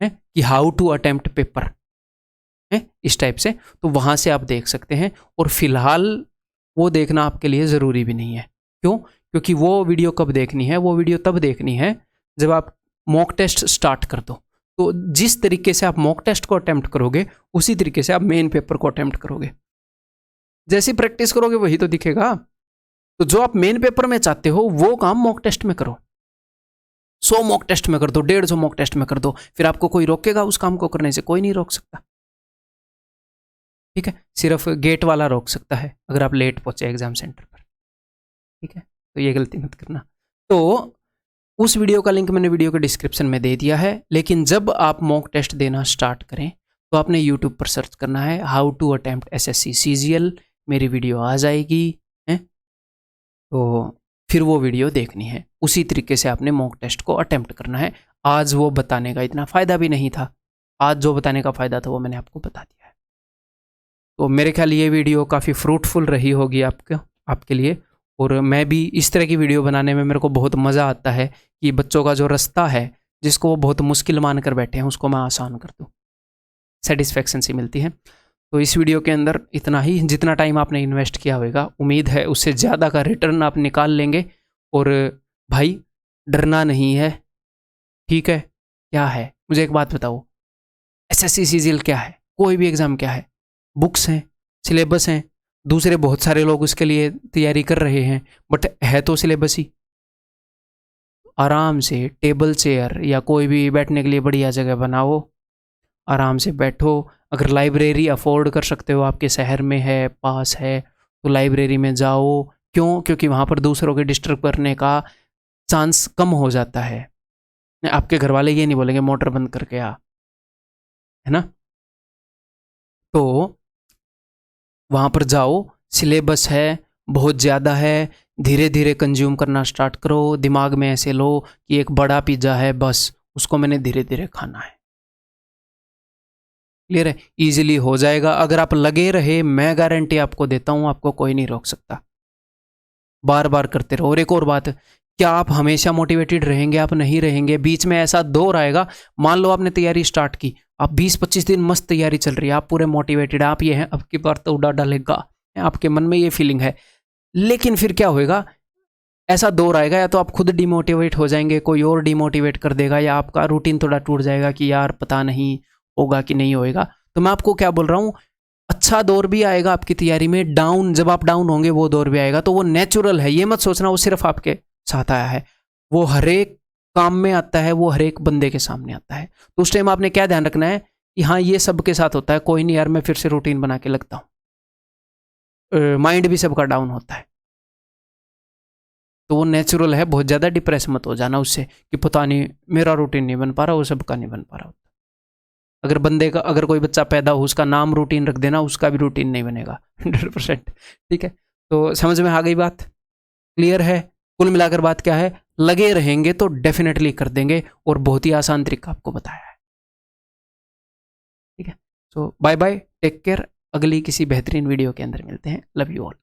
है, कि हाउ टू अटेम्प्ट पेपर है इस टाइप से, तो वहाँ से आप देख सकते हैं। और फिलहाल वो देखना आपके लिए ज़रूरी भी नहीं है। क्यों? क्योंकि वो वीडियो कब देखनी है? वो वीडियो तब देखनी है जब आप मॉक टेस्ट स्टार्ट कर दो। तो जिस तरीके से आप मॉक टेस्ट को अटेम्प्ट करोगे उसी तरीके से आप मेन पेपर को अटेम्प्ट करोगे। जैसी प्रैक्टिस करोगे वही तो दिखेगा। तो जो आप मेन पेपर में चाहते हो वो काम मॉक टेस्ट में करो, 100 मॉक टेस्ट में कर दो, 150 मॉक टेस्ट में कर दो, फिर आपको कोई रोकेगा उस काम को करने से? कोई नहीं रोक सकता। ठीक है? सिर्फ गेट वाला रोक सकता है अगर आप लेट पहुंचे एग्जाम सेंटर पर। ठीक है? तो ये गलती मत करना। तो उस वीडियो का लिंक मैंने वीडियो के डिस्क्रिप्शन में दे दिया है, लेकिन जब आप मॉक टेस्ट देना स्टार्ट करें तो आपने यूट्यूब पर सर्च करना है how to attempt SSC CGL, मेरी वीडियो आ जाएगी है, तो फिर वो वीडियो देखनी है। उसी तरीके से आपने मॉक टेस्ट को अटेम्प्ट करना है। आज वो बताने का इतना फ़ायदा भी नहीं था, आज जो बताने का फ़ायदा था वो मैंने आपको बता दिया है। तो मेरे ख्याल ये वीडियो काफ़ी फ्रूटफुल रही होगी आपके लिए, और मैं भी इस तरह की वीडियो बनाने में मेरे को बहुत मज़ा आता है कि बच्चों का जो रास्ता है जिसको वो बहुत मुश्किल मान कर बैठे हैं उसको मैं आसान कर दूँ, सेटिस्फेक्शन सी मिलती है। तो इस वीडियो के अंदर इतना ही, जितना टाइम आपने इन्वेस्ट किया होगा उम्मीद है उससे ज़्यादा का रिटर्न आप निकाल लेंगे। और भाई डरना नहीं है, ठीक है? क्या है, मुझे एक बात बताओ, एसएससी सीजीएल क्या है? कोई भी एग्ज़ाम क्या है? बुक्स हैं, सिलेबस हैं, दूसरे बहुत सारे लोग उसके लिए तैयारी कर रहे हैं, बट है तो सिलेबस ही। आराम से टेबल चेयर या कोई भी बैठने के लिए बढ़िया जगह बनाओ, आराम से बैठो। अगर लाइब्रेरी अफोर्ड कर सकते हो, आपके शहर में है, पास है, तो लाइब्रेरी में जाओ। क्यों? क्योंकि वहाँ पर दूसरों के डिस्टर्ब करने का चांस कम हो जाता है। आपके घर वाले ये नहीं बोलेंगे मोटर बंद करके आ, है ना? तो वहाँ पर जाओ, सिलेबस है, बहुत ज़्यादा है, धीरे धीरे कंज्यूम करना स्टार्ट करो। दिमाग में ऐसे लो कि एक बड़ा पिज़्ज़ा है, बस उसको मैंने धीरे धीरे खाना है। क्लियर है? ईजिली हो जाएगा अगर आप लगे रहे, मैं गारंटी आपको देता हूँ, आपको कोई नहीं रोक सकता। बार बार करते रहो। और एक और बात, क्या आप हमेशा मोटिवेटेड रहेंगे? आप नहीं रहेंगे। बीच में ऐसा दौर आएगा, मान लो आपने तैयारी स्टार्ट की, आप 20-25 दिन मस्त तैयारी चल रही है, आप पूरे मोटिवेटेड, आप ये हैं अब की बार तो उड़ा डालेगा, आपके मन में ये फीलिंग है, लेकिन फिर क्या होएगा, ऐसा दौर आएगा, या तो आप खुद डिमोटिवेट हो जाएंगे, कोई और डिमोटिवेट कर देगा, या आपका रूटीन थोड़ा टूट जाएगा कि यार पता नहीं होगा कि नहीं होएगा। तो मैं आपको क्या बोल रहा हूँ, अच्छा दौर भी आएगा आपकी तैयारी में, डाउन, जब आप डाउन होंगे वो दौर भी आएगा। तो वो नेचुरल है, ये मत सोचना वो सिर्फ आपके साथ आया है, वो हर एक काम में आता है, वो हर एक बंदे के सामने आता है। तो उस टाइम आपने क्या ध्यान रखना है कि हाँ ये सबके साथ होता है, कोई नहीं यार मैं फिर से रूटीन बना के लगता हूँ। माइंड भी सबका डाउन होता है, तो वो नेचुरल है। बहुत ज़्यादा डिप्रेस मत हो जाना उससे कि पता नहीं मेरा रूटीन नहीं बन पा रहा, वो सबका नहीं बन पा रहा होता। अगर बंदे का, अगर कोई बच्चा पैदा हो उसका नाम रूटीन रख देना, उसका भी रूटीन नहीं बनेगा 100%। ठीक है, तो समझ में आ गई बात, क्लियर है? कुल मिलाकर बात क्या है, लगे रहेंगे तो डेफिनेटली कर देंगे, और बहुत ही आसान तरीका आपको बताया है। ठीक है, सो बाय बाय, टेक केयर, अगली किसी बेहतरीन वीडियो के अंदर मिलते हैं। Love you all.